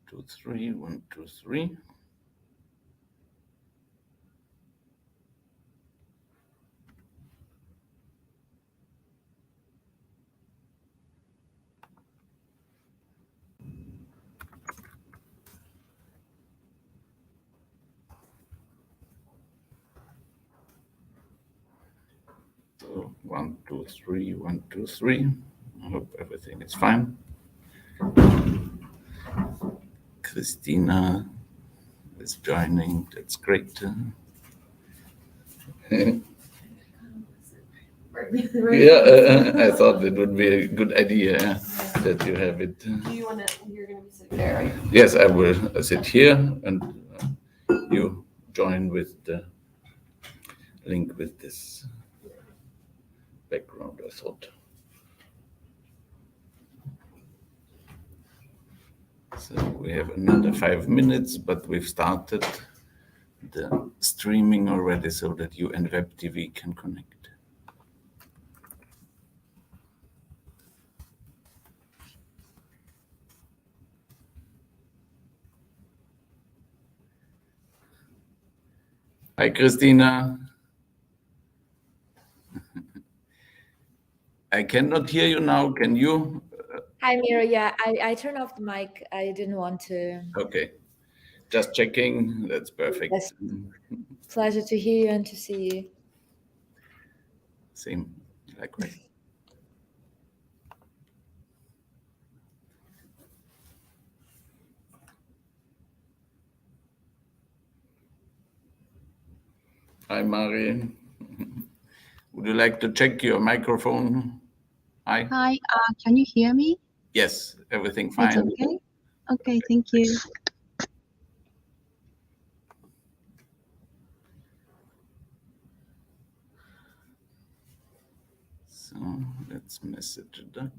2, 3, 1, 2, 3. So 1, 2, 3, 1, 2, 3. I hope everything is fine. Christina is joining. That's great. Yeah, I thought it would be a good idea that you have it. Do you want to? You're going to be sitting there, right? Yes, I will sit here and you join with the link with this background, I thought. So we have another 5 minutes, but we've started the streaming already so that you and Web TV can connect. Hi, Christina. I cannot hear you now. Can you? Hi, Mira. Yeah, I turned off the mic. I didn't want to. Okay. Just checking. That's perfect. Yes. Pleasure to hear you and to see you. Same. Likewise. Hi, Mari. Would you like to check your microphone? Hi. Hi, can you hear me? Yes, everything fine. It's okay? Okay, thank you. So let's message Doug.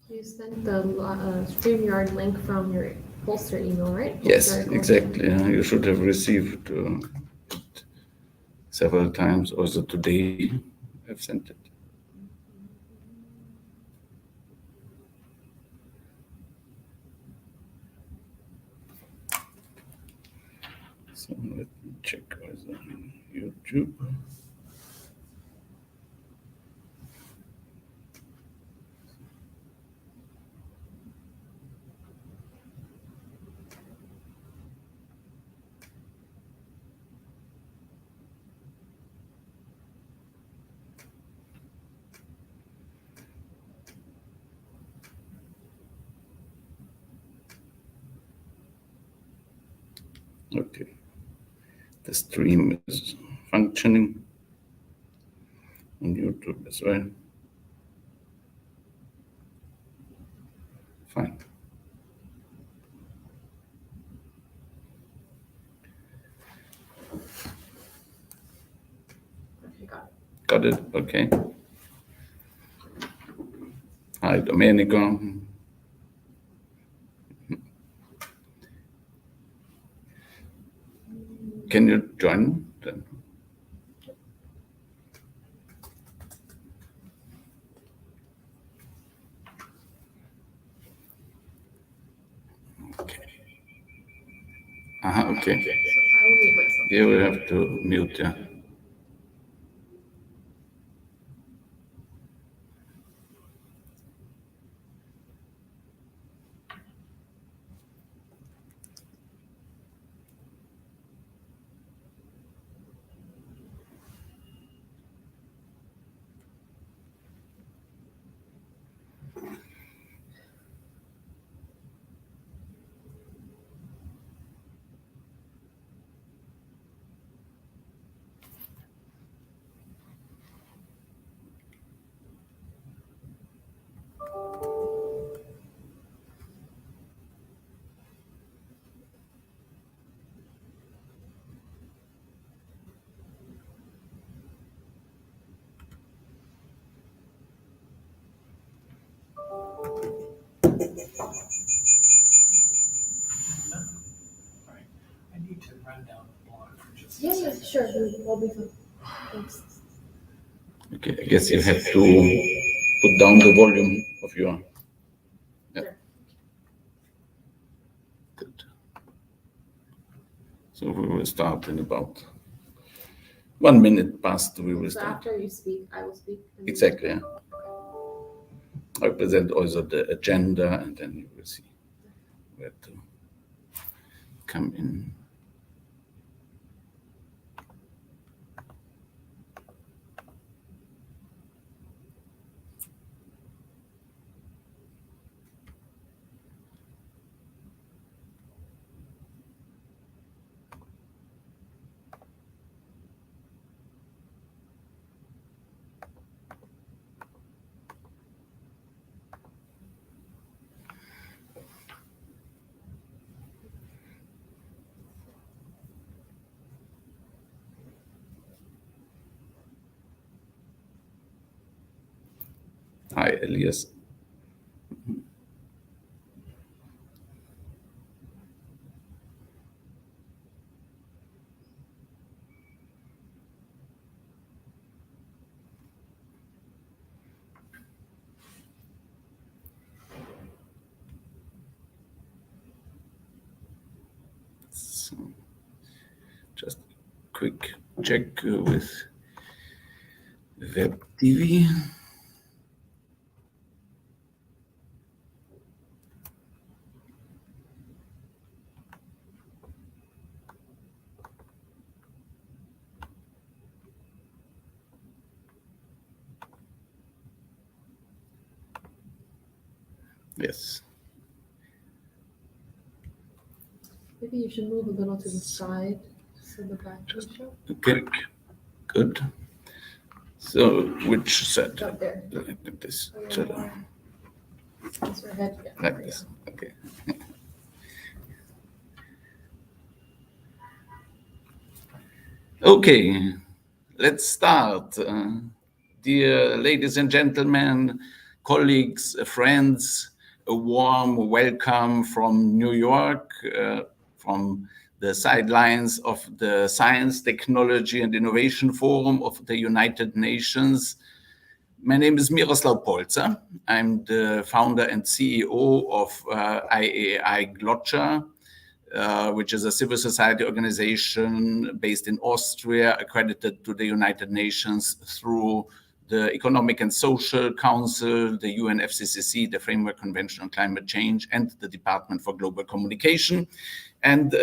You sent the StreamYard link from your Polster email, right? Yes, Polster exactly. You should have received it several times. Also today, I've sent it. So let me check also on YouTube. Okay, the stream is functioning on YouTube as well. Fine. Okay, got it. Got it? Okay. Hi, Domenico. Can you join then? Okay. Okay. I will mute myself. You will have to mute, yeah. Sure, I'll be fine. Thanks. Okay, I guess you have to put down the volume of your. Yeah. Sure. Good. So we will start in about 1 minute past. We will So start. after you speak, I will speak. and then- Exactly. Yeah. I present also the agenda, and then you will see where to come in. Hi, Elias. So just a quick check with Web TV. Yes. Maybe you should move a little to the side so the back can show. Okay. Good. So which set? Up there. Like this. Oh, yeah, So, more. That's your head. Yeah, like there you this. go. Okay. Okay, let's start. Dear ladies and gentlemen, colleagues, friends, a warm welcome from New York, from the sidelines of the Science, Technology and Innovation Forum of the United Nations. My name is Miroslav Polzer. I'm the founder and CEO of IAI Glotcha, which is a civil society organization based in Austria, accredited to the United Nations through the Economic and Social Council, the UN FCCC, the Framework Convention on Climate Change, and the Department for Global Communication. And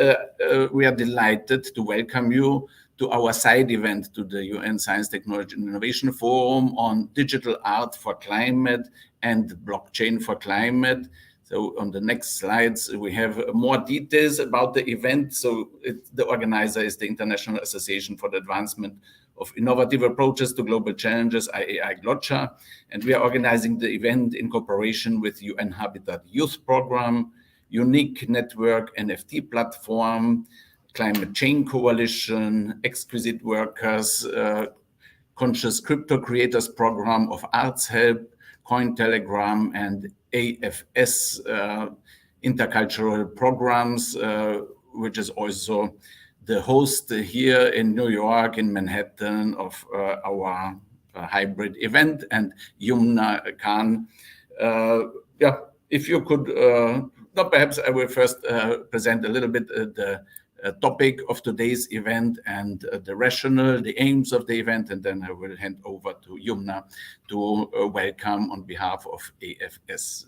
we are delighted to welcome you to our side event to the UN Science, Technology and Innovation Forum on digital art for climate and blockchain for climate. So on the next slides, we have more details about the event. So the organizer is the International Association for the Advancement of Innovative Approaches to Global Challenges, IAI Glotcha. And we are organizing the event in cooperation with UN Habitat Youth Program, Unique Network NFT Platform, Climate Chain Coalition, Exquisite Workers, Conscious Crypto Creators Program of Arts Help, Cointelegram, and AFS intercultural programs, which is also the host here in New York, in Manhattan, of our hybrid event. And Yumna Khan, if you could, perhaps I will first present a little bit the topic of today's event and the rationale, the aims of the event, and then I will hand over to Yumna to welcome on behalf of AFS.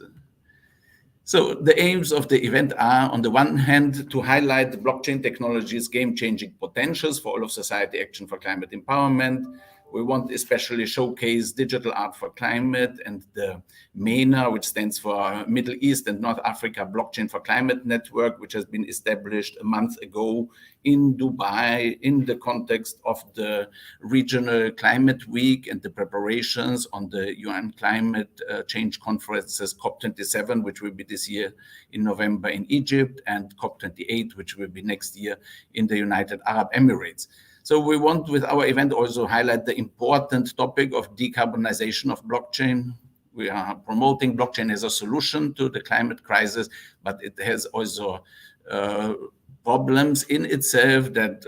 So the aims of the event are, on the one hand, to highlight the blockchain technology's game-changing potentials for all of society action for climate empowerment. We want to especially showcase digital art for climate and the MENA, which stands for Middle East and North Africa Blockchain for Climate Network, which has been established a month ago in Dubai in the context of the Regional Climate Week and the preparations on the UN Climate Change Conferences COP27, which will be this year in November in Egypt, and COP28, which will be next year in the United Arab Emirates. So we want with our event also highlight the important topic of decarbonization of blockchain. We are promoting blockchain as a solution to the climate crisis, but it has also problems in itself that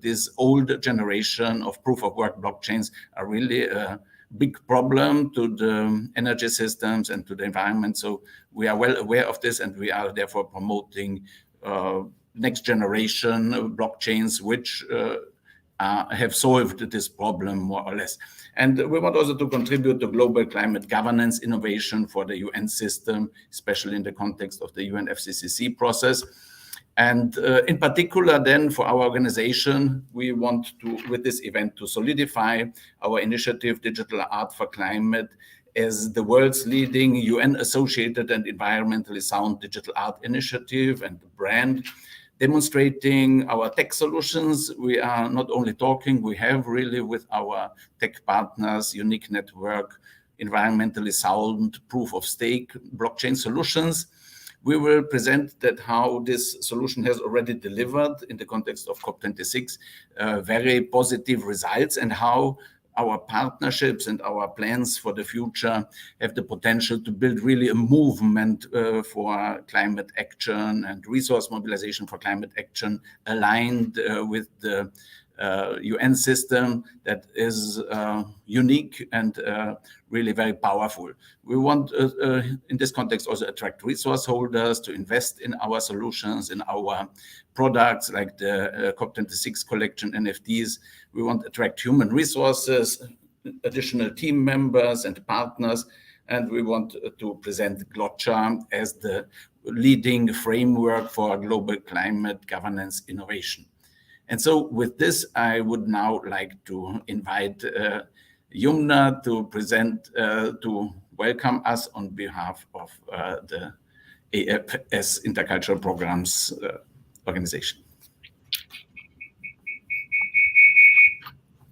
this old generation of proof of work blockchains are really a big problem to the energy systems and to the environment. So we are well aware of this, and we are therefore promoting next generation blockchains which have solved this problem more or less. And we want also to contribute to global climate governance innovation for the UN system, especially in the context of the UN FCCC process. And in particular, then, for our organization, we want to, with this event, to solidify our initiative, Digital Art for Climate, as the world's leading UN-associated and environmentally sound digital art initiative and brand, demonstrating our tech solutions. We are not only talking, we have really with our tech partners, unique network, environmentally sound proof of stake blockchain solutions. We will present that how this solution has already delivered in the context of COP26 very positive results, and how our partnerships and our plans for the future have the potential to build really a movement for climate action and resource mobilization for climate action aligned with the UN system that is unique and really very powerful. We want, in this context, also attract resource holders to invest in our solutions, in our products like the COP26 collection NFTs. We want to attract human resources, additional team members and partners, and we want to present Glotcha as the leading framework for global climate governance innovation. And so with this, I would now like to invite Yumna to present, to welcome us on behalf of the AFS Intercultural Programs organization.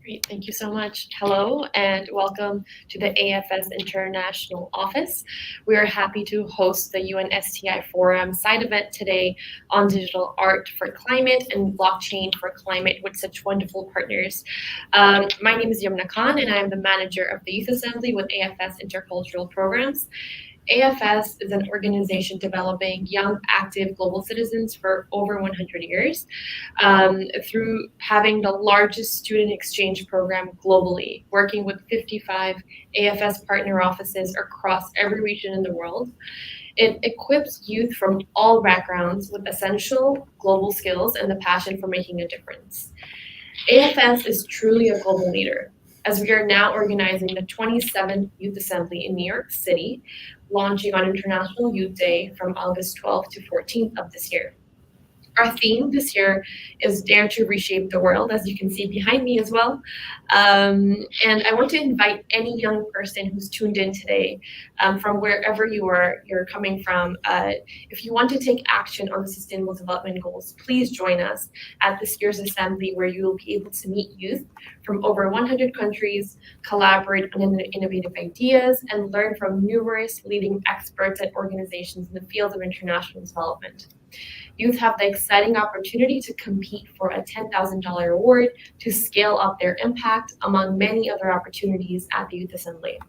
Great, thank you so much. Hello and welcome to the AFS International Office. We are happy to host the UN STI Forum side event today on digital art for climate and blockchain for climate with such wonderful partners. My name is Yumna Khan and I am the manager of the Youth Assembly with AFS Intercultural Programs. AFS is an organization developing young, active global citizens for over 100 years through having the largest student exchange program globally, working with 55 AFS partner offices across every region in the world. It equips youth from all backgrounds with essential global skills and the passion for making a difference. AFS is truly a global leader, as we are now organizing the 27th Youth Assembly in New York City, launching on International Youth Day from August 12th to 14th of this year. Our theme this year is Dare to Reshape the World, as you can see behind me as well. And I want to invite any young person who's tuned in today from wherever you're coming from. If you want to take action on the Sustainable Development Goals, please join us at this year's assembly, where you will be able to meet youth from over 100 countries, collaborate on innovative ideas, and learn from numerous leading experts at organizations in the field of international development. Youth have the exciting opportunity to compete for a $10,000 award to scale up their impact, among many other opportunities at the Youth Assembly.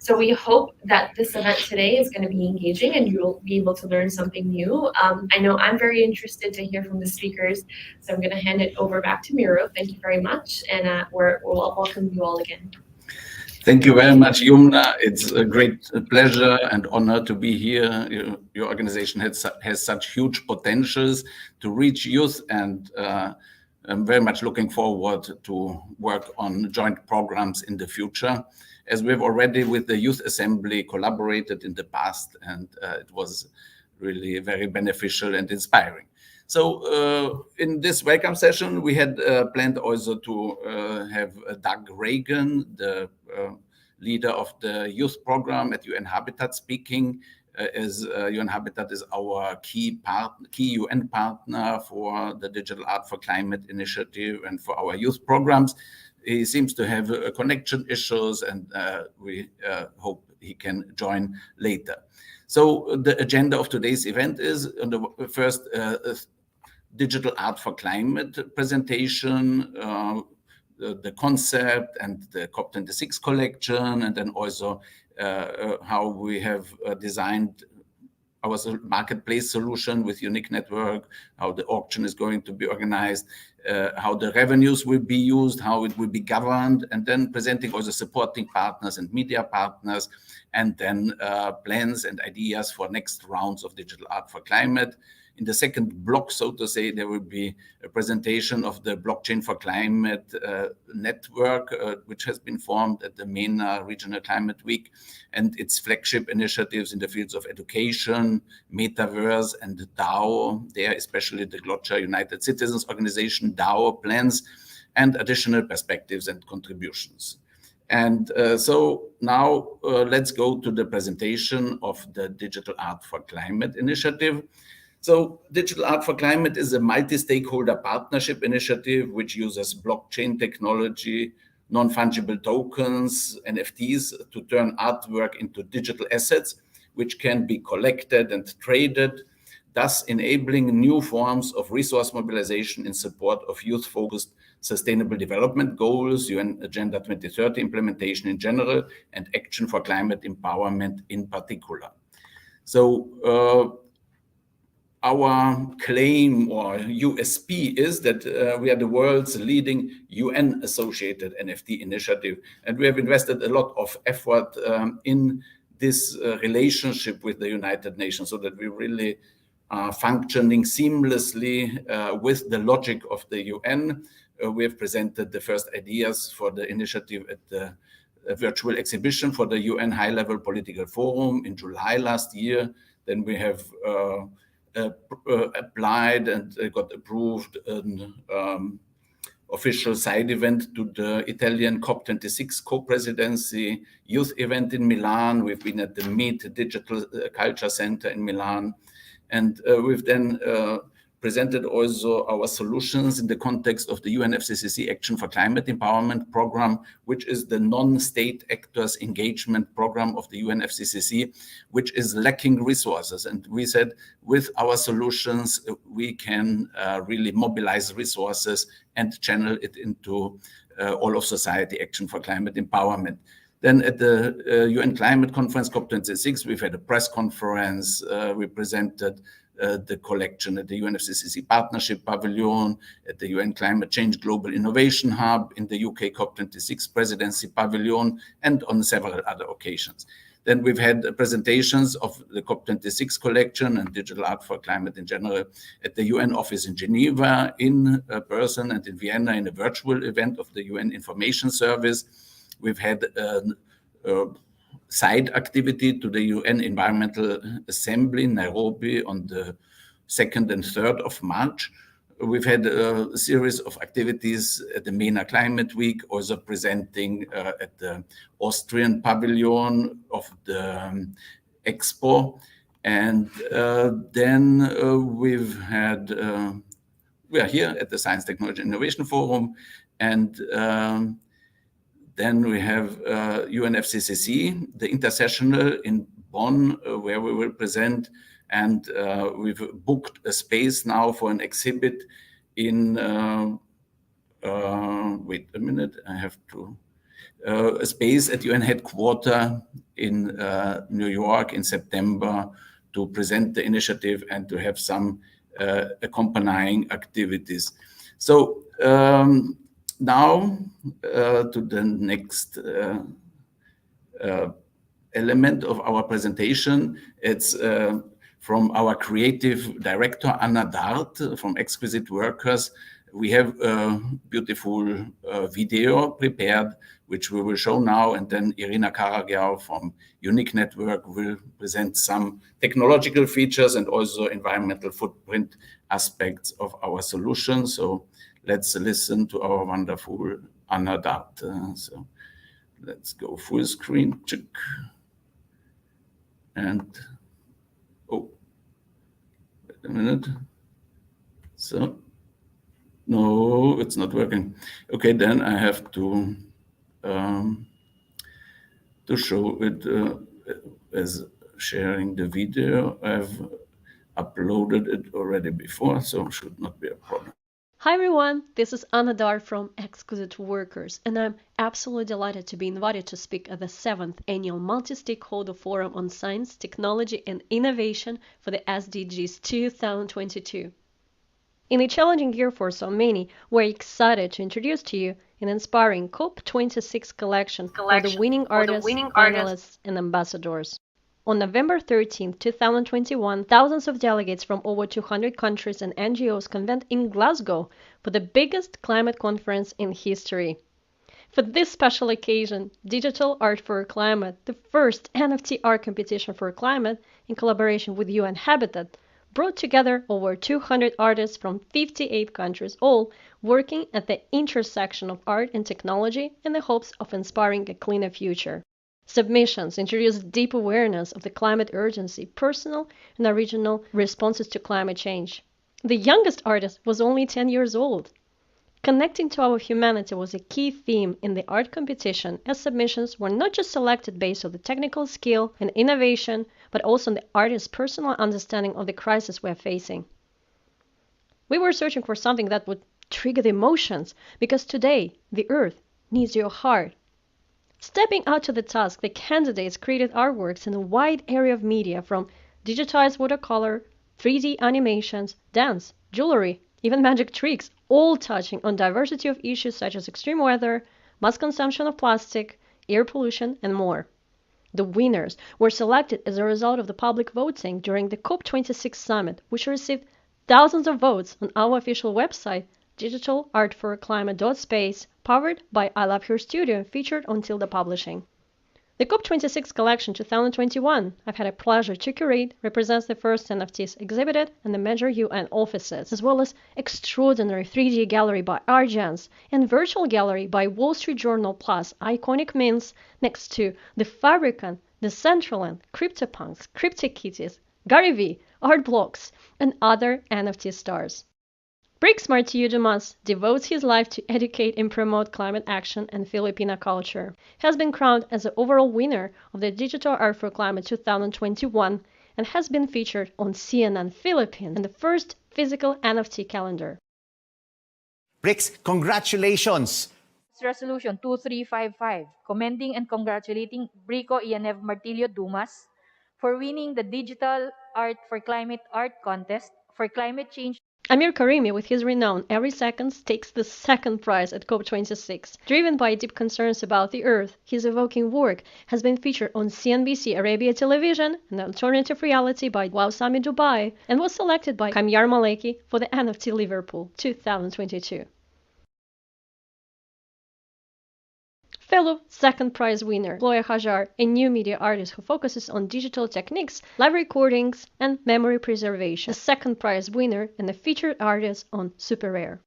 So we hope that this event today is going to be engaging and you'll be able to learn something new. I know I'm very interested to hear from the speakers, so I'm going to hand it over back to Miro. Thank you very much, and we'll welcome you all again. Thank you very much, Yumna. It's a great pleasure and honor to be here. Your organization has such huge potentials to reach youth, and I'm very much looking forward to work on joint programs in the future, as we've already with the Youth Assembly collaborated in the past, and it was really very beneficial and inspiring. So in this welcome session, we had planned also to have Doug Reagan, the leader of the youth program at UN Habitat, speaking, as UN Habitat is our key UN partner for the Digital Art for Climate initiative and for our youth programs. He seems to have connection issues, and we hope he can join later. So the agenda of today's event is on the first Digital Art for Climate presentation, the concept and the COP26 collection, and then also how we have designed our marketplace solution with unique network, how the auction is going to be organized, how the revenues will be used, how it will be governed, and then presenting also supporting partners and media partners, and then plans and ideas for next rounds of digital art for climate. In the second block, so to say, there will be a presentation of the Blockchain4Climate network, which has been formed at the MENA Regional Climate Week, and its flagship initiatives in the fields of education, metaverse, and DAO. There, especially the Glotcha United Citizens Organization DAO plans, and additional perspectives and contributions. And so now let's go to the presentation of the Digital Art for Climate initiative. So Digital Art for Climate is a multi-stakeholder partnership initiative which uses blockchain technology, non-fungible tokens, NFTs, to turn artwork into digital assets, which can be collected and traded, thus enabling new forms of resource mobilization in support of youth-focused sustainable development goals, UN Agenda 2030 implementation in general, and action for climate empowerment in particular. So our claim or USP is that we are the world's leading UN-associated NFT initiative, and we have invested a lot of effort in this relationship with the United Nations so that we really are functioning seamlessly with the logic of the UN. We have presented the first ideas for the initiative at the virtual exhibition for the UN High-Level Political Forum in July last year. Then we have applied and got approved an official side event to the Italian COP26 co-presidency youth event in Milan. We've been at the Meet Digital Culture Center in Milan. And we've then presented also our solutions in the context of the UNFCCC Action for Climate Empowerment Program, which is the non-state actors engagement program of the UNFCCC, which is lacking resources. And we said with our solutions, we can really mobilize resources and channel it into all of society action for climate empowerment. Then at the UN Climate Conference COP26, we've had a press conference. We presented the collection at the UNFCCC Partnership Pavilion, at the UN Climate Change Global Innovation Hub, in the UK COP26 Presidency Pavilion, and on several other occasions. Then we've had presentations of the COP26 collection and digital art for climate in general at the UN office in Geneva, in person, and in Vienna in a virtual event of the UN Information Service. We've had side activity to the UN Environmental Assembly in Nairobi on the 2nd and 3rd of March. We've had a series of activities at the MENA Climate Week, also presenting at the Austrian pavilion of the Expo. And then we've had, we are here at the Science, Technology, Innovation Forum, and then we have UNFCCC, the Intersessional in Bonn, where we will present. And we've booked a space now for an exhibit in, wait a minute, I have to, a space at UN headquarters in New York in September to present the initiative and to have some accompanying activities. So, now to the next element of our presentation. It's from our creative director, Anna Dart, from Exquisite Workers. We have a beautiful video prepared, which we will show now, and then Irina Karagiao from Unique Network will present some technological features and also environmental footprint aspects of our solution. So let's listen to our wonderful Anna Dart. So let's go full screen, check. And, oh, wait a minute. So, no, it's not working. Okay, then I have to show it as sharing the video. I've uploaded it already before, so should not be a problem. Hi everyone, this is Anadar from Exquisite Workers, and I'm absolutely delighted to be invited to speak at the 7th Annual Multi-Stakeholder Forum on Science, Technology and Innovation for the SDGs 2022. In a challenging year for so many, we're excited to introduce to you an inspiring COP26 collection for the winning artists, finalists, and ambassadors. On November 13, 2021, thousands of delegates from over 200 countries and NGOs convened in Glasgow for the biggest climate conference in history. For this special occasion, Digital Art for Climate, the first NFT art competition for climate in collaboration with UN Habitat, brought together over 200 artists from 58 countries, all working at the intersection of art and technology in the hopes of inspiring a cleaner future. Submissions introduced deep awareness of the climate urgency, personal and original responses to climate change. The youngest artist was only 10 years old. Connecting to our humanity was a key theme in the art competition, as submissions were not just selected based on the technical skill and innovation, but also on the artist's personal understanding of the crisis we are facing. We were searching for something that would trigger the emotions, because today the earth needs your heart. Stepping out to the task, the candidates created artworks in a wide area of media, from digitized watercolor, 3D animations, dance, jewelry, even magic tricks, all touching on diversity of issues such as extreme weather, mass consumption of plastic, air pollution, and more. The winners were selected as a result of the public voting during the COP26 summit, which received thousands of votes on our official website, digitalartforclimate.space, powered by I Love Her Studio, featured until the publishing. The COP26 collection 2021 I've had a pleasure to curate represents the first NFTs exhibited in the major UN offices, as well as extraordinary 3D gallery by Argents and virtual gallery by Wall Street Journal, plus iconic mints next to the Fabricant, the Decentraland, CryptoPunks, CryptoKitties, Gary V, Art Blocks, and other NFT stars. Brix Martillo Dumas devotes his life to educate and promote climate action and Filipino culture. He has been crowned as the overall winner of the Digital Art for Climate 2021 and has been featured on CNN Philippines in the first physical NFT calendar. Brix, congratulations! Resolution 2355, commending and congratulating Brico Ianev Martillo Dumas for winning the Digital Art for Climate art contest for climate change. Amir Karimi, with his renown Every Second, takes the second prize at COP26. Driven by deep concerns about the Earth, his evoking work has been featured on CNBC Arabia Television, an alternative reality by Wow Summit Dubai, and was selected by Kamyar Maleki for the NFT Liverpool 2022. Fellow second prize winner, Chloe Hajar, a new media artist who focuses on digital techniques, live recordings, and memory preservation. A second prize winner and a featured artist on Super Rare.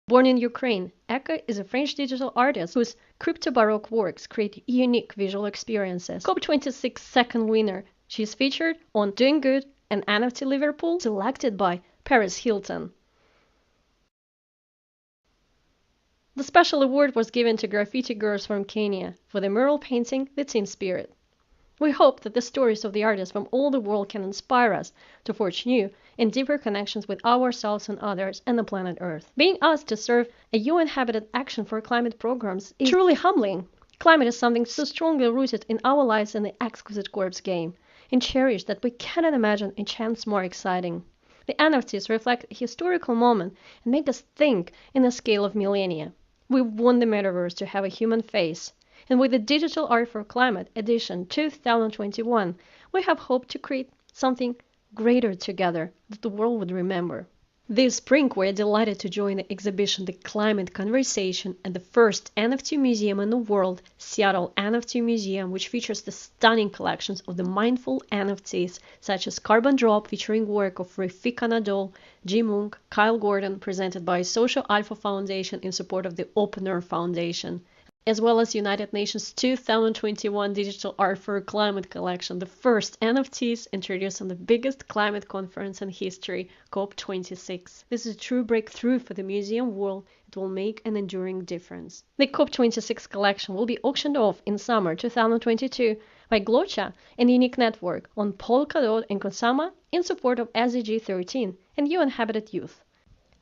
Born in Ukraine, Eka is a French digital artist whose crypto-baroque works create unique visual experiences. COP26 second winner, she is featured on Doing Good and NFT Liverpool, selected by Paris Hilton. The special award was given to graffiti girls from Kenya for the mural painting The Team Spirit. We hope that the stories of the artists from all the world can inspire us to forge new and deeper connections with ourselves and others and the planet Earth. Being asked to serve a UN Habitat Action for Climate programs is truly humbling. Climate is something so strongly rooted in our lives in the Exquisite Corpse game, and cherished that we cannot imagine a chance more exciting. The NFTs reflect a historical moment and make us think in the scale of millennia. We want the metaverse to have a human face, and with the Digital Art for Climate edition 2021, we have hoped to create something greater together that the world would remember. This spring, we're delighted to join the exhibition The Climate Conversation at the first NFT museum in the world, Seattle NFT Museum, which features the stunning collections of the mindful NFTs such as Carbon Drop, featuring work of Refika Nadol, G. Munk, Kyle Gordon, presented by Social Alpha Foundation in support of the Open Earth Foundation, as well as United Nations 2021 Digital Art for Climate collection, the first NFTs introduced on the biggest climate conference in history, COP26. This is a true breakthrough for the museum world. It will make an enduring difference. The COP26 collection will be auctioned off in summer 2022 by Glocha and Unique Network on Polkadot and Kosama in support of SDG 13 and UN Habitat Youth.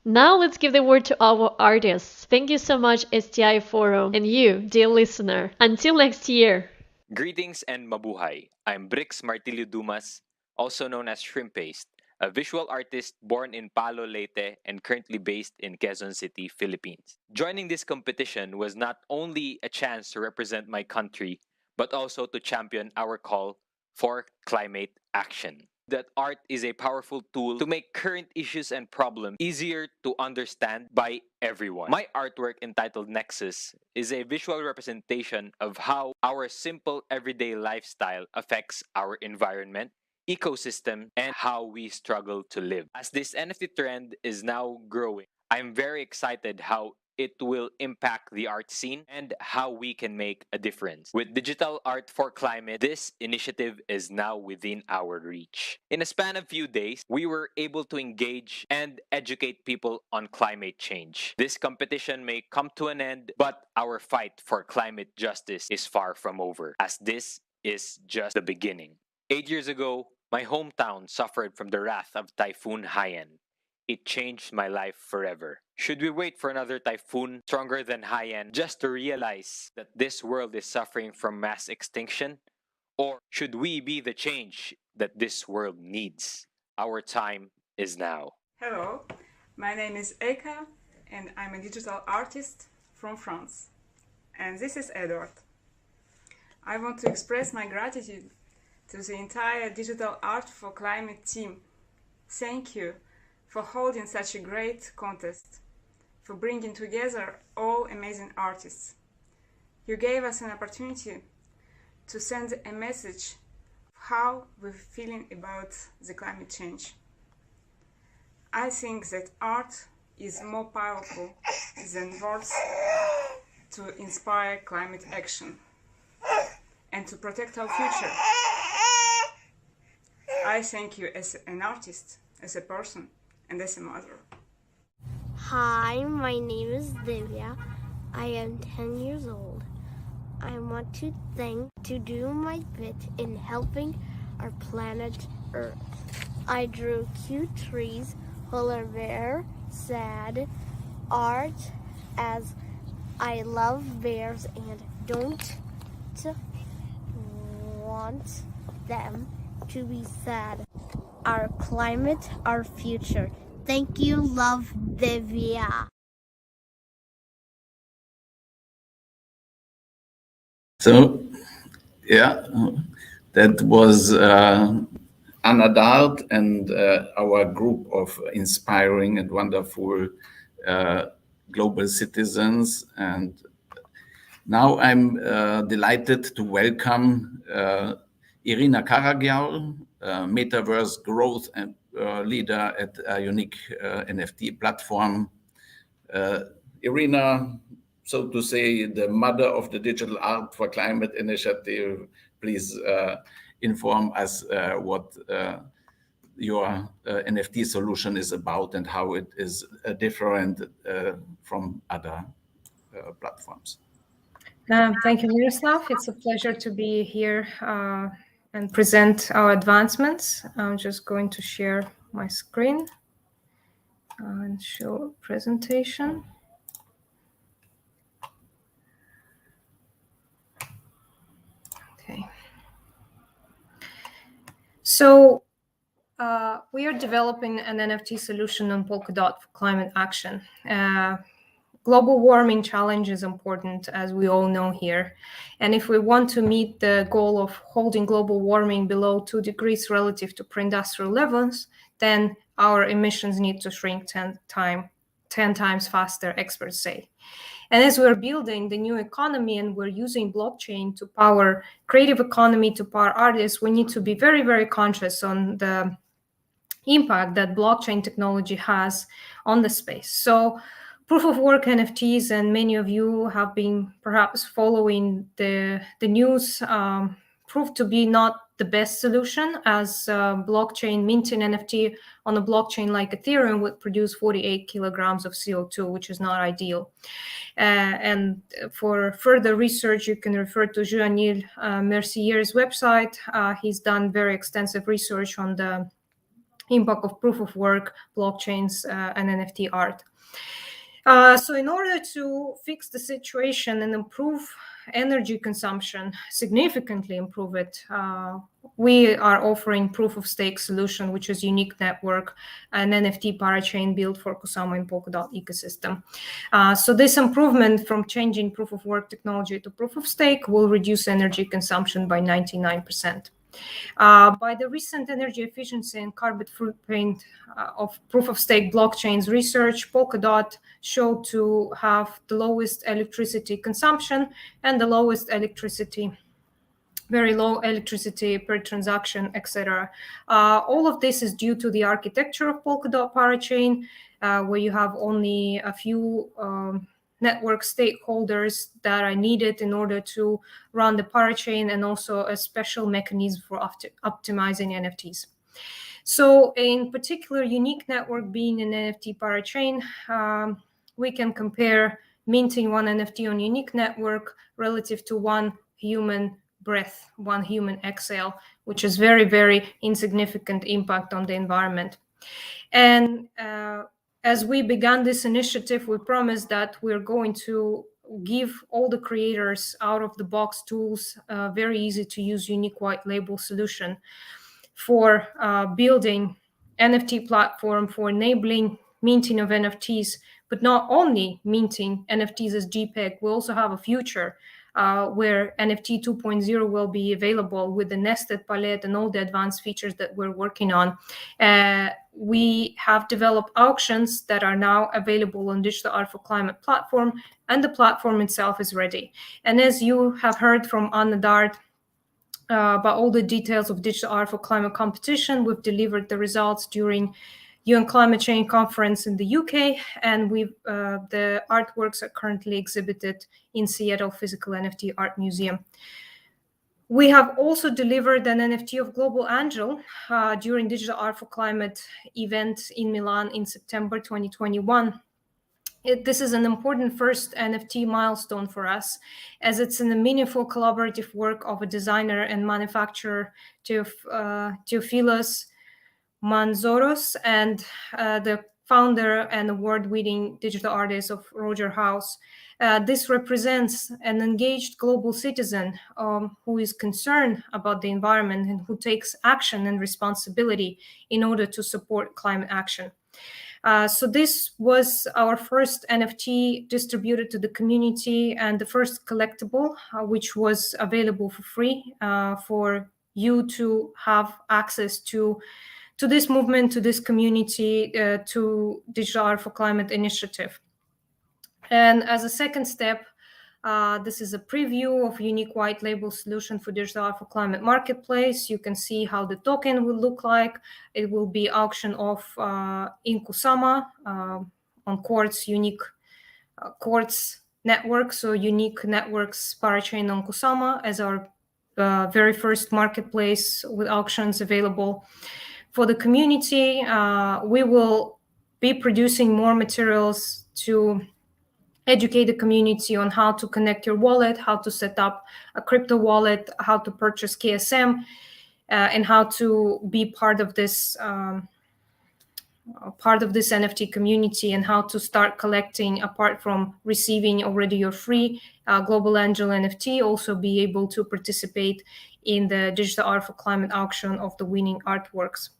Now let's give the word to our artists. Thank you so much, STI Forum, and you, dear listener. Until next year. Greetings and mabuhay. I'm Brix Martilio Dumas, also known as Shrimp Paste, a visual artist born in Palo, Leyte and currently based in Quezon City, Philippines. Joining this competition was not only a chance to represent my country, but also to champion our call for climate action. That art is a powerful tool to make current issues and problems easier to understand by everyone. My artwork entitled Nexus is a visual representation of how our simple everyday lifestyle affects our environment, ecosystem, and how we struggle to live. As this NFT trend is now growing, I'm very excited how it will impact the art scene and how we can make a difference. With Digital Art for Climate, this initiative is now within our reach. In a span of few days, we were able to engage and educate people on climate change. This competition may come to an end, but our fight for climate justice is far from over, as this is just the beginning. 8 years ago, my hometown suffered from the wrath of Typhoon Haiyan. It changed my life forever. Should we wait for another typhoon stronger than Haiyan just to realize that this world is suffering from mass extinction? Or should we be the change that this world needs? Our time is now. Hello, my name is Eka and I'm a digital artist from France. And this is Edward. I want to express my gratitude to the entire Digital Art for Climate team. Thank you for holding such a great contest, for bringing together all amazing artists. You gave us an opportunity to send a message of how we're feeling about the climate change. I think that art is more powerful than words to inspire climate action and to protect our future. I thank you as an artist, as a person, and as a mother. Hi, my name is Divya. I am 10 years old. I want to do my bit in helping our planet Earth. I drew cute trees, polar bear, sad, art, as I love bears and don't want them to be sad. Our climate, our future. Thank you, love, Divya. So, yeah, that was Anna Dart and our group of inspiring and wonderful global citizens. And now I'm delighted to welcome Irina Karagial, Metaverse Growth and leader at a unique NFT platform. Irina, so to say, the mother of the Digital Art for Climate initiative, please inform us what your NFT solution is about and how it is different from other platforms. Thank you, Miroslav. It's a pleasure to be here and present our advancements. I'm just going to share my screen and show presentation. Okay. So we are developing an NFT solution on Polkadot for climate action. Global warming challenge is important, as we all know here. And if we want to meet the goal of holding global warming below 2 degrees relative to pre-industrial levels, then our emissions need to shrink 10 times faster, experts say. And as we're building the new economy and we're using blockchain to power creative economy, to power artists, we need to be very, very conscious on the impact that blockchain technology has on the space. So proof of work NFTs, and many of you have been perhaps following the news, proved to be not the best solution, as blockchain minting NFT on a blockchain like Ethereum would produce 48 kilograms of CO2, which is not ideal. And for further research, you can refer to Jean-Neil Mercier's website. He's done very extensive research on the impact of proof of work, blockchains, and NFT art. So in order to fix the situation and improve energy consumption, significantly improve it, we are offering proof of stake solution, which is unique network, an NFT parachain built for Kusama and Polkadot ecosystem. So this improvement from changing proof of work technology to proof of stake will reduce energy consumption by 99%. By the recent energy efficiency and carbon footprint of proof-of-stake blockchains research, Polkadot showed to have the lowest electricity consumption and the lowest very low electricity per transaction, etc. All of this is due to the architecture of Polkadot parachain, where you have only a few network stakeholders that are needed in order to run the parachain, and also a special mechanism for optimizing NFTs. So in particular, unique network being an NFT parachain, we can compare minting one NFT on unique network relative to one human breath, one human exhale, which is very, very insignificant impact on the environment. And as we began this initiative, we promised that we're going to give all the creators out-of-the-box tools, very easy to use unique white label solution for building NFT platform, for enabling minting of NFTs, but not only minting NFTs as JPEG. We also have a future where NFT 2.0 will be available with the nested palette and all the advanced features that we're working on. We have developed auctions that are now available on Digital Art for Climate platform, and the platform itself is ready. And as you have heard from Anna Dart about all the details of Digital Art for Climate competition, we've delivered the results during UN Climate Change Conference in the UK, and the artworks are currently exhibited in Seattle Physical NFT Art Museum. We have also delivered an NFT of Global Angel during Digital Art for Climate event in Milan in September 2021. This is an important first NFT milestone for us, as it's in a meaningful collaborative work of a designer and manufacturer, Theofilos Manzoros, and the founder and award-winning digital artist of Roger House. This represents an engaged global citizen who is concerned about the environment and who takes action and responsibility in order to support climate action. So this was our first NFT distributed to the community, and the first collectible, which was available for free for you to have access to this movement, to this community, to Digital Art for Climate initiative. And as a second step, this is a preview of unique white label solution for Digital Art for Climate marketplace. You can see how the token will look like. It will be auctioned off in Kusama on Quartz, unique Quartz network. So unique networks parachain on Kusama as our very first marketplace with auctions available. For the community, we will be producing more materials to educate the community on how to connect your wallet, how to set up a crypto wallet, how to purchase KSM, and how to be part of this NFT community, and how to start collecting apart from receiving already your free Global Angel NFT, also be able to participate in the Digital Art for Climate auction of the winning artworks.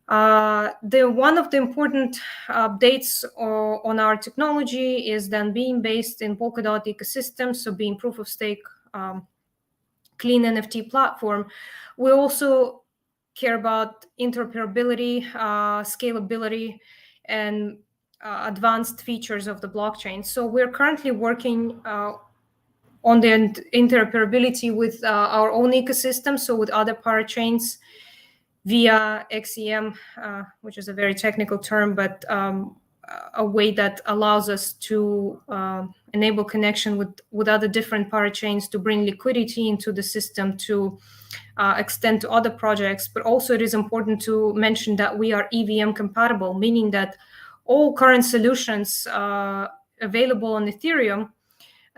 One of the important updates on our technology is then being based in Polkadot ecosystem, so being proof of stake clean NFT platform. We also care about interoperability, scalability, and advanced features of the blockchain. So we're currently working on the interoperability with our own ecosystem, so with other parachains, via XEM, which is a very technical term, but a way that allows us to enable connection with other different parachains to bring liquidity into the system, to extend to other projects. But also it is important to mention that we are EVM compatible, meaning that all current solutions available on Ethereum,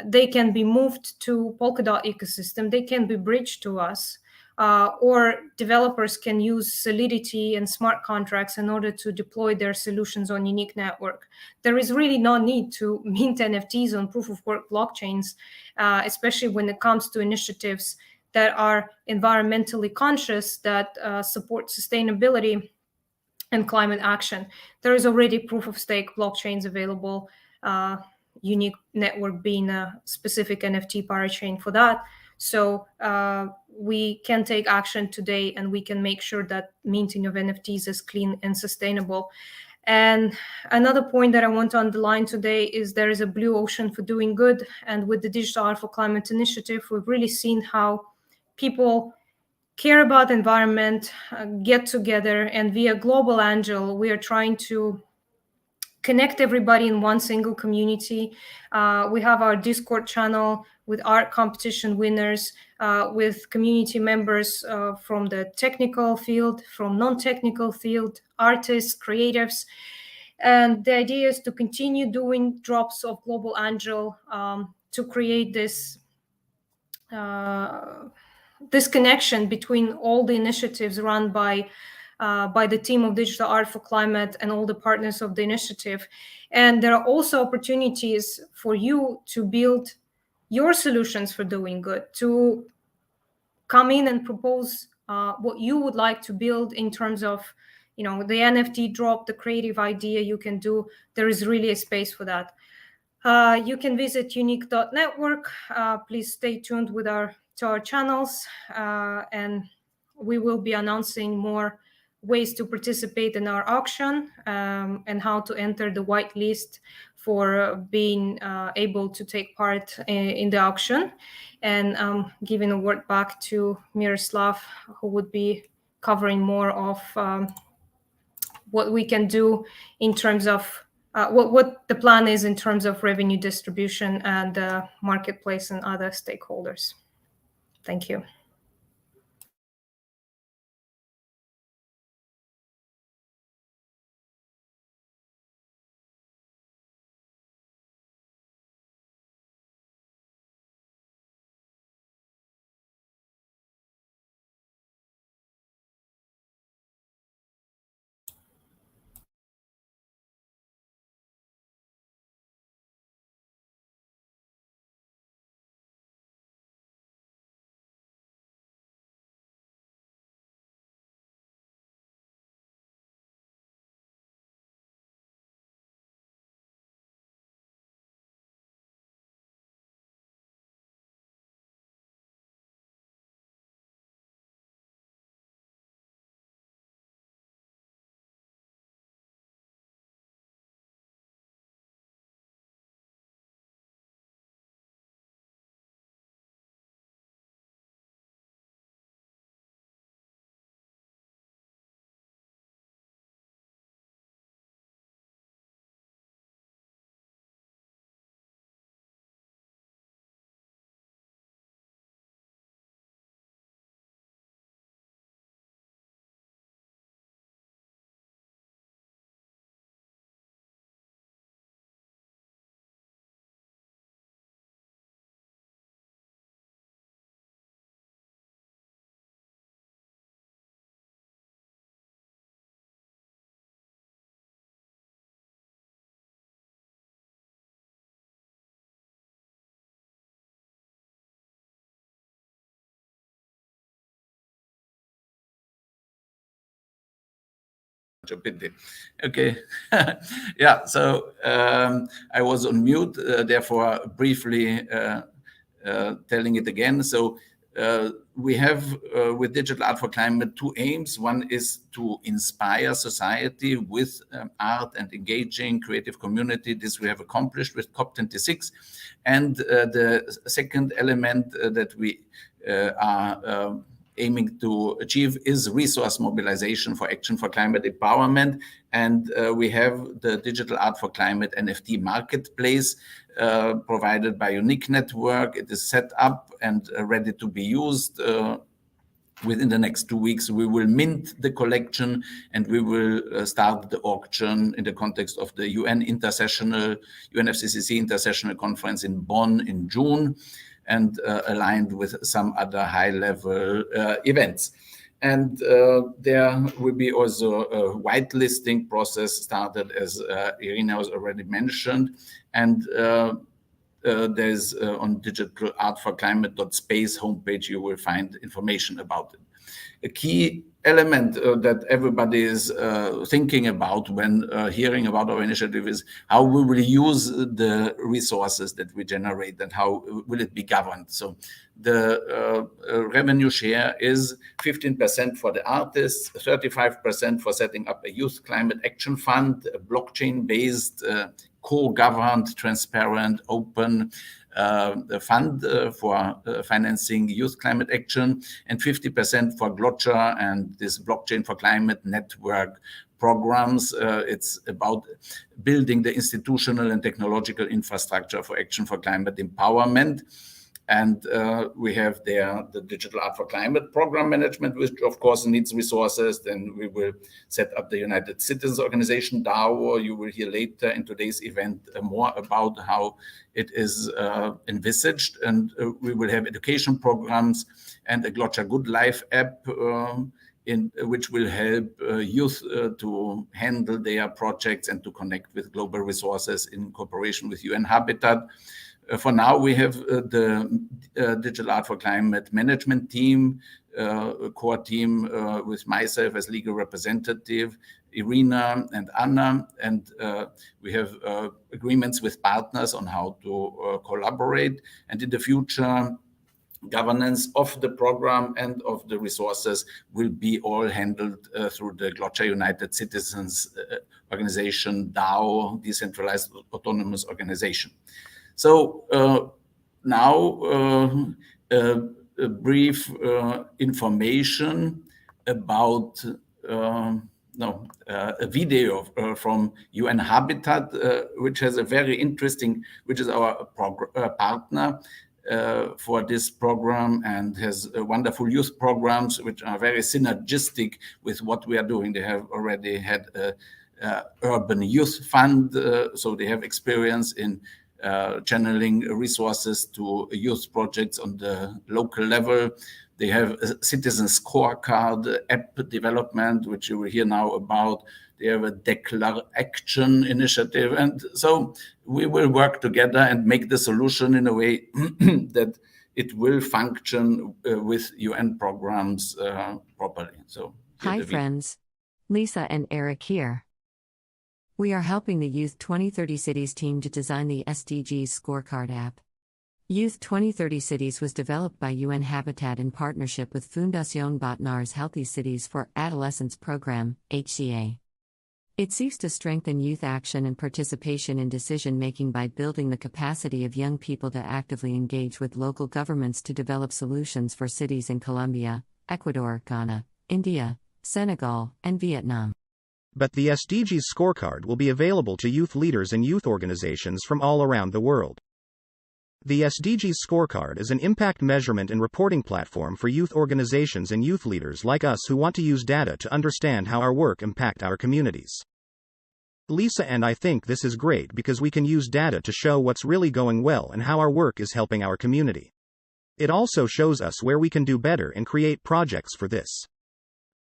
they can be moved to Polkadot ecosystem, they can be bridged to us. or developers can use Solidity and smart contracts in order to deploy their solutions on unique network. There is really no need to mint NFTs on proof of work blockchains, especially when it comes to initiatives that are environmentally conscious, that support sustainability and climate action. There is already proof of stake blockchains available, unique network being a specific NFT parachain for that. So we can take action today, and we can make sure that minting of NFTs is clean and sustainable. And another point that I want to underline today is there is a blue ocean for doing good. And with the Digital Art for Climate initiative, we've really seen how people care about environment, get together, and via Global Angel, we are trying to connect everybody in one single community. We have our Discord channel with art competition winners, with community members from the technical field, from non-technical field, artists, creatives. And the idea is to continue doing drops of Global Angel to create this this connection between all the initiatives run by the team of Digital Art for Climate and all the partners of the initiative. And there are also opportunities for you to build your solutions for doing good, to come in and propose what you would like to build in terms of, the NFT drop, the creative idea you can do. There is really a space for that. You can visit unique.network. Please stay tuned to our channels, and we will be announcing more ways to participate in our auction, and how to enter the whitelist for being able to take part in the auction. And giving a word back to Miroslav, who would be covering more of what we can do in terms of what the plan is in terms of revenue distribution and marketplace and other stakeholders. Thank you. A pity. Okay. Yeah, so I was on mute, therefore briefly telling it again. So we have with Digital Art for Climate two aims. One is to inspire society with art and engaging creative community. This we have accomplished with COP26. And the second element that we are aiming to achieve is resource mobilization for action for climate empowerment. And we have the Digital Art for Climate NFT marketplace provided by Unique Network. It is set up and ready to be used. Within the next 2 weeks, we will mint the collection and we will start the auction in the context of the UNFCCC Intersessional Conference in Bonn in June. and aligned with some other high-level events. And there will be also a whitelisting process started, as Irina has already mentioned. And there's on digitalartforclimate.space homepage, you will find information about it. A key element that everybody is thinking about when hearing about our initiative is how we will use the resources that we generate and how will it be governed. So the revenue share is 15% for the artists, 35% for setting up a youth climate action fund, a blockchain-based, co-governed, transparent, open fund for financing youth climate action, and 50% for Glotcher and this Blockchain4Climate network programs. It's about building the institutional and technological infrastructure for action for climate empowerment. And we have there the Digital Art for Climate program management, which of course needs resources. Then we will set up the United Citizens Organization, DAO. You will hear later in today's event more about how it is envisaged. And we will have education programs and a Glotcher Good Life app, which will help youth to handle their projects and to connect with global resources in cooperation with UN Habitat. For now, we have the Digital Art for Climate management team, a core team with myself as legal representative, Irina and Anna, and we have agreements with partners on how to collaborate. And in the future, governance of the program and of the resources will be all handled through the Glotcher United Citizens Organization, DAO, Decentralized Autonomous Organization. So now a brief information about a video from UN Habitat, which has a very interesting, which is our partner for this program and has wonderful youth programs, which are very synergistic with what we are doing. They have already had a urban youth fund, so they have experience in channeling resources to youth projects on the local level. They have a citizen scorecard app development, which you will hear now about. They have a Declare Action initiative. And so we will work together and make the solution in a way that it will function with UN programs properly. So, hi, friends. Lisa and Eric here. We are helping the Youth 2030 Cities team to design the SDGs scorecard app. Youth 2030 Cities was developed by UN Habitat in partnership with Fundación Botnar's Healthy Cities for Adolescents program, HCA. It seeks to strengthen youth action and participation in decision-making by building the capacity of young people to actively engage with local governments to develop solutions for cities in Colombia, Ecuador, Ghana, India, Senegal, and Vietnam. But the SDGs scorecard will be available to youth leaders and youth organizations from all around the world. The SDGs scorecard is an impact measurement and reporting platform for youth organizations and youth leaders like us who want to use data to understand how our work impacts our communities. Lisa and I think this is great because we can use data to show what's really going well and how our work is helping our community. It also shows us where we can do better and create projects for this.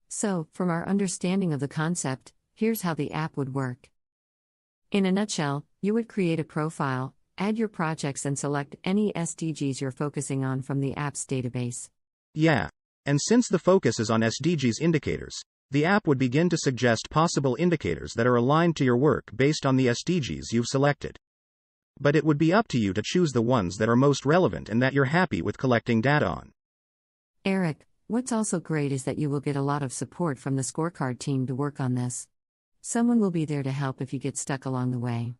So, from our understanding of the concept, here's how the app would work. In a nutshell, you would create a profile, add your projects and select any SDGs you're focusing on from the app's database. Yeah. And since the focus is on SDGs indicators, the app would begin to suggest possible indicators that are aligned to your work based on the SDGs you've selected. But it would be up to you to choose the ones that are most relevant and that you're happy with collecting data on. Eric, what's also great is that you will get a lot of support from the scorecard team to work on this. Someone will be there to help if you get stuck along the way.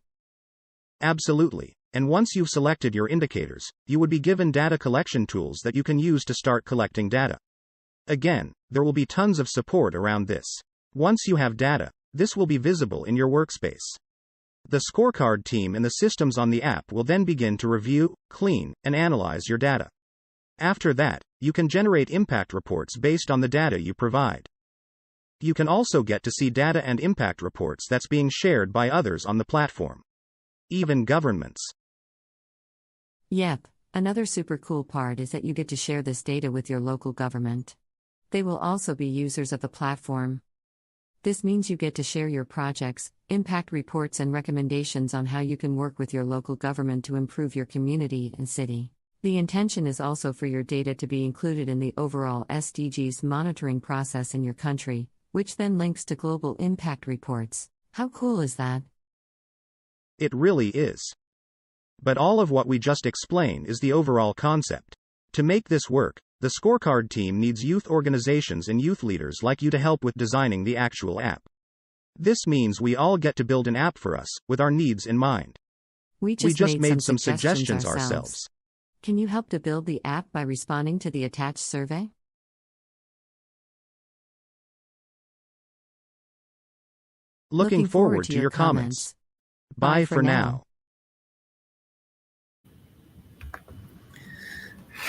Absolutely. And once you've selected your indicators, you would be given data collection tools that you can use to start collecting data. Again, there will be tons of support around this. Once you have data, this will be visible in your workspace. The scorecard team and the systems on the app will then begin to review, clean, and analyze your data. After that, you can generate impact reports based on the data you provide. You can also get to see data and impact reports that's being shared by others on the platform. Even governments. Yep, Another super cool part is that you get to share this data with your local government. They will also be users of the platform. This means you get to share your projects, impact reports, and recommendations on how you can work with your local government to improve your community and city. The intention is also for your data to be included in the overall SDGs monitoring process in your country, which then links to global impact reports. How cool is that? It really is. But all of what we just explained is the overall concept. To make this work, the scorecard team needs youth organizations and youth leaders like you to help with designing the actual app. This means we all get to build an app for us, with our needs in mind. We just made some suggestions ourselves. ourselves. Can you help to build the app by responding to the attached survey? Looking forward to your comments. Bye for now.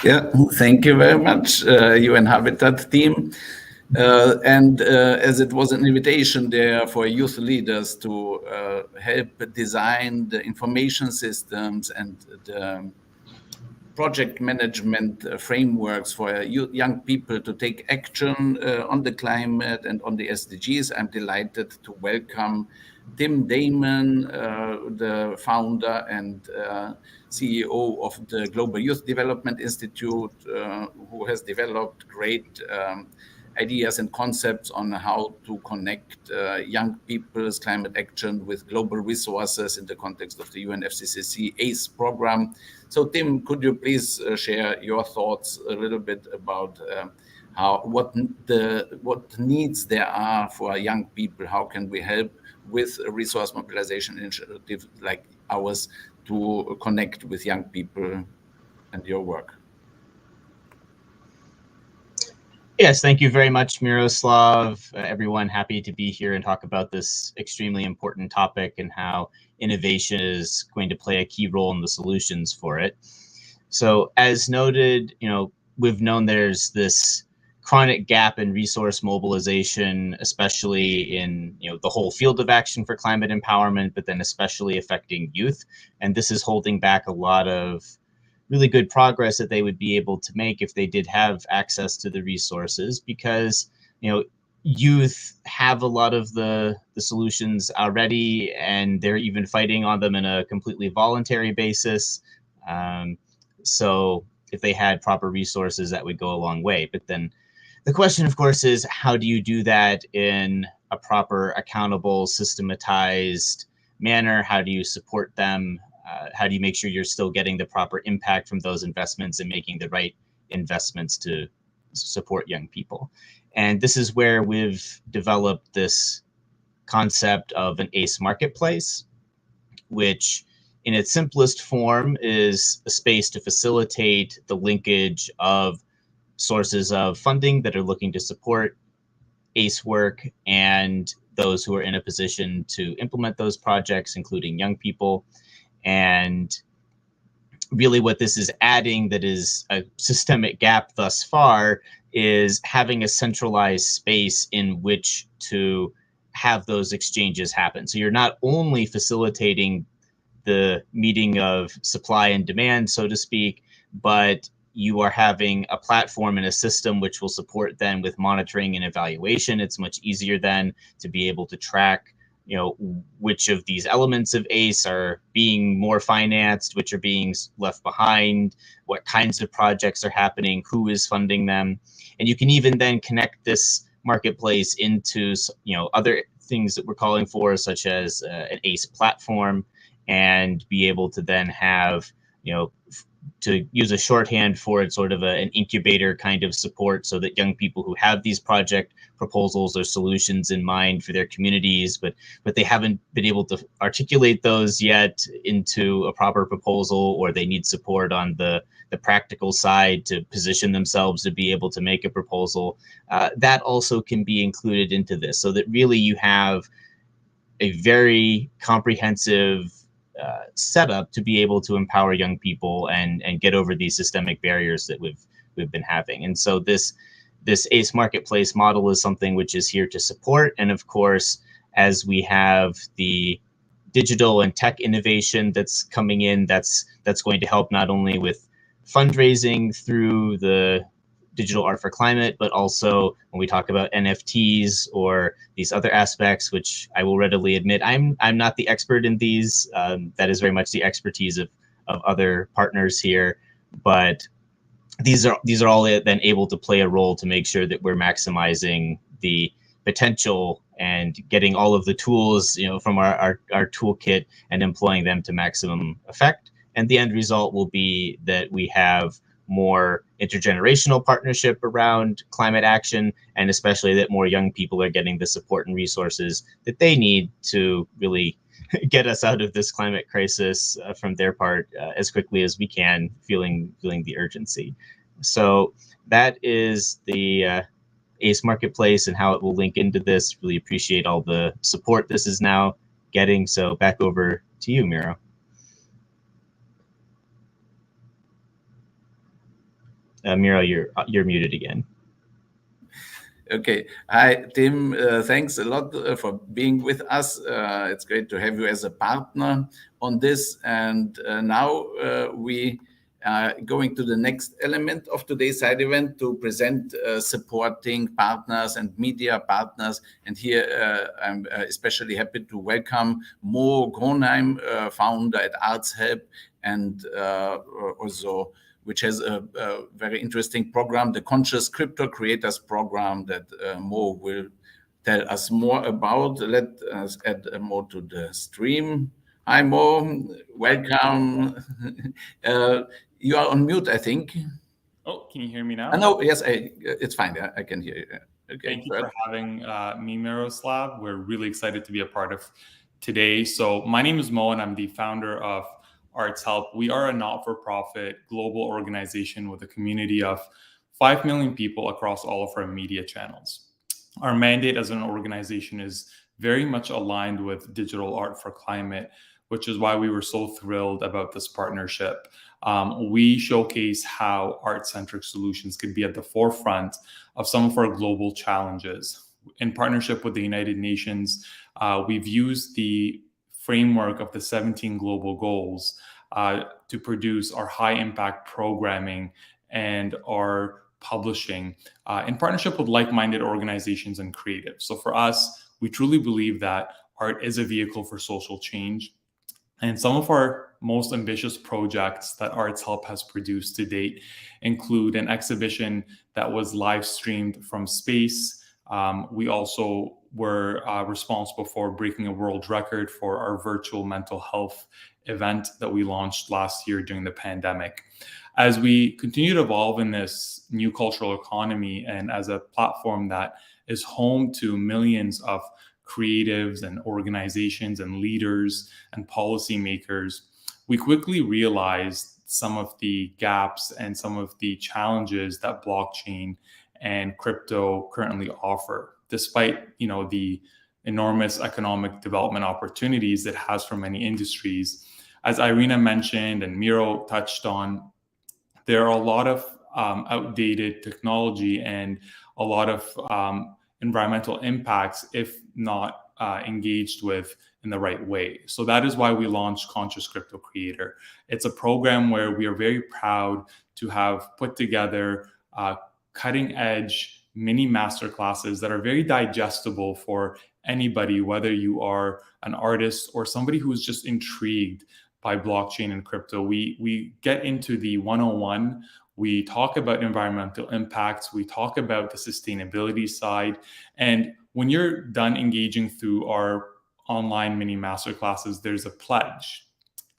Yeah, thank you very much, UN Habitat team. As it was an invitation there for youth leaders to help design the information systems and the project management frameworks for young people to take action on the climate and on the SDGs, I'm delighted to welcome Tim Damon, the founder and CEO of the Global Youth Development Institute, who has developed great ideas and concepts on how to connect young people's climate action with global resources in the context of the UNFCCC ACE program. So Tim, could you please share your thoughts a little bit about what needs there are for young people? How can we help with a resource mobilization initiative like ours to connect with young people and your work? Yes, thank you very much, Miroslav. Everyone, happy to be here and talk about this extremely important topic and how innovation is going to play a key role in the solutions for it. So as noted, we've known there's this chronic gap in resource mobilization, especially in the whole field of action for climate empowerment, but then especially affecting youth. And this is holding back a lot of really good progress that they would be able to make if they did have access to the resources, because youth have a lot of the solutions already, and they're even fighting on them in a completely voluntary basis. So if they had proper resources, that would go a long way. But then the question, of course, is how do you do that in a proper, accountable, systematized manner? How do you support them? How do you make sure you're still getting the proper impact from those investments and making the right investments to support young people? And this is where we've developed this concept of an ACE marketplace, which in its simplest form is a space to facilitate the linkage of sources of funding that are looking to support ACE work and those who are in a position to implement those projects, including young people. And really what this is adding that is a systemic gap thus far is having a centralized space in which to have those exchanges happen. So you're not only facilitating the meeting of supply and demand, so to speak, but you are having a platform and a system which will support then with monitoring and evaluation. It's much easier then to be able to track which of these elements of ACE are being more financed, which are being left behind, what kinds of projects are happening, who is funding them. And you can even then connect this marketplace into other things that we're calling for, such as an ACE platform, and be able to then have, to use a shorthand for it, sort of an incubator kind of support, so that young people who have these project proposals or solutions in mind for their communities, but they haven't been able to articulate those yet into a proper proposal, or they need support on the practical side to position themselves to be able to make a proposal, that also can be included into this, so that really you have a very comprehensive setup to be able to empower young people and get over these systemic barriers that we've been having. And so this ACE marketplace model is something which is here to support. And of course, as we have the digital and tech innovation that's coming in, that's going to help not only with fundraising through the Digital Art for Climate, but also when we talk about NFTs or these other aspects, which I will readily admit I'm not the expert in these. That is very much the expertise of other partners here, but these are all then able to play a role to make sure that we're maximizing the potential and getting all of the tools, from our toolkit and employing them to maximum effect. And the end result will be that we have more intergenerational partnership around climate action, and especially that more young people are getting the support and resources that they need to really get us out of this climate crisis from their part as quickly as we can, feeling the urgency. So that is the ACE Marketplace and how it will link into this. Really appreciate all the support this is now getting. So back over to you, Miro. Miro, you're muted again. Okay. Hi, Tim. Thanks a lot for being with us. It's great to have you as a partner on this. And now we are going to the next element of today's side event to present supporting partners and media partners. And here I'm especially happy to welcome Mo Gronheim, founder at ArtsHelp, and also which has a very interesting program, the Conscious Crypto Creators Program, that Mo will tell us more about. Let us add Mo to the stream. Hi, Mo. Welcome. You are on mute, I think. Oh, can you hear me now? No, yes, it's fine. I can hear you. Okay, thank you for having me, Miroslav. We're really excited to be a part of today. So my name is Mo, and I'm the founder of ArtsHelp. We are a not-for-profit global organization with a community of 5 million people across all of our media channels. Our mandate as an organization is very much aligned with Digital Art for Climate, which is why we were so thrilled about this partnership. We showcase how art-centric solutions can be at the forefront of some of our global challenges. In partnership with the United Nations, we've used the framework of the 17 global goals to produce our high impact programming and our publishing in partnership with like-minded organizations and creatives. So for us, we truly believe that art is a vehicle for social change. And some of our most ambitious projects that ArtsHelp has produced to date include an exhibition that was live streamed from space. We also were responsible for breaking a world record for our virtual mental health event that we launched last year during the pandemic. As we continue to evolve in this new cultural economy and as a platform that is home to millions of creatives and organizations and leaders and policymakers, we quickly realized some of the gaps and some of the challenges that blockchain and crypto currently offer, despite the enormous economic development opportunities it has for many industries. As Irina mentioned and Miro touched on, there are a lot of outdated technology and a lot of environmental impacts if not engaged with in the right way. So that is why we launched Conscious Crypto Creator. It's a program where we are very proud to have put together cutting edge mini masterclasses that are very digestible for anybody, whether you are an artist or somebody who's just intrigued by blockchain and crypto. We get into the 101. We talk about environmental impacts. We talk about the sustainability side. And when you're done engaging through our online mini masterclasses, there's a pledge.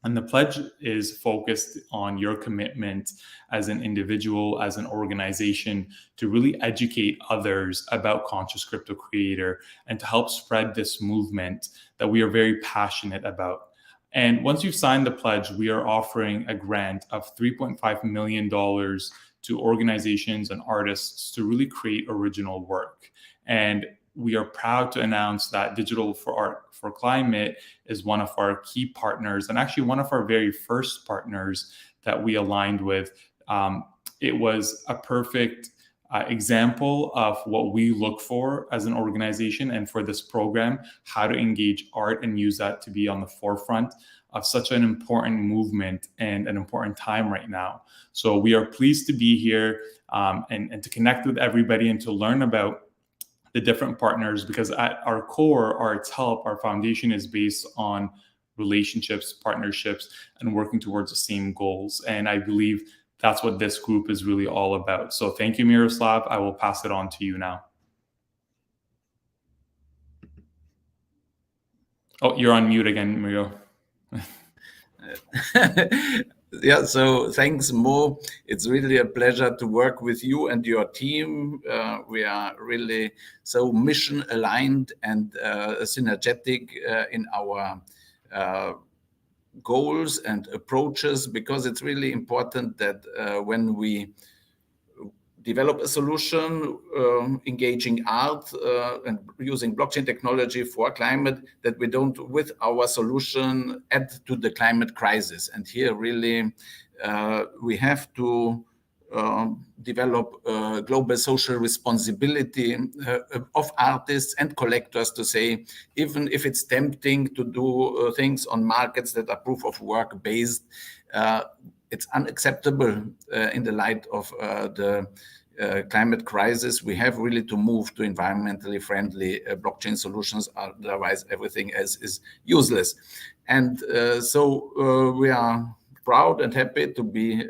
And the pledge is focused on your commitment as an individual, as an organization, to really educate others about Conscious Crypto Creator and to help spread this movement that we are very passionate about. And once you've signed the pledge, we are offering a grant of $3.5 million to organizations and artists to really create original work. And we are proud to announce that Digital Art for Climate is one of our key partners, and actually one of our very first partners that we aligned with. It was a perfect example of what we look for as an organization, and for this program, how to engage art and use that to be on the forefront of such an important movement and an important time right now. So we are pleased to be here and to connect with everybody and to learn about the different partners, because at our core, Arts Help, our foundation is based on relationships, partnerships, and working towards the same goals. And I believe that's what this group is really all about. So thank you, Miroslav. I will pass it on to you now. Oh, you're on mute again, Miro. Yeah, so thanks, Mo. It's really a pleasure to work with you and your team. We are really so mission aligned and synergetic in our goals and approaches, because it's really important that when we develop a solution engaging art and using blockchain technology for climate, that we don't, with our solution, add to the climate crisis. And here really we have to develop global social responsibility of artists and collectors, to say, even if it's tempting to do things on markets that are proof of work based, it's unacceptable in the light of the climate crisis. We have really to move to environmentally friendly blockchain solutions, otherwise everything else is useless. And so we are proud and happy to be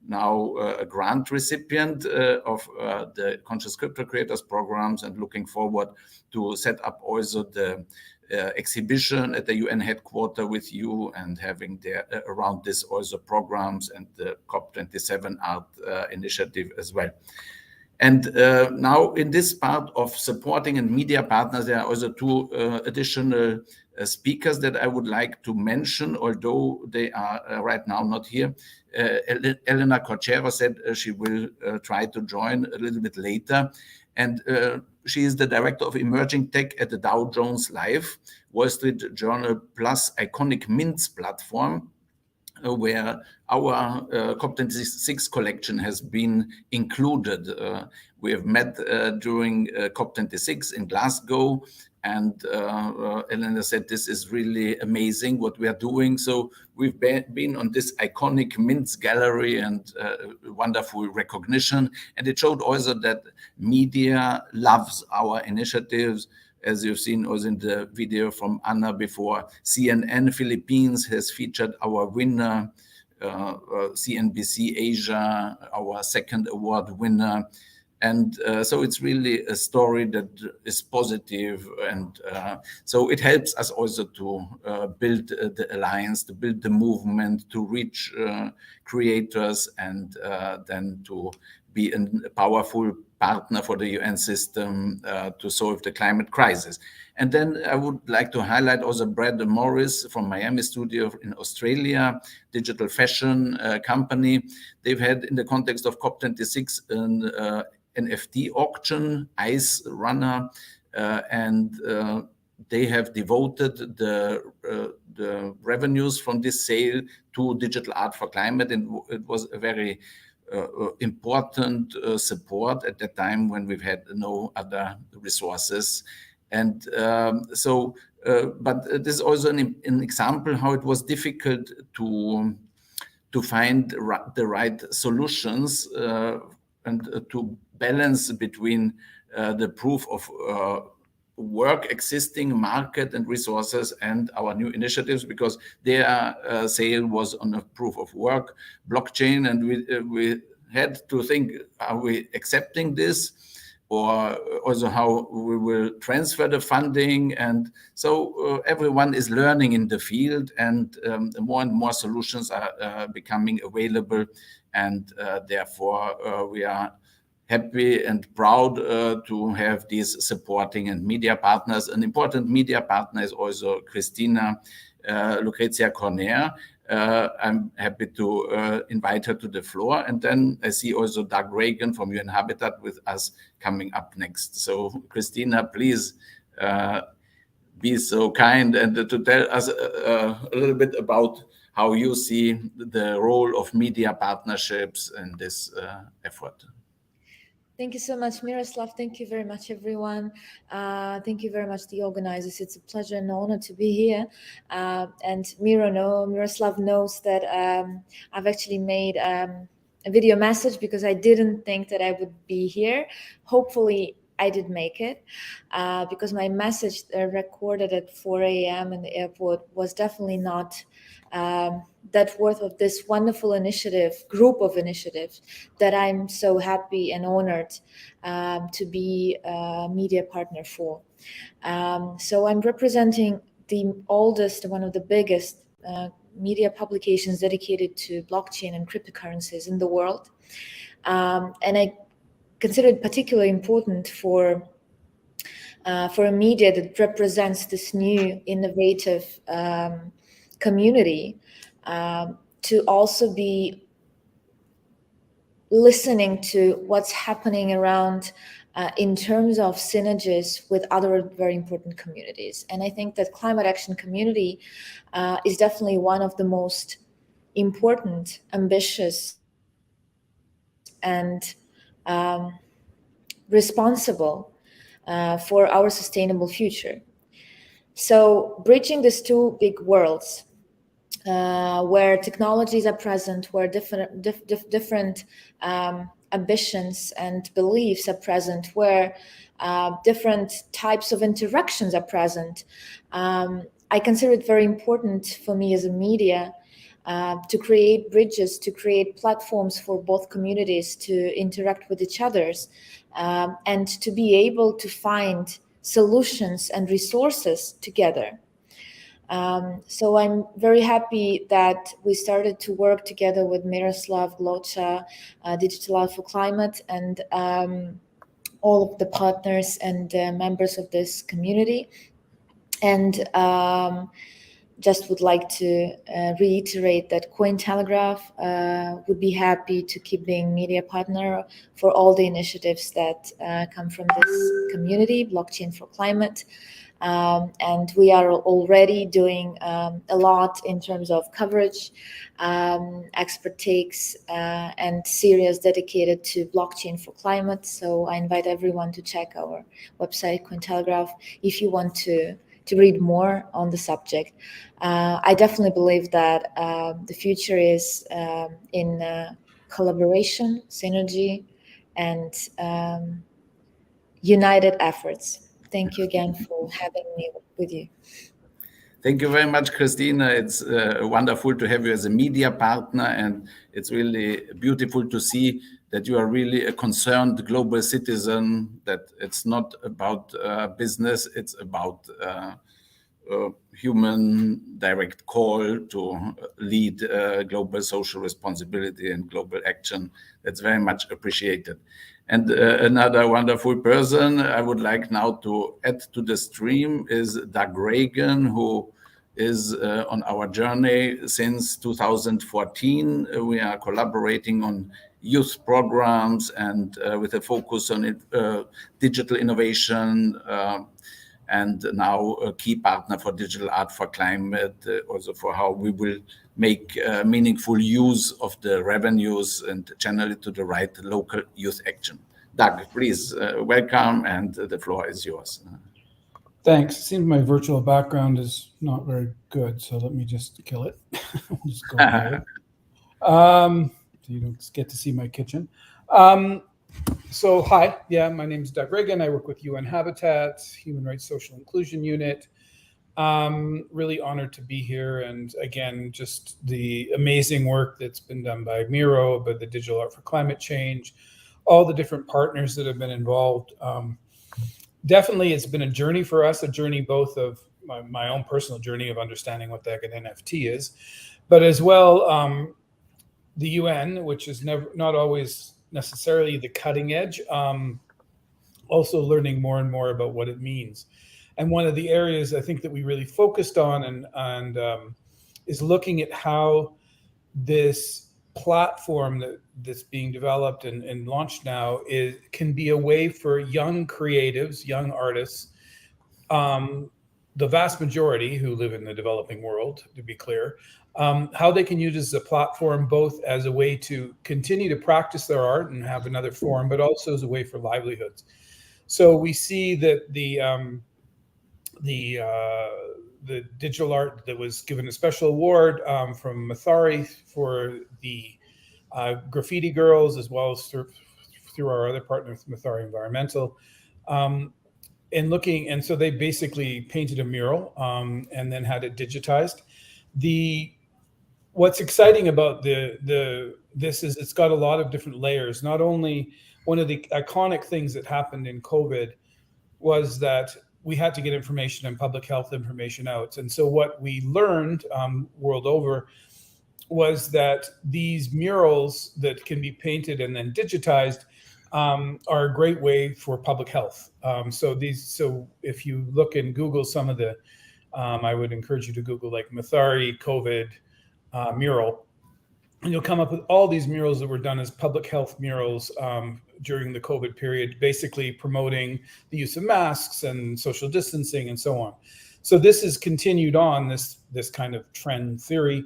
now a grant recipient of the Conscious Crypto Creators programs, and looking forward to set up also the exhibition at the UN headquarters with you, and having there around this also programs and the COP27 art initiative as well. And now in this part of supporting and media partners, there are also two additional speakers that I would like to mention, although they are right now not here. Elena Corchero said she will try to join a little bit later. And she is the director of emerging tech at the Dow Jones Live, Wall Street Journal Plus Iconic Mints platform, where our COP26 collection has been included. We have met during COP26 in Glasgow, and Elena said this is really amazing what we are doing. So we've been on this iconic Mints gallery, and wonderful recognition. And it showed also that media loves our initiatives. As you've seen also in the video from Anna before, CNN Philippines has featured our winner, CNBC Asia, our second award winner. And so it's really a story that is positive. And so it helps us also to build the alliance, to build the movement, to reach creators, and then to be a powerful partner for the UN system to solve the climate crisis. And then I would like to highlight also Brad Morris from Miami Studio in Australia, digital fashion company. They've had, in the context of COP26, an NFT auction, Ice Runner, and they have devoted the revenues from this sale to digital art for climate. And it was a very important support at that time when we've had no other resources. And but this is also an example how it was difficult to find the right solutions and to balance between the proof of work, existing market and resources, and our new initiatives, because their sale was on a proof of work blockchain. And we had to think, are we accepting this, or also how we will transfer the funding? And so everyone is learning in the field, and more and more solutions are becoming available. And therefore we are happy and proud to have these supporting and media partners. An important media partner is also Christina Lucrezia Corner. I'm happy to invite her to the floor. And then I see also Doug Reagan from UN Habitat with us coming up next. So Christina, please be so kind and to tell us a little bit about how you see the role of media partnerships in this effort. Thank you so much, Miroslav. Thank you very much, everyone. Thank you very much, the organizers. It's a pleasure and honor to be here. And Miroslav knows that I've actually made a video message because I didn't think that I would be here. Hopefully, I did make it because my message recorded at 4 a.m. in the airport was definitely not that worth of this wonderful group of initiatives that I'm so happy and honored to be a media partner for. So I'm representing the oldest, one of the biggest media publications dedicated to blockchain and cryptocurrencies in the world. And I consider it particularly important for a media that represents this new innovative community to also be listening to what's happening around in terms of synergies with other very important communities. And I think that climate action community is definitely one of the most important, ambitious, and responsible for our sustainable future. So bridging these two big worlds, where technologies are present, where different ambitions and beliefs are present, where different types of interactions are present, I consider it very important for me as a media to create bridges, to create platforms for both communities to interact with each other, and to be able to find solutions and resources together. So I'm very happy that we started to work together with Miroslav, Glocha, DA4C, and all of the partners and members of this community. And just would like to reiterate that Cointelegraph would be happy to keep being media partner for all the initiatives that come from this community, Blockchain4Climate. And we are already doing a lot in terms of coverage, expert takes, and series dedicated to Blockchain4Climate. So I invite everyone to check our website, Cointelegraph, if you want to read more on the subject. I definitely believe that the future is in collaboration, synergy, and united efforts. Thank you again for having me with you. Thank you very much, Christina. It's wonderful to have you as a media partner, and it's really beautiful to see that you are really a concerned global citizen, that it's not about business, it's about human direct call to lead global social responsibility and global action. That's very much appreciated. And another wonderful person I would like now to add to the stream is Doug Reagan, who is on our journey since 2014. We are collaborating on youth programs and with a focus on digital innovation, and now a key partner for Digital Art for Climate, also for how we will make meaningful use of the revenues and channel it to the right local youth action. Doug, please welcome, and the floor is yours. Thanks. It seems my virtual background is not very good, so let me just kill it. We'll just go ahead. So you don't get to see my kitchen. So hi, my name is Doug Reagan. I work with UN Habitat, Human Rights Social Inclusion Unit. Really honored to be here, and again, just the amazing work that's been done by Miro, by the Digital Art for Climate Change, all the different partners that have been involved. Definitely, it's been a journey for us, a journey both of my own personal journey of understanding what the heck an NFT is, but as well the UN, which is not always necessarily the cutting edge, also learning more and more about what it means. And one of the areas I think that we really focused on and is looking at how this platform that's being developed and launched now can be a way for young creatives, young artists, the vast majority who live in the developing world, to be clear, how they can use it as a platform, both as a way to continue to practice their art and have another forum, but also as a way for livelihoods. So we see that the digital art that was given a special award from Mathari for the graffiti girls, as well as through our other partner, Mathari Environmental. And so they basically painted a mural and then had it digitized. What's exciting about this is it's got a lot of different layers. Not only one of the iconic things that happened in COVID was that we had to get information and public health information out. And so what we learned world over was that these murals that can be painted and then digitized are a great way for public health. So if you look in Google, some of the, I would encourage you to Google like Mathari COVID mural, and you'll come up with all these murals that were done as public health murals during the COVID period, basically promoting the use of masks and social distancing and so on. So this has continued on this kind of trend theory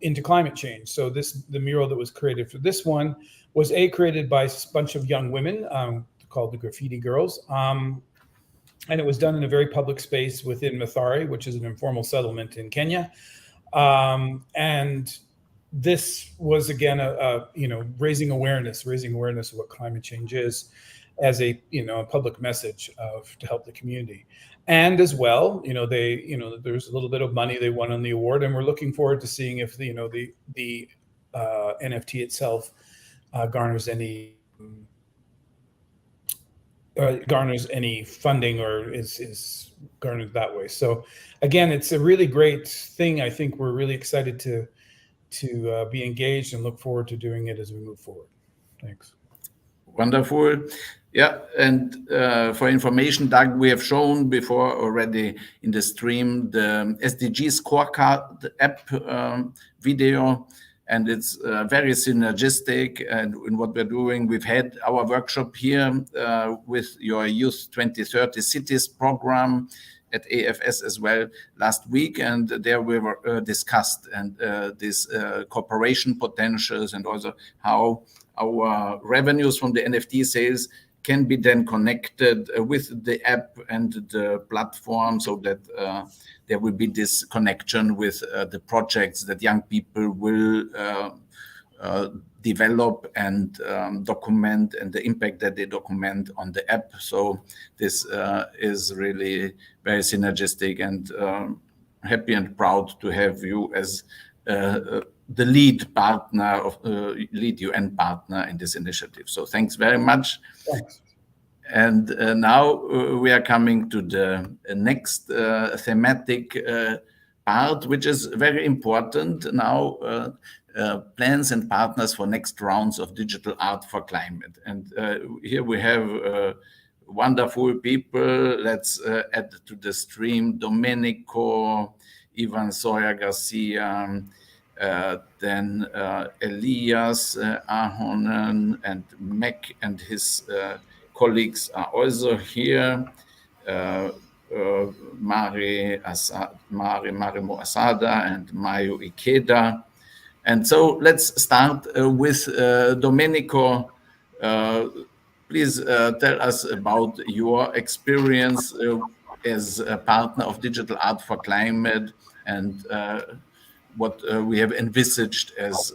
into climate change. So the mural that was created for this one was created by a bunch of young women called the Graffiti Girls. And it was done in a very public space within Mathari, which is an informal settlement in Kenya. And this was again raising awareness of what climate change is, as a public message to help the community. And as well, there's a little bit of money they won on the award, and we're looking forward to seeing if the NFT itself garners any funding or is garnered that way. So again, it's a really great thing. I think we're really excited to be engaged and look forward to doing it as we move forward. Thanks. Wonderful. Yeah, and for information, Doug, we have shown before already in the stream the SDGs scorecard app video, and it's very synergistic. And in what we're doing, we've had our workshop here with your Youth 2030 Cities program at AFS as well last week, and there we were discussed and this cooperation potentials, and also how our revenues from the NFT sales can be then connected with the app and the platform, so that there will be this connection with the projects that young people will develop and document, and the impact that they document on the app. So this is really very synergistic, and happy and proud to have you as the lead partner of lead UN partner in this initiative. So thanks very much. Thanks. And now we are coming to the next thematic part, which is very important now. Plans and partners for next rounds of digital art for climate. And here we have wonderful people. Let's add to the stream Domenico, Ivan Soya Garcia, then Elias Ahonen, and Mac and his colleagues are also here. Marimo Asada and Mayu Ikeda. And so let's start with Domenico. Please tell us about your experience as a partner of Digital Art for Climate, and what we have envisaged as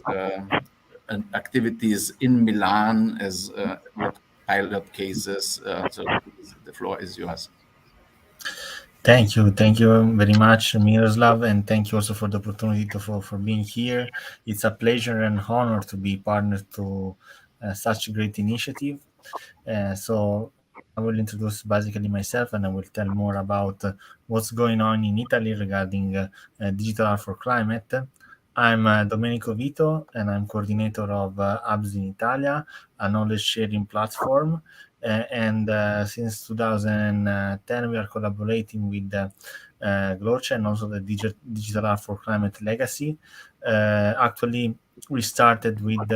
activities in Milan as pilot cases. So the floor is yours. Thank you very much, Miroslav, and thank you also for the opportunity for being here. It's a pleasure and honor to be partner to such a great initiative. So I will introduce basically myself, and I will tell more about what's going on in Italy regarding Digital Art for Climate. I'm Domenico Vito, and I'm coordinator of Hubs in Italia, a knowledge sharing platform. And since 2010, we are collaborating with Gloce and also the Digital Art for Climate Legacy. Actually, we started with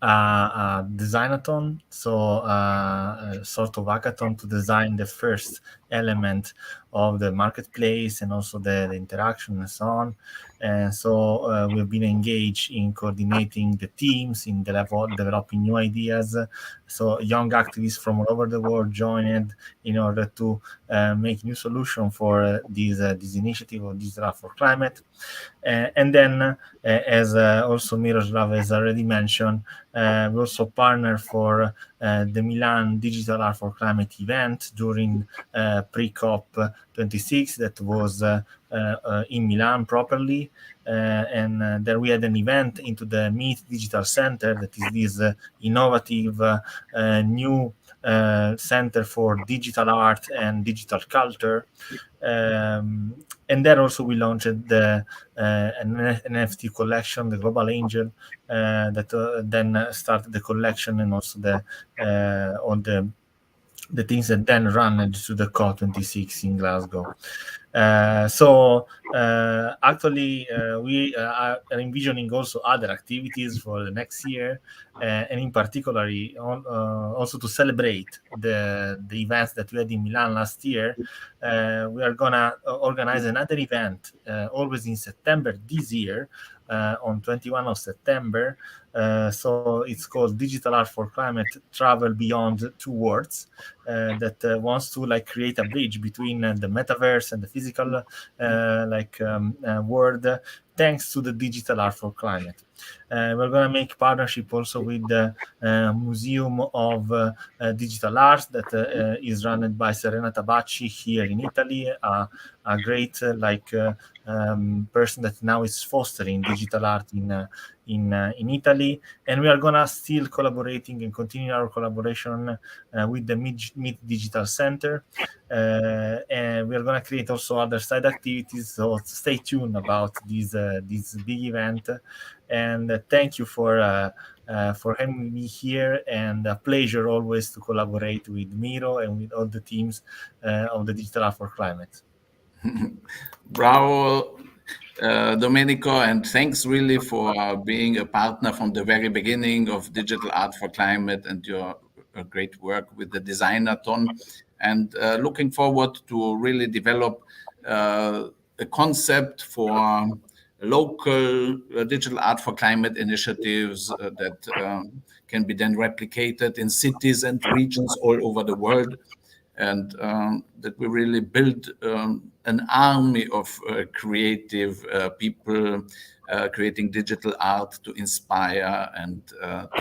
a designathon, so a sort of hackathon to design the first element of the marketplace and also the interaction and so on. And so we've been engaged in coordinating the teams, in developing new ideas. So young activists from all over the world joined in order to make new solutions for this initiative of Digital Art for Climate. And then, as also Miroslav has already mentioned, we also partner for the Milan Digital Art for Climate event during pre-COP 26 that was in Milan properly. And there we had an event into the Meet Digital Center, that is this innovative new center for digital art and digital culture. And there also we launched an NFT collection, the Global Angel, that then started the collection and also all the things that then ran to the COP26 in Glasgow. So actually, we are envisioning also other activities for the next year, and in particular, also to celebrate the events that we had in Milan last year. We are gonna organize another event, always in September this year, on 21 of September. So it's called Digital Art for Climate: Travel Beyond Two Worlds, that wants to create a bridge between the metaverse and the physical world, thanks to the Digital Art for Climate. We're going to make partnership also with the Museum of Digital Art that is run by Serena Tabacci here in Italy, a great person that now is fostering digital art in Italy. And we are gonna still collaborating and continue our collaboration with the Mid Digital Center, and we are gonna create also other side activities. So stay tuned about this big event. And thank you for having me here, and a pleasure always to collaborate with Miro and with all the teams of the Digital Art for Climate. Bravo, Domenico, and thanks really for being a partner from the very beginning of Digital Art for Climate and your great work with the Designathon. And looking forward to really develop a concept for local Digital Art for Climate initiatives that can be then replicated in cities and regions all over the world. And that we really build an army of creative people creating digital art to inspire and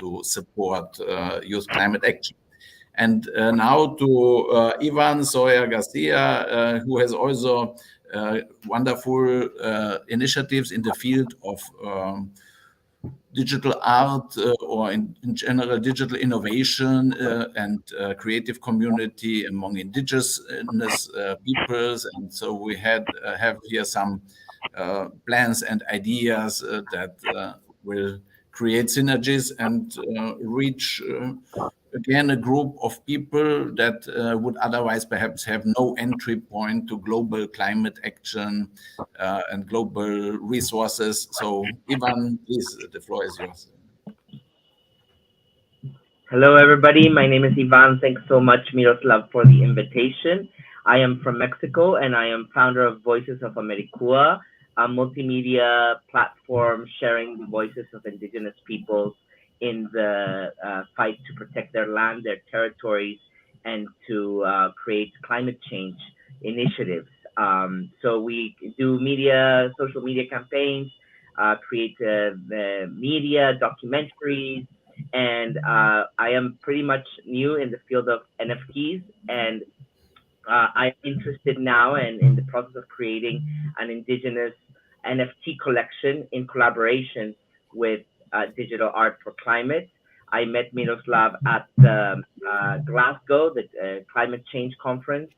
to support youth climate action. And now to Ivan Soya Garcia, who has also wonderful initiatives in the field of digital art or in general digital innovation and creative community among indigenous peoples. And so we have here some plans and ideas that will create synergies and reach again a group of people that would otherwise perhaps have no entry point to global climate action and global resources. So Ivan, please, the floor is yours. Hello, everybody. My name is Ivan. Thanks so much, Miroslav, for the invitation. I am from Mexico, and I am founder of Voices of Americua, a multimedia platform sharing the voices of indigenous peoples in the fight to protect their land, their territories, and to create climate change initiatives. So we do social media campaigns, create media, documentaries, and I am pretty much new in the field of NFTs, and I'm interested now and in the process of creating an indigenous NFT collection in collaboration with Digital Art for Climate. I met Miroslav at the Glasgow, the climate change conference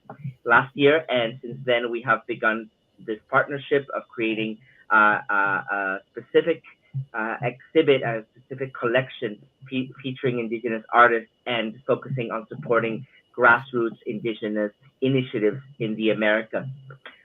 last year, and since then we have begun this partnership of creating a specific exhibit, a specific collection featuring indigenous artists and focusing on supporting grassroots indigenous initiatives in the Americas.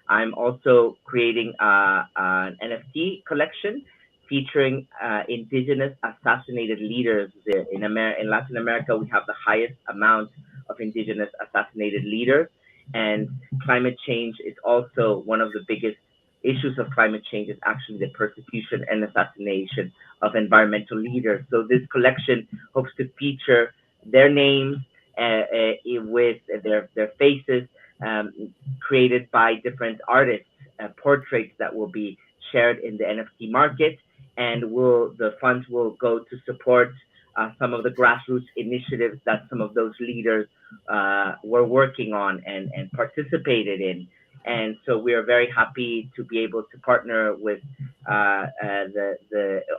I'm also creating an NFT collection featuring indigenous assassinated leaders. In Latin America, we have the highest amount of indigenous assassinated leaders, and climate change is also one of the biggest issues of climate change is actually the persecution and assassination of environmental leaders. So this collection hopes to feature their names with their faces created by different artists, portraits that will be shared in the NFT market, and the funds will go to support some of the grassroots initiatives that some of those leaders were working on and participated in. And so we are very happy to be able to partner with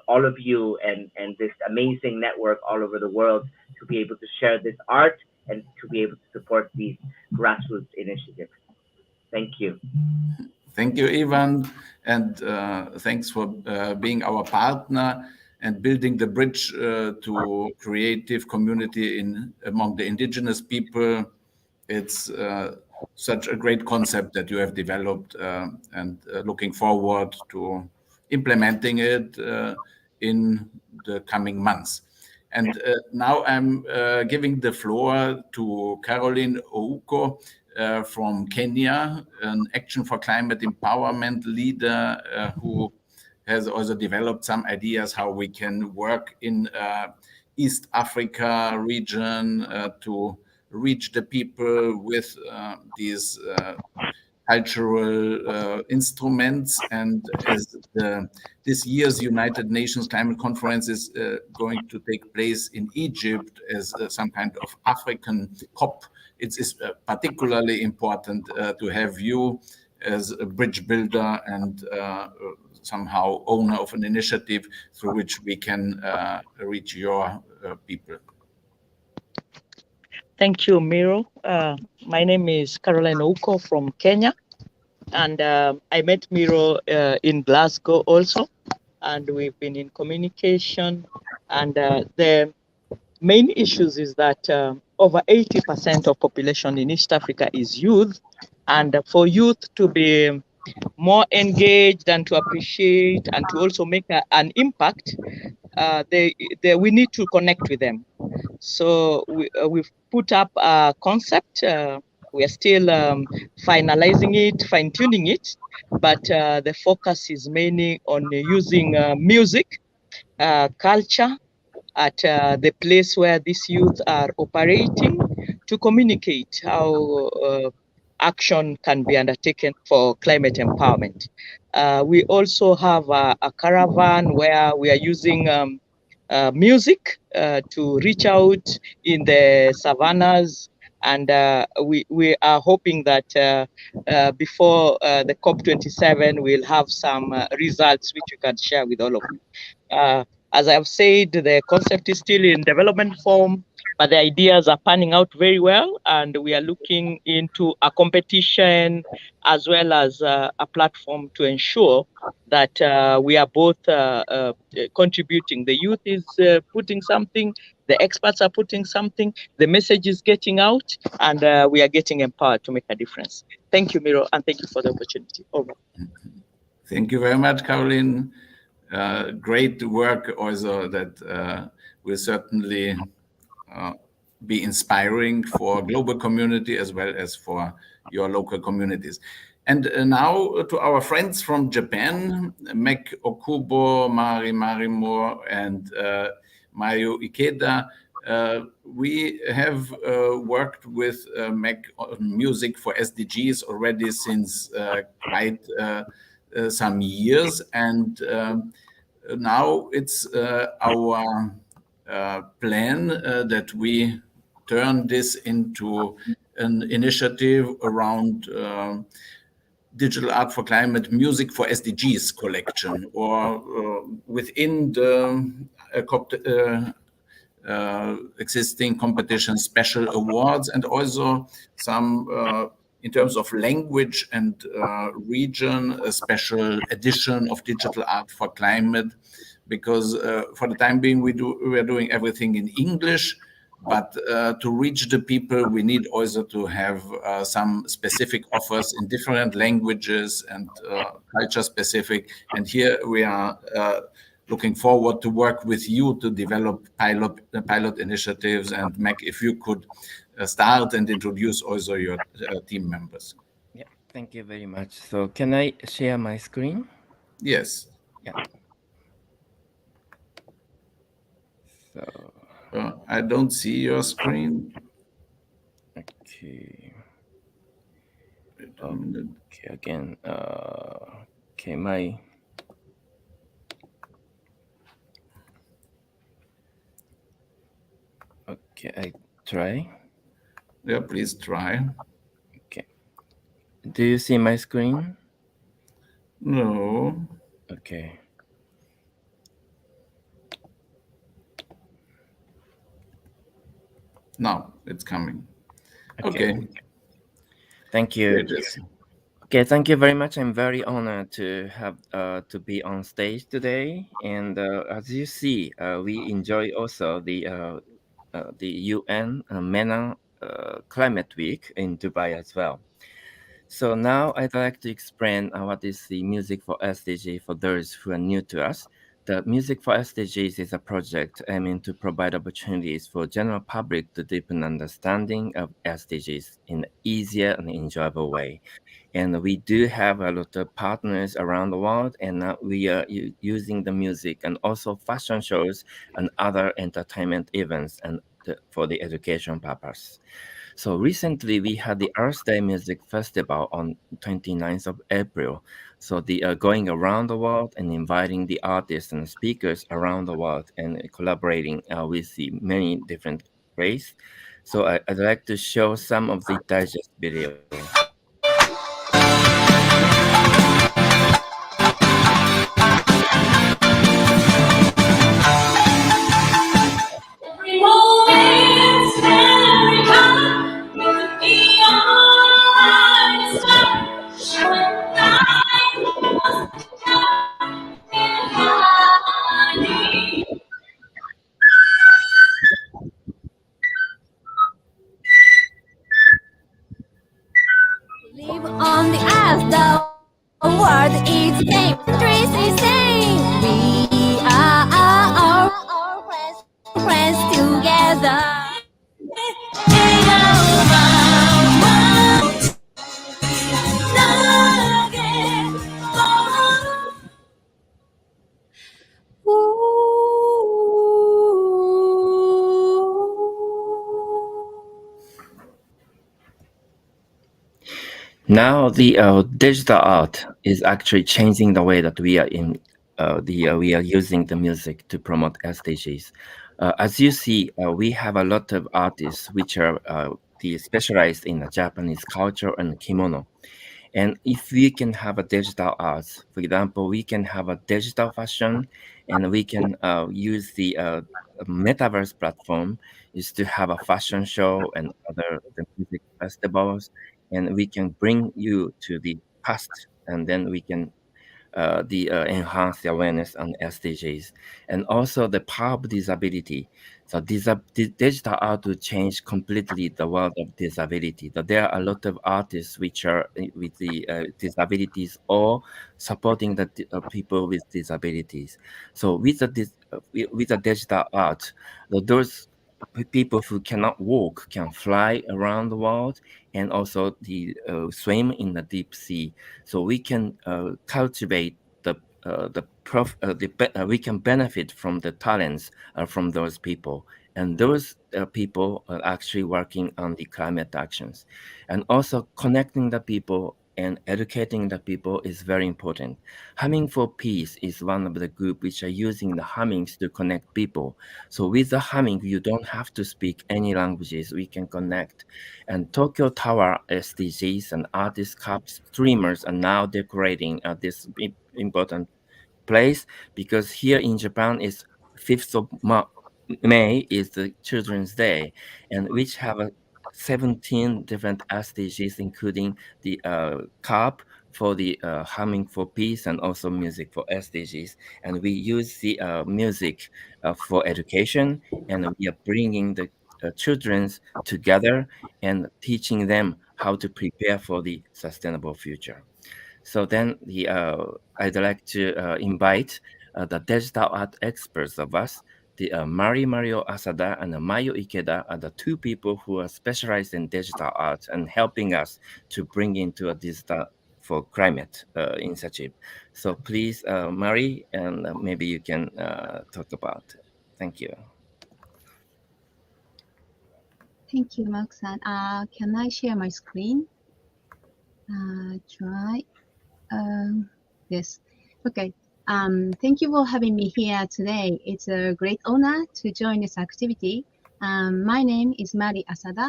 all of you and this amazing network all over the world to be able to share this art and to be able to support these grassroots initiatives. Thank you. Thank you, Ivan, and thanks for being our partner and building the bridge to creative community among the indigenous people. It's such a great concept that you have developed, and looking forward to implementing it in the coming months. And now I'm giving the floor to Caroline Ouko from Kenya, an Action for Climate Empowerment leader who has also developed some ideas how we can work in East Africa region to reach the people with these cultural instruments. And as this year's United Nations Climate Conference is going to take place in Egypt as some kind of African COP, it is particularly important to have you as a bridge builder and somehow owner of an initiative through which we can reach your people. Thank you, Miro. My name is Caroline Ouko from Kenya, and I met Miro in Glasgow also, and we've been in communication. And the main issues is that over 80% of population in East Africa is youth, and for youth to be more engaged and to appreciate and to also make an impact, we need to connect with them. So we've put up a concept. We are still finalizing it, fine-tuning it, but the focus is mainly on using music, culture at the place where these youth are operating to communicate how action can be undertaken for climate empowerment. We also have a caravan where we are using music to reach out in the savannas, and we are hoping that before the COP27 we'll have some results which we can share with all of you. As I've said, the concept is still in development form, but the ideas are panning out very well, and we are looking into a competition as well as a platform to ensure that we are both contributing. The youth is putting something, the experts are putting something, the message is getting out, and we are getting empowered to make a difference. Thank you, Miro, and thank you for the opportunity. Over. Thank you very much, Caroline. Great work also that will certainly be inspiring for global community as well as for your local communities. And now to our friends from Japan, Meg Okubo, Mari Marimo, and Mayu Ikeda. We have worked with Meg on music for SDGs already since quite some years, and now it's our plan that we turn this into an initiative around digital art for climate music for SDGs collection, or within the existing competition special awards, and also some in terms of language and region, a special edition of digital art for climate, because for the time being we are doing everything in English, but to reach the people we need also to have some specific offers in different languages and culture specific. And here we are looking forward to work with you to develop pilot initiatives. And Mac, if you could start and introduce also your team members. Yeah, thank you very much. So can I share my screen? Yes. Yeah. So I don't see your screen. Okay. Okay, again. Okay, my. Okay, I try. Yeah, please try. Okay. Do you see my screen? No. Okay. Now it's coming. Okay. Thank you. Okay, thank you very much. I'm very honored to have to be on stage today. And as you see, we enjoy also the UN MENA Climate Week in Dubai as well. So now I'd like to explain what is the Music for SDG for those who are new to us. The Music for SDGs is a project aiming to provide opportunities for general public to deepen understanding of SDGs in an easier and enjoyable way. And we do have a lot of partners around the world, and we are using the music and also fashion shows and other entertainment events and for the education purpose. So recently we had the Earth Day Music Festival on 29th of April. So the going around the world and inviting the artists and speakers around the world and collaborating with the many different ways. So I'd like to show some of the digest video. Live on the earth, the world is same, trees is same. We are all friends together. Now the digital art is actually changing the way that we are we are using the music to promote SDGs. As you see, we have a lot of artists which are specialized in the Japanese culture and kimono. And if we can have a digital arts, for example, we can have a digital fashion, and we can use the metaverse platform is to have a fashion show and other the music festivals, and we can bring you to the past, and then we can enhance the awareness on SDGs, and also the power of disability. So digital art will change completely the world of disability. So there are a lot of artists which are with the disabilities or supporting the people with disabilities. So with the digital art, those people who cannot walk can fly around the world, and also the swim in the deep sea. So we can cultivate we can benefit from the talents from those people, and those people are actually working on the climate actions, and also connecting the people and educating the people is very important. Humming for Peace is one of the group which are using the hummings to connect people. So with the humming, you don't have to speak any languages. We can connect. And Tokyo Tower SDGs and artist cup streamers are now decorating this important place, because here in Japan is 5th of May is the Children's Day, and which have 17 different SDGs, including the cup for the humming for peace and also music for SDGs. And we use the music for education, and we are bringing the children together and teaching them how to prepare for the sustainable future. So then I'd like to invite the digital art experts of us, the Mario Asada and Mayu Ikeda are the two people who are specialized in digital art and helping us to bring into a digital for climate initiative. So please, Mari, and maybe you can talk about it. Thank you. Thank you, Mark-san. Can I share my screen? Try. Yes. Okay. Thank you for having me here today. It's a great honor to join this activity. My name is Mari Asada,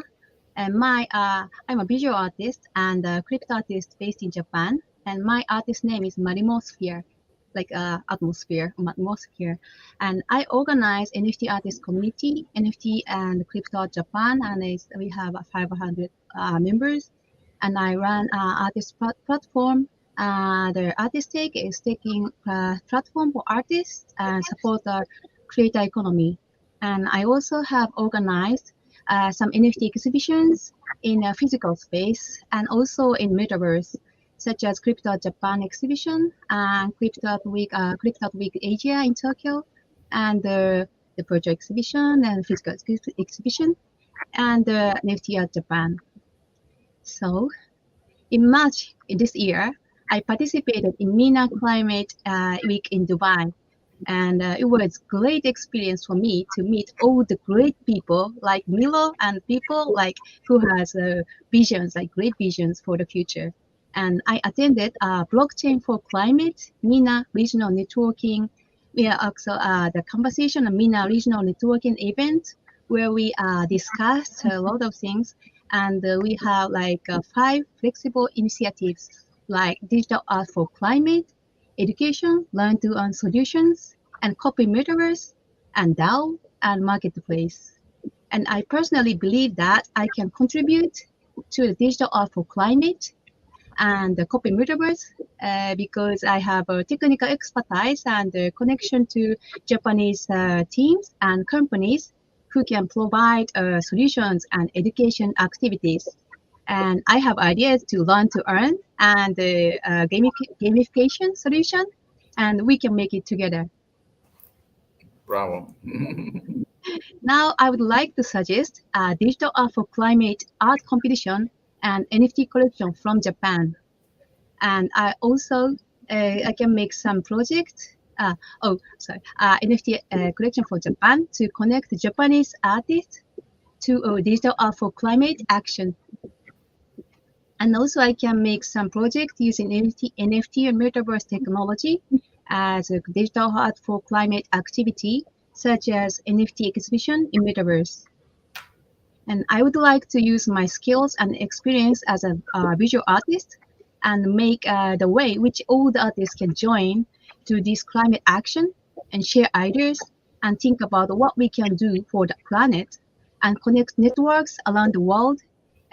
and I'm a visual artist and a crypto artist based in Japan. And my artist name is Marimosphere, like atmosphere. And I organize NFT artist community, NFT and crypto Japan, and we have 500 members. And I run artist platform. The artistic is taking platform for artists and support the creator economy. And I also have organized some NFT exhibitions in a physical space and also in metaverse, such as Crypto Japan exhibition and Crypto Week Asia in Tokyo, and the virtual exhibition and physical exhibition, and the NFT at Japan. So in March this year, I participated in MENA Climate Week in Dubai. And it was great experience for me to meet all the great people like Milo and people like who has visions, like great visions for the future. And I attended Blockchain4Climate MENA regional networking. We are also the conversation of MENA regional networking event where we discussed a lot of things. And we have like 5 flexible initiatives like digital art for climate, education, learn to earn solutions, and copy metaverse, and DAO, and marketplace. And I personally believe that I can contribute to the digital art for climate and the copy metaverse because I have a technical expertise and a connection to Japanese teams and companies who can provide solutions and education activities. And I have ideas to learn to earn and gamification solution, and we can make it together. Bravo. Now I would like to suggest a digital art for climate art competition and NFT collection from Japan. And I also I can make some project. NFT collection for Japan to connect Japanese artists to digital art for climate action. And also I can make some project using NFT and metaverse technology as a digital art for climate activity, such as NFT exhibition in metaverse. And I would like to use my skills and experience as a visual artist and make the way which all the artists can join to this climate action and share ideas and think about what we can do for the planet and connect networks around the world.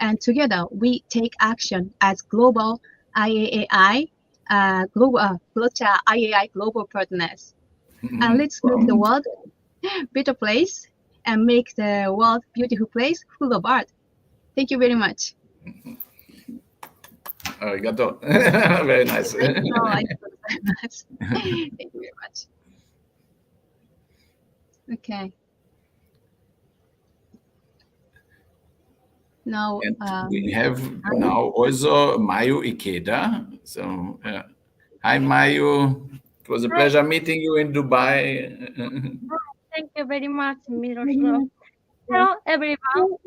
And together we take action as global IAI, IAI global partners. And let's make the world a better place and make the world a beautiful place full of art. Thank you very much. Arigato. Very nice. Thank you very much. Thank you very much. Okay. Now we have now also Mayu Ikeda. So hi Mayu. It was a pleasure meeting you in Dubai. Thank you very much, Miroslav. Hello everyone.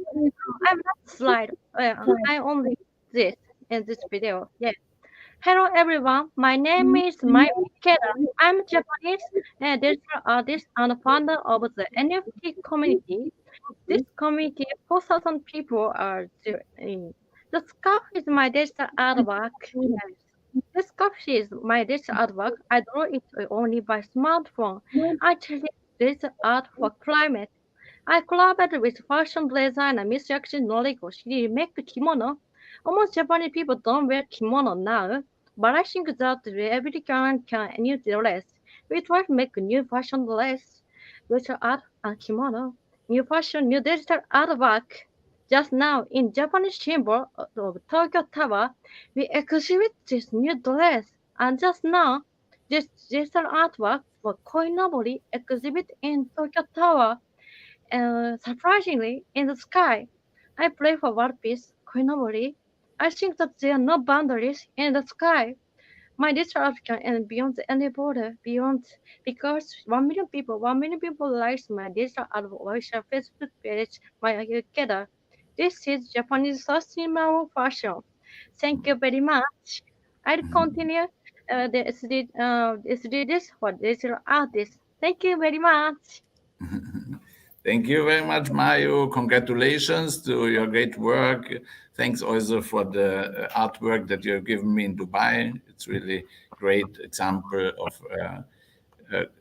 I'm not slide. I only this in this video. Yes. Hello everyone. My name is Mayu Ikeda. I'm Japanese digital artist and founder of the NFT community. This community, 4,000 people are joining. The scarf is my digital artwork. Yes. This scarf is my digital artwork. I draw it only by smartphone. I create digital art for climate. I collaborate with fashion designer Miss Yakushi Noriko. She make kimono. Almost Japanese people don't wear kimono now, but I think that everyone can new dress. We try to make new fashion dress, digital art and kimono. New fashion, new digital artwork. Just now, in Japanese symbol of Tokyo Tower, we exhibit this new dress. And just now, this digital artwork for Koinobori exhibit in Tokyo Tower. And surprisingly, in the sky, I play for One Piece, Koinobori. I think that there are no boundaries in the sky. My digital art can end beyond any border, beyond because 1 million people likes my digital art on Facebook page, my together. This is Japanese sustainable fashion. Thank you very much. I'll continue SDGs for digital artists. Thank you very much. Thank you very much, Mario. Congratulations to your great work. Thanks also for the artwork that you have given me in Dubai. It's really great example of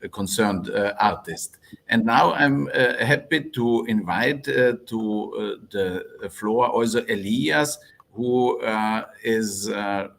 a concerned artist. And now I'm happy to invite to the floor also Elias, who is a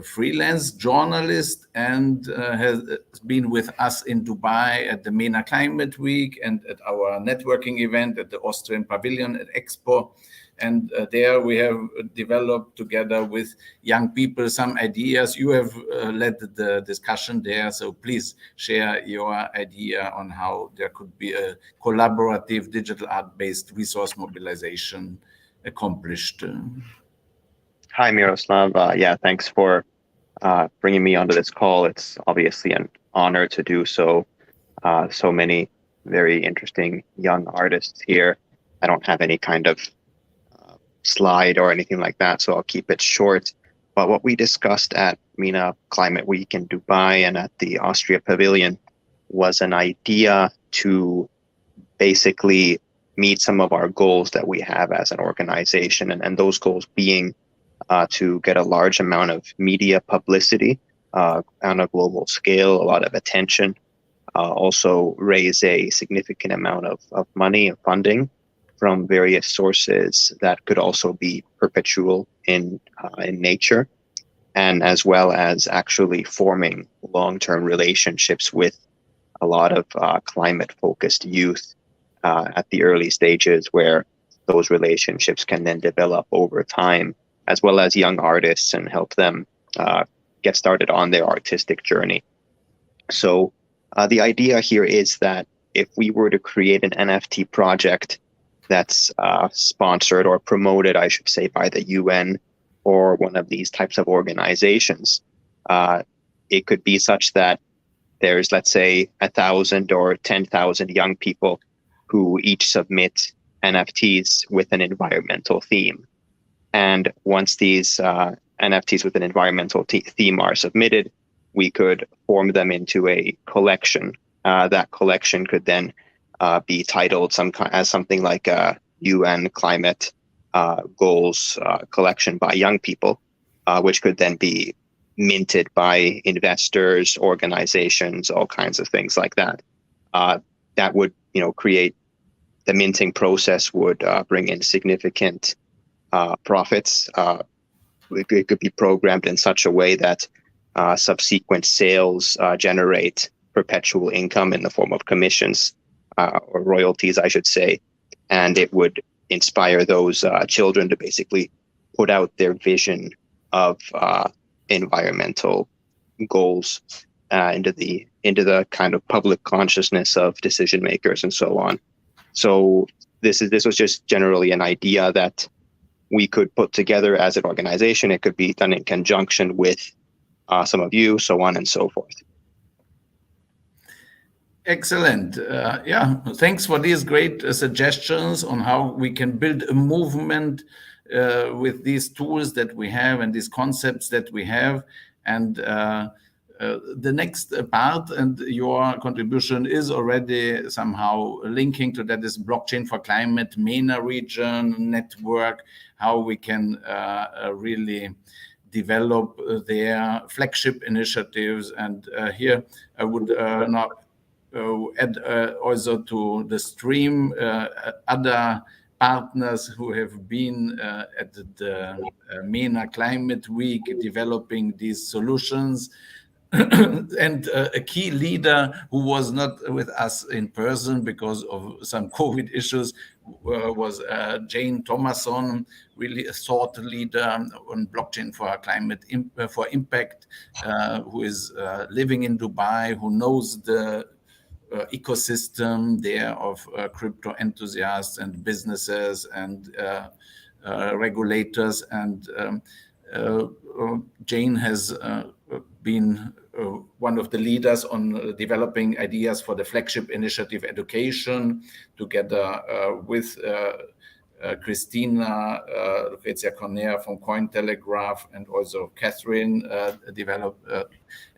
freelance journalist and has been with us in Dubai at the MENA Climate Week and at our networking event at the Austrian Pavilion at Expo. And there we have developed together with young people some ideas. You have led the discussion there, so please share your idea on how there could be a collaborative digital art-based resource mobilization accomplished. Hi, Miroslav. Yeah, thanks for bringing me onto this call. It's obviously an honor to do so. So many very interesting young artists here. I don't have any kind of slide or anything like that, so I'll keep it short. But what we discussed at MENA Climate Week in Dubai and at the Austria Pavilion was an idea to basically meet some of our goals that we have as an organization, and those goals being to get a large amount of media publicity on a global scale, a lot of attention, also raise a significant amount of money and funding from various sources that could also be perpetual in nature, and as well as actually forming long-term relationships with a lot of climate-focused youth at the early stages, where those relationships can then develop over time, as well as young artists, and help them get started on their artistic journey. So the idea here is that if we were to create an NFT project that's sponsored or promoted, I should say, by the UN or one of these types of organizations, it could be such that there's, let's say, 1,000 or 10,000 young people who each submit NFTs with an environmental theme. And once these NFTs with an environmental theme are submitted, we could form them into a collection. That collection could then be titled as something like a UN Climate Goals collection by young people, which could then be minted by investors, organizations, all kinds of things like that. That would, create the minting process would bring in significant profits. It could be programmed in such a way that subsequent sales generate perpetual income in the form of commissions or royalties, I should say, and it would inspire those children to basically put out their vision of environmental goals into the kind of public consciousness of decision makers and so on. So this was just generally an idea that we could put together as an organization. It could be done in conjunction with some of you, so on and so forth. Excellent. Yeah, thanks for these great suggestions on how we can build a movement with these tools that we have and these concepts that we have. And the next part and your contribution is already somehow linking to that is Blockchain4Climate MENA region network, how we can really develop their flagship initiatives. And here I would now add also to the stream other partners who have been at the MENA Climate Week developing these solutions. And a key leader who was not with us in person because of some COVID issues was Jane Thomason, really a thought leader on blockchain for climate for impact, who is living in Dubai, who knows the ecosystem there of crypto enthusiasts and businesses and regulators. And Jane has been one of the leaders on developing ideas for the flagship initiative Education, together with Christina Cornea from Cointelegraph, and also Catherine developed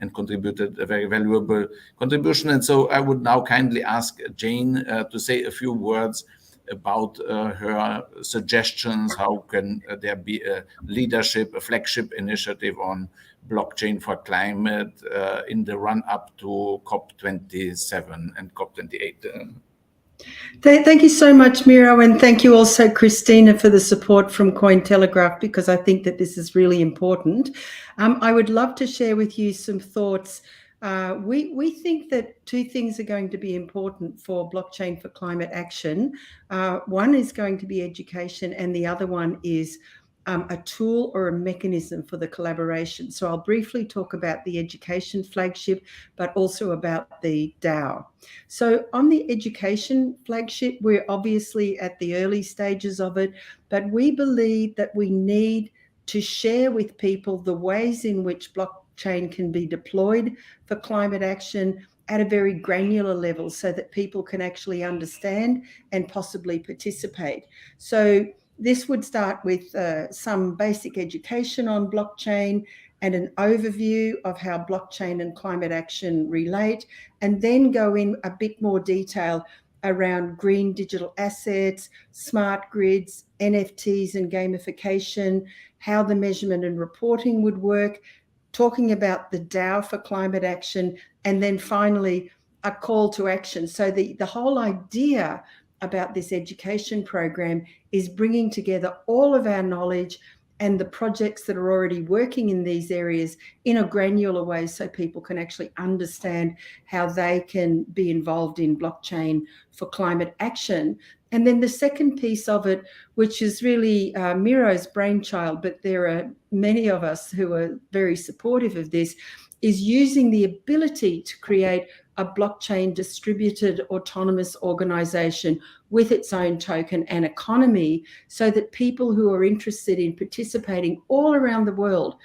and contributed a very valuable contribution. And so I would now kindly ask Jane to say a few words about her suggestions. How can there be a leadership, a flagship initiative on blockchain for climate in the run-up to COP27 and COP28? Thank you so much, Miro, and thank you also, Christina, for the support from Cointelegraph, because I think that this is really important. I would love to share with you some thoughts. We think that two things are going to be important for blockchain for climate action. One is going to be education, and the other one is a tool or a mechanism for the collaboration. So I'll briefly talk about the education flagship, but also about the DAO. So on the education flagship, we're obviously at the early stages of it, but we believe that we need to share with people the ways in which blockchain can be deployed for climate action at a very granular level, so that people can actually understand and possibly participate. So this would start with some basic education on blockchain and an overview of how blockchain and climate action relate, and then go in a bit more detail around green digital assets, smart grids, NFTs and gamification, how the measurement and reporting would work, talking about the DAO for climate action, and then finally a call to action. So the whole idea about this education program is bringing together all of our knowledge and the projects that are already working in these areas in a granular way, so people can actually understand how they can be involved in blockchain for climate action. And then the second piece of it, which is really Miro's brainchild, but there are many of us who are very supportive of this, is using the ability to create a blockchain distributed autonomous organization with its own token and economy, so that people who are interested in participating all around the world,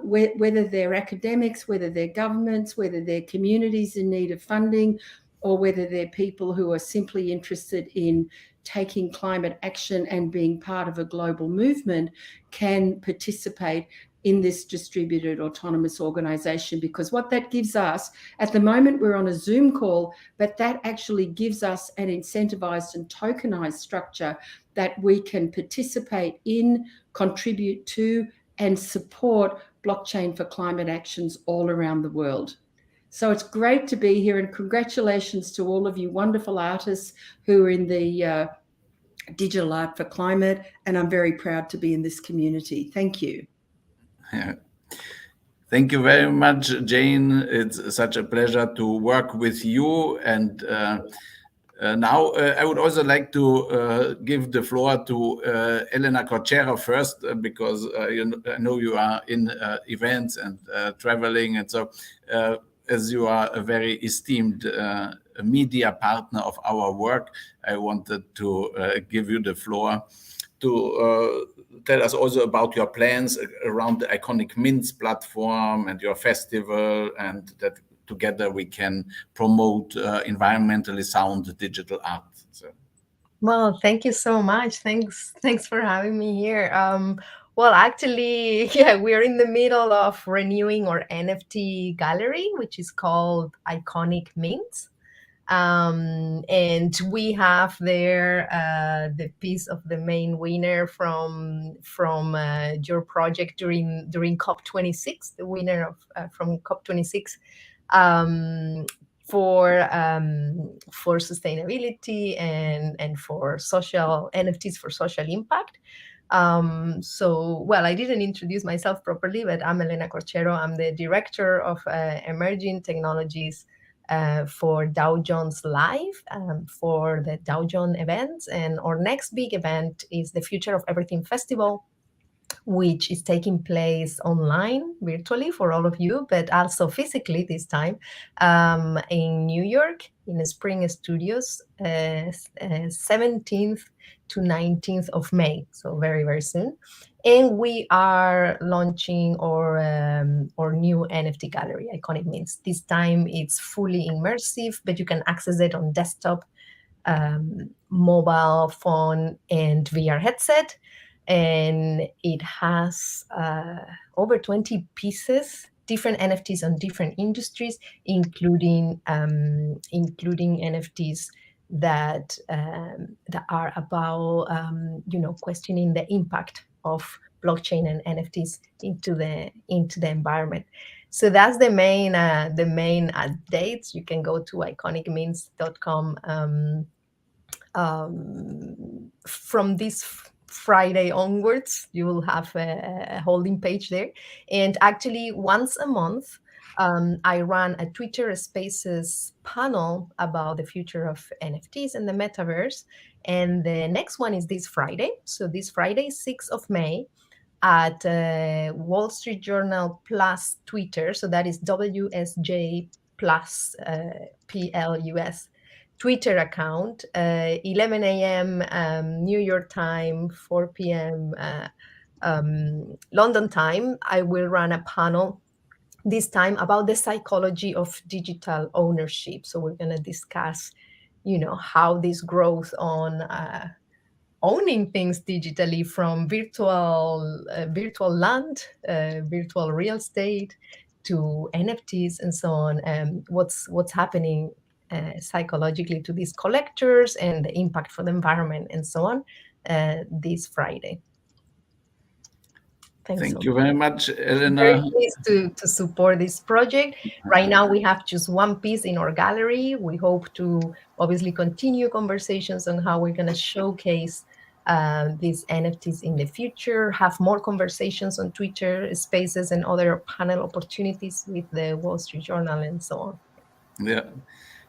whether they're academics, whether they're governments, whether they're communities in need of funding, or whether they're people who are simply interested in taking climate action and being part of a global movement, can participate in this distributed autonomous organization. Because what that gives us, at the moment we're on a Zoom call, but that actually gives us an incentivized and tokenized structure that we can participate in, contribute to, and support blockchain for climate actions all around the world. So it's great to be here, and congratulations to all of you wonderful artists who are in the digital art for climate, and I'm very proud to be in this community. Thank you. Yeah. Thank you very much, Jane. It's such a pleasure to work with you. And now I would also like to give the floor to Elena Corchero first, because I know you are in events and traveling. And so as you are a very esteemed media partner of our work, I wanted to give you the floor to tell us also about your plans around the Iconic Mints platform and your festival, and that together we can promote environmentally sound digital art. So. Well, thank you so much. Thanks for having me here. Well, actually, yeah, we're in the middle of renewing our NFT gallery, which is called Iconic Mints. And we have there the piece of the main winner from your project during COP26, the winner of from COP26 for sustainability and for social NFTs for social impact. So, well, I didn't introduce myself properly, but I'm Elena Corchero. I'm the director of emerging technologies for Dow Jones Live, for the Dow Jones events. And our next big event is the Future of Everything Festival, which is taking place online, virtually for all of you, but also physically this time, in New York, in the Spring Studios, 17th to 19th of May, so very, very soon. And we are launching our new NFT gallery, Iconic Mints. This time it's fully immersive, but you can access it on desktop, mobile phone, and VR headset. And it has over 20 pieces, different NFTs on different industries, including NFTs that are about questioning the impact of blockchain and NFTs into the environment. So that's the main updates. You can go to iconicmints.com from this Friday onwards. You will have a holding page there. And actually, once a month, I run a Twitter Spaces panel about the future of NFTs and the metaverse. And the next one is this Friday. So this Friday, 6th of May, at Wall Street Journal plus Twitter. So that is WSJ plus PLUS Twitter account, 11 a.m. New York time, 4 p.m. London time. I will run a panel this time about the psychology of digital ownership. So we're going to discuss, how this growth on owning things digitally, from virtual land, virtual real estate, to NFTs and so on, and what's happening psychologically to these collectors and the impact for the environment and so on this Friday. Thank you very much, Elena. Very pleased to support this project. Right now we have just one piece in our gallery. We hope to obviously continue conversations on how we're going to showcase these NFTs in the future, have more conversations on Twitter Spaces and other panel opportunities with the Wall Street Journal and so on. Yeah,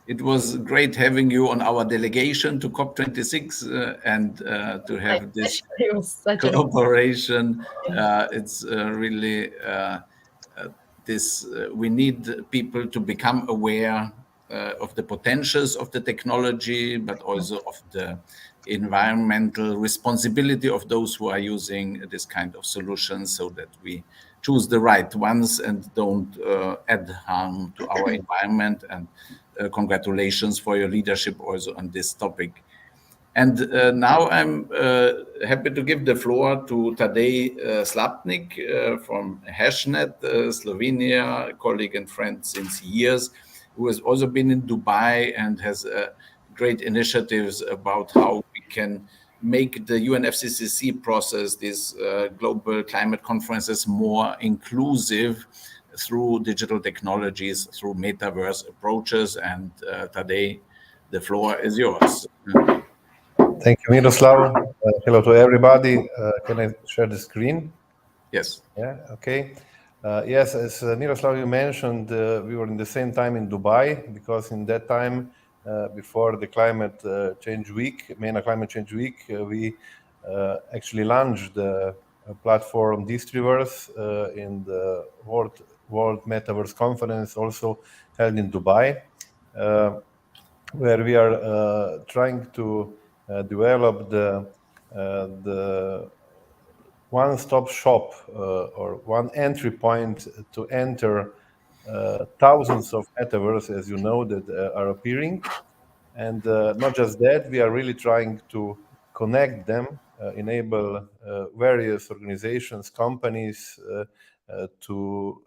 it was great having you on our delegation to COP26 and to have this cooperation. It's really we need people to become aware of the potentials of the technology, but also of the environmental responsibility of those who are using this kind of solutions, so that we choose the right ones and don't add harm to our environment. And congratulations for your leadership also on this topic. And now I'm happy to give the floor to Tadej Slapnik from Hashnet, Slovenia, colleague and friend since years, who has also been in Dubai and has great initiatives about how we can make the UNFCCC process, these global climate conferences, more inclusive through digital technologies, through metaverse approaches. And Tadej, the floor is yours. Thank you, Miroslav. Hello to everybody. Can I share the screen? Yes. Yeah, okay. Yes, as Miroslav, you mentioned, we were in the same time in Dubai, because in that time, before the climate change week, MENA Climate Change Week, we actually launched the platform Distriverse in the World Metaverse Conference, also held in Dubai, where we are trying to develop the one-stop shop or one entry point to enter thousands of metaverse, as you know, that are appearing. And not just that, we are really trying to connect them, enable various organizations, companies to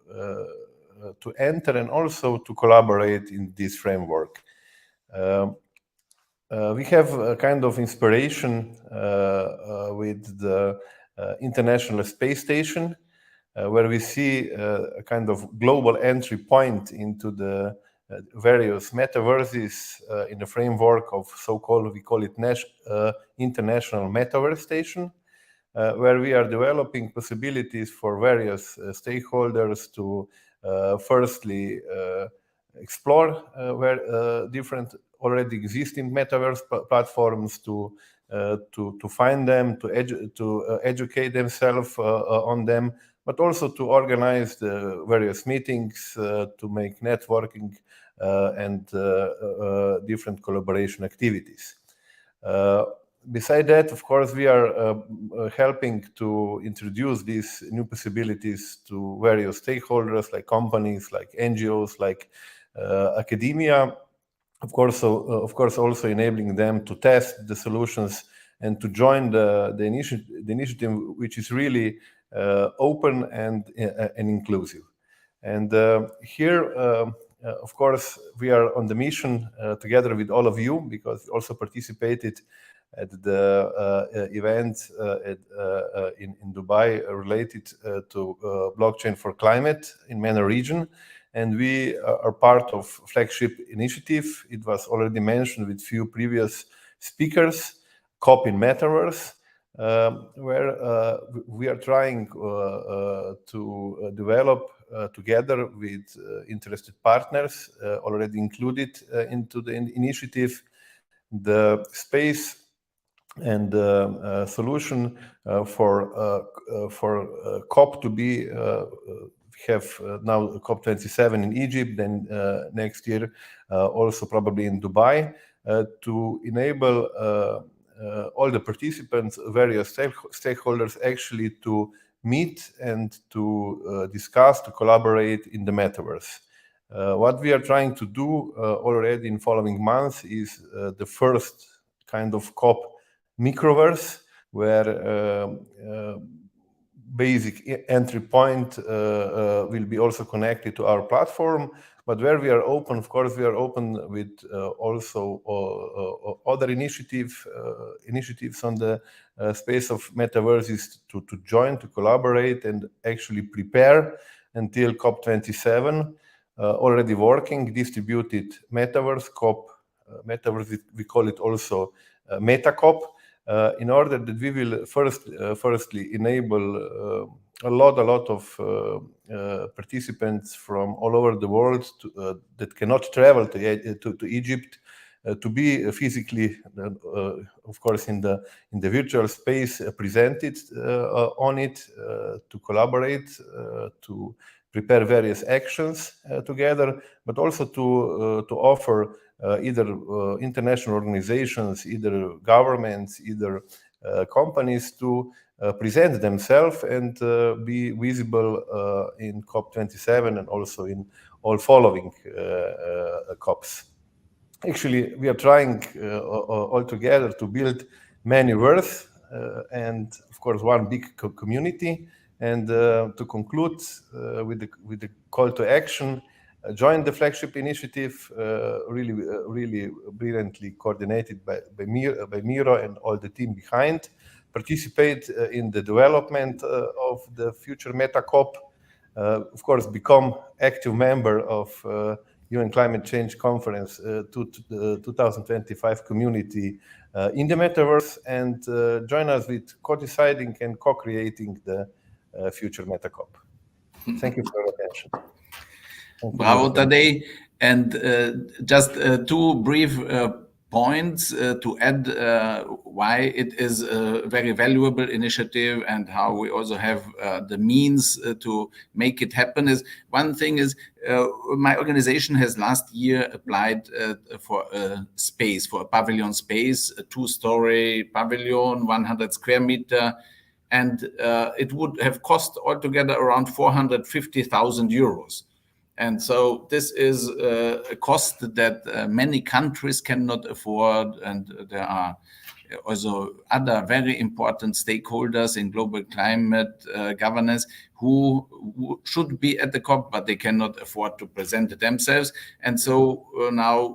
enter and also to collaborate in this framework. We have a kind of inspiration with the International Space Station, where we see a kind of global entry point into the various metaverses in the framework of so-called, we call it International Metaverse Station, where we are developing possibilities for various stakeholders to firstly explore where different already existing metaverse platforms to find them, to educate themselves on them, but also to organize the various meetings, to make networking and different collaboration activities. Beside that, of course, we are helping to introduce these new possibilities to various stakeholders, like companies, like NGOs, like academia. Of course, also enabling them to test the solutions and to join the initiative, which is really open and inclusive. And here, of course, we are on the mission together with all of you, because we also participated at the event in Dubai related to Blockchain4Climate in MENA region. And we are part of flagship initiative. It was already mentioned with few previous speakers, COP in Metaverse, where we are trying to develop together with interested partners already included into the initiative, the space and solution for COP to be have now COP27 in Egypt, then next year also probably in Dubai, to enable all the participants, various stakeholders, actually to meet and to discuss, to collaborate in the metaverse. What we are trying to do already in following months is the first kind of COP microverse, where basic entry point will be also connected to our platform, but where we are open, of course, we are open with also other initiatives on the space of metaverses to join, to collaborate, and actually prepare until COP27. Already working distributed metaverse COP, metaverse, we call it also MetaCOP, in order that we will firstly enable a lot of participants from all over the world that cannot travel to Egypt to be physically, of course, in the virtual space presented on it, to collaborate, to prepare various actions together, but also to offer either international organizations, either governments, either companies to present themselves and be visible in COP27 and also in all following COPs. Actually, we are trying all together to build many worlds and, of course, one big community. And to conclude with the call to action, join the flagship initiative, really brilliantly coordinated by Miro and all the team behind. Participate in the development of the future MetaCOP. Of course, become active member of UN Climate Change Conference 2025 community in the metaverse, and join us with co-deciding and co-creating the future MetaCOP. Thank you for your attention. Bravo, Tadej. And just two brief points to add why it is a very valuable initiative and how we also have the means to make it happen. Is one thing is my organization has last year applied for a space, for a pavilion space, a 2-story pavilion, 100 square meter, and it would have cost altogether around 450,000 euros. And so this is a cost that many countries cannot afford. And there are also other very important stakeholders in global climate governance who should be at the COP, but they cannot afford to present themselves. And so now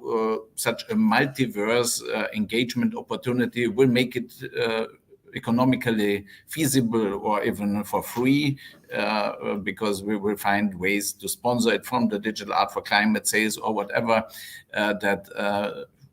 such a multiverse engagement opportunity will make it economically feasible or even for free, because we will find ways to sponsor it from the Digital Art for Climate sales or whatever, that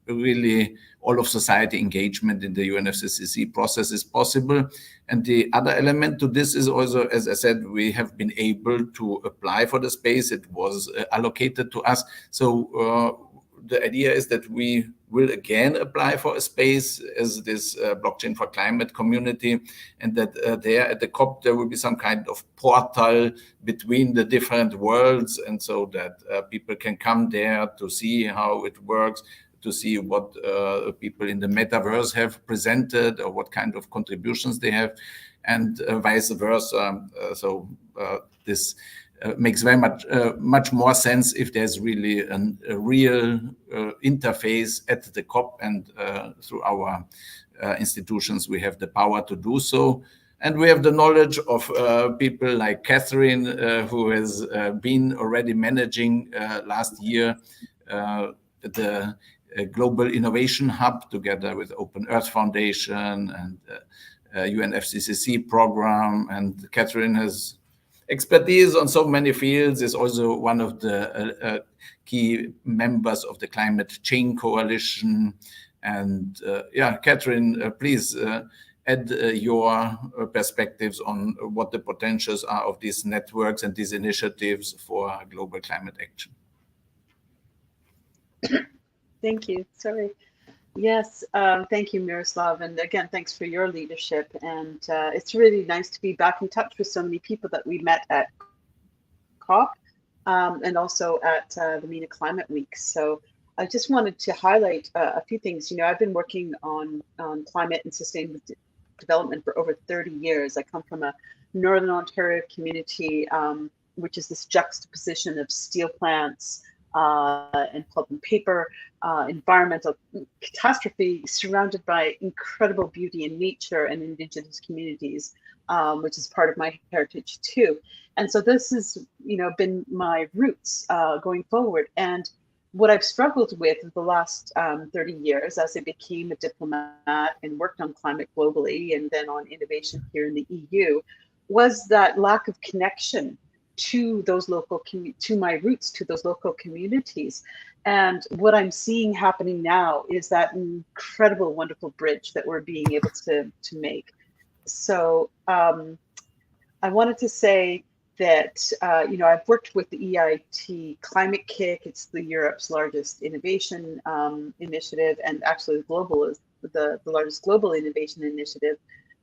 really all of society engagement in the UNFCCC process is possible. And the other element to this is also, as I said, we have been able to apply for the space. It was allocated to us. So the idea is that we will again apply for a space as this Blockchain4Climate community, and that there at the COP there will be some kind of portal between the different worlds, and so that people can come there to see how it works, to see what people in the metaverse have presented or what kind of contributions they have, and vice versa. So this makes very much more sense if there's really a real interface at the COP, and through our institutions we have the power to do so. And we have the knowledge of people like Catherine, who has been already managing last year the Global Innovation Hub together with Open Earth Foundation and UN FCCC program. And Catherine has expertise on so many fields, is also one of the key members of the Climate Chain Coalition. And yeah, Catherine, please add your perspectives on what the potentials are of these networks and these initiatives for global climate action. Thank you. Sorry. Yes, thank you, Miroslav. And again, thanks for your leadership. And it's really nice to be back in touch with so many people that we met at COP and also at the MENA Climate Week. So I just wanted to highlight a few things. You know, I've been working on climate and sustainable development for over 30 years. I come from a Northern Ontario community, which is this juxtaposition of steel plants, and pulp and paper, environmental catastrophe surrounded by incredible beauty in nature and indigenous communities, which is part of my heritage too. And so this has, you know, been my roots going forward. And what I've struggled with in the last 30 years as I became a diplomat and worked on climate globally and then on innovation here in the EU was that lack of connection to those local, to my roots, to those local communities. And what I'm seeing happening now is that incredible, wonderful bridge that we're being able to make. So I wanted to say that, you know, I've worked with the EIT Climate Kick. It's the Europe's largest innovation initiative, and actually global is the largest global innovation initiative.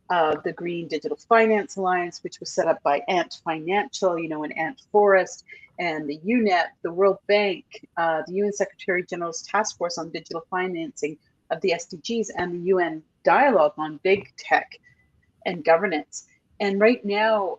The Green Digital Finance Alliance, which was set up by Ant Financial, you know, and Ant Forest, and the UNEP, the World Bank, the UN Secretary General's Task Force on Digital Financing of the SDGs, and the UN Dialogue on Big Tech and Governance. And right now,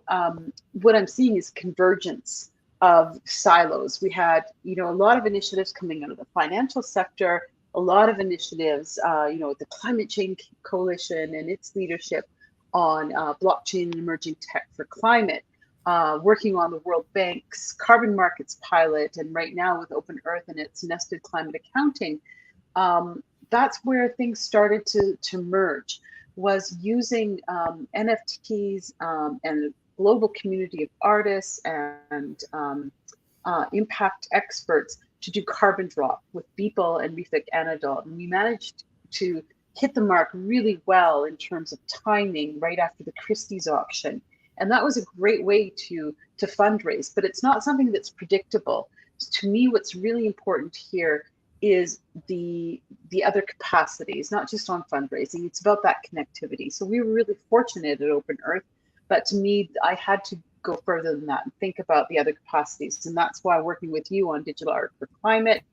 what I'm seeing is convergence of silos. We had, you know, a lot of initiatives coming out of the financial sector, a lot of initiatives, you know, the Climate Change Coalition and its leadership on blockchain and emerging tech for climate, working on the World Bank's carbon markets pilot, and right now with Open Earth and its nested climate accounting. That's where things started to merge, was using NFTs and a global community of artists and impact experts to do carbon drop with Beeple and Refik Anadol. And we managed to hit the mark really well in terms of timing right after the Christie's auction. And that was a great way to fundraise, but it's not something that's predictable. To me, what's really important here is the other capacities, not just on fundraising. It's about that connectivity. So we were really fortunate at Open Earth, but to me, I had to go further than that and think about the other capacities. And that's why working with you on digital art for climate,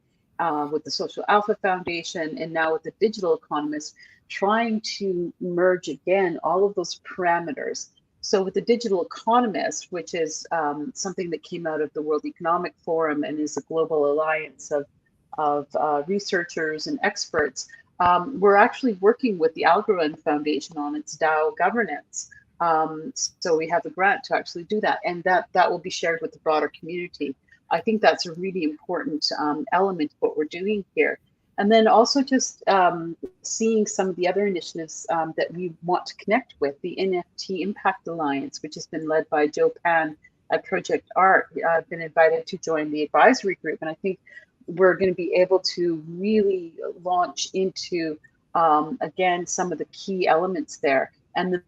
with the Social Alpha Foundation, and now with the Digital Economist, trying to merge again all of those parameters. So with the Digital Economist, which is something that came out of the World Economic Forum and is a global alliance of researchers and experts, we're actually working with the Algorand Foundation on its DAO governance. So we have a grant to actually do that, and that will be shared with the broader community. I think that's a really important element of what we're doing here. And then also just seeing some of the other initiatives that we want to connect with, the NFT Impact Alliance, which has been led by Joe Pan at Project Art. I've been invited to join the advisory group, and I think we're going to be able to really launch into, again, some of the key elements there. And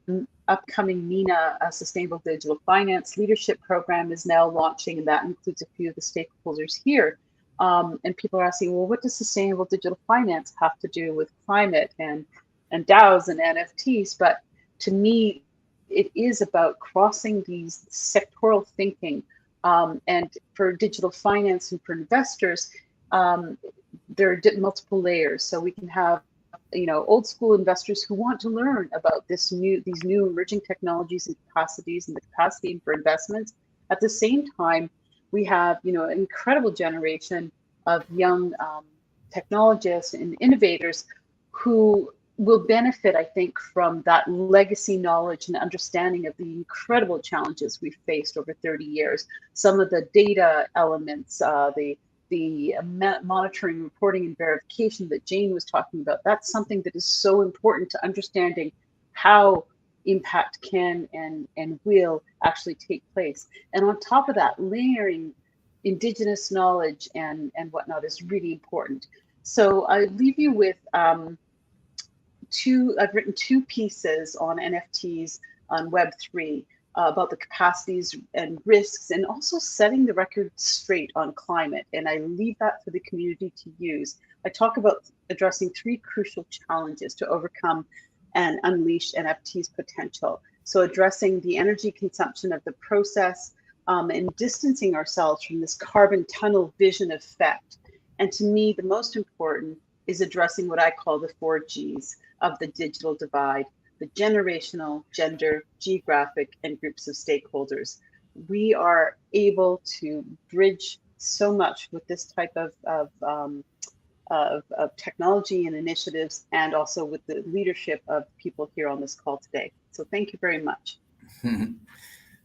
upcoming MENA Sustainable Digital Finance Leadership Program is now launching, and that includes a few of the stakeholders here. And people are asking, well, what does sustainable digital finance have to do with climate and DAOs and NFTs? But to me, it is about crossing these sectoral thinking. And for digital finance and for investors, there are multiple layers. So we can have, old school investors who want to learn about these new emerging technologies and capacities and the capacity for investments. At the same time, we have, an incredible generation of young technologists and innovators who will benefit, I think, from that legacy knowledge and understanding of the incredible challenges we've faced over 30 years. Some of the data elements, the monitoring, reporting, and verification that Jane was talking about, that's something that is so important to understanding how impact can and will actually take place. And on top of that, layering Indigenous knowledge and whatnot is really important. So I leave you with I've written 2 pieces on NFTs on Web3 about the capacities and risks, and also setting the record straight on climate. And I leave that for the community to use. I talk about addressing 3 crucial challenges to overcome and unleash NFT's potential. So addressing the energy consumption of the process, and distancing ourselves from this carbon tunnel vision effect. And to me, the most important is addressing what I call the 4 Gs of the digital divide: the generational, gender, geographic, and groups of stakeholders. We are able to bridge so much with this type of technology and initiatives, and also with the leadership of people here on this call today. So thank you very much.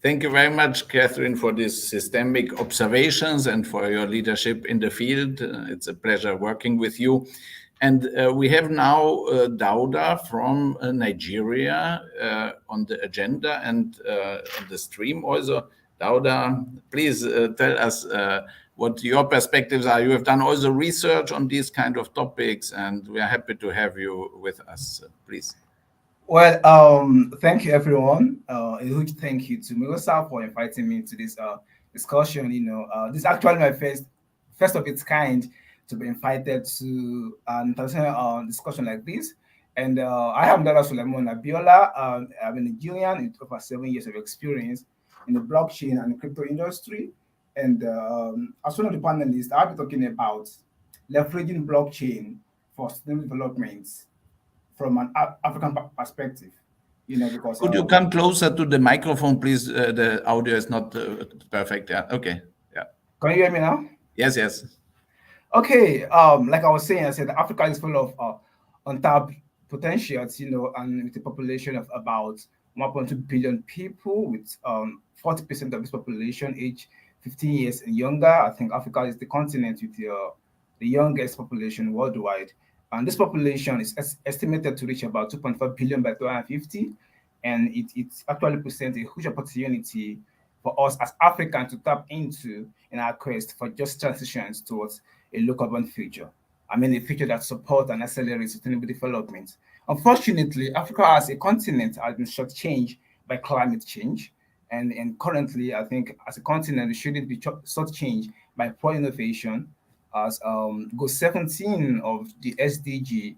Thank you very much, Catherine, for these systemic observations and for your leadership in the field. It's a pleasure working with you. And we have now Dauda from Nigeria on the agenda and on the stream also. Dauda, please tell us what your perspectives are. You have done also research on these kind of topics, and we are happy to have you with us. Please. Well, thank you, everyone. A huge thank you to Miroslav for inviting me to this discussion. This is actually my first of its kind to be invited to an international discussion like this. And I am Dara Suleiman Abiola. I'm a Nigerian with over 7 years of experience in the blockchain and crypto industry. And as one of the panelists, I'll be talking about leveraging blockchain for sustainable development from an African perspective. Because could you come closer to the microphone, please? The audio is not perfect. Yeah. Okay. Yeah. Can you hear me now? Yes. Yes. Okay. Like I was saying, I said Africa is full of untapped potentials. And with a population of about 1.2 billion people, with 40% of this population aged 15 years and younger. I think Africa is the continent with the youngest population worldwide. And this population is estimated to reach about 2.5 billion by 2050. And it actually presents a huge opportunity for us as Africans to tap into in our quest for just transitions towards a low-carbon future. I mean, a future that supports and accelerates sustainable development. Unfortunately, Africa as a continent has been shortchanged by climate change. And currently, I think as a continent, we shouldn't be shortchanged by poor innovation. As goal 17 of the SDG,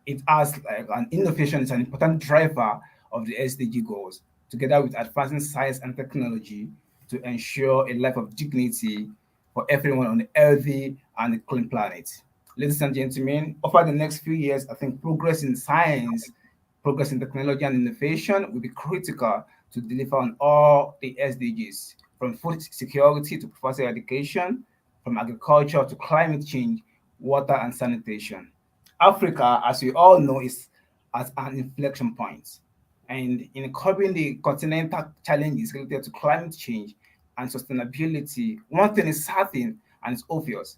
it has like an innovation is an important driver of the SDG goals, together with advancing science and technology to ensure a life of dignity for everyone on a healthy and a clean planet. Ladies and gentlemen, over the next few years, I think progress in science, progress in technology and innovation will be critical to deliver on all the SDGs, from food security to poverty eradication, from agriculture to climate change, water and sanitation. Africa, as we all know, is at an inflection point. And in curbing the continental challenges related to climate change and sustainability, one thing is certain and it's obvious,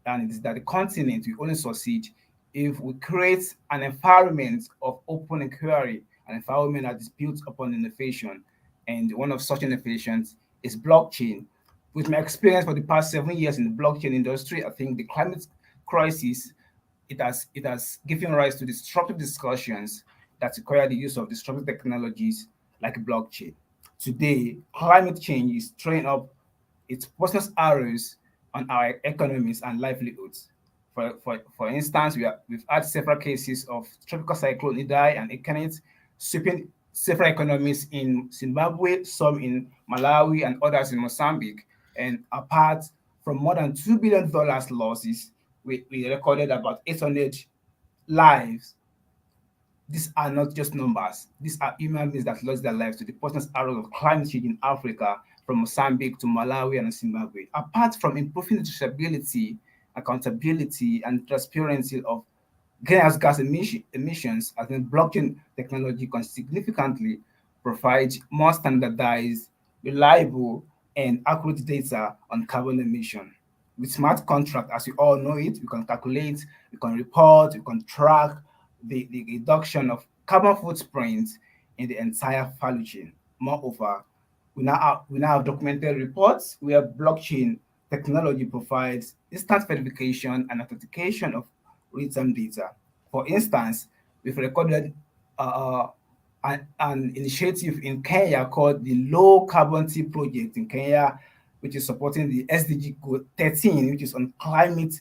and it is that the continent will only succeed if we create an environment of open inquiry, an environment that is built upon innovation. And one of such innovations is blockchain. With my experience for the past 7 years in the blockchain industry, I think the climate crisis, it has given rise to disruptive discussions that require the use of disruptive technologies like blockchain. Today, climate change is throwing up its poisonous arrows on our economies and livelihoods. For instance, we've had several cases of tropical cyclone Idai and Ekenit sweeping several economies in Zimbabwe, some in Malawi, and others in Mozambique. And apart from more than $2 billion losses, we recorded about 800 lives. These are not just numbers. These are human beings that lost their lives to the poisonous arrows of climate change in Africa, from Mozambique to Malawi and Zimbabwe. Apart from improving the traceability, accountability, and transparency of greenhouse gas emissions, I think blockchain technology can significantly provide more standardized, reliable, and accurate data on carbon emission. With smart contract, as we all know it, we can calculate, we can report, we can track the reduction of carbon footprints in the entire value chain. Moreover, we now have documented reports where blockchain technology provides instant verification and authentication of real-time data. For instance, we've recorded an initiative in Kenya called the Low Carbon Tea Project in Kenya, which is supporting the SDG Goal 13, which is on climate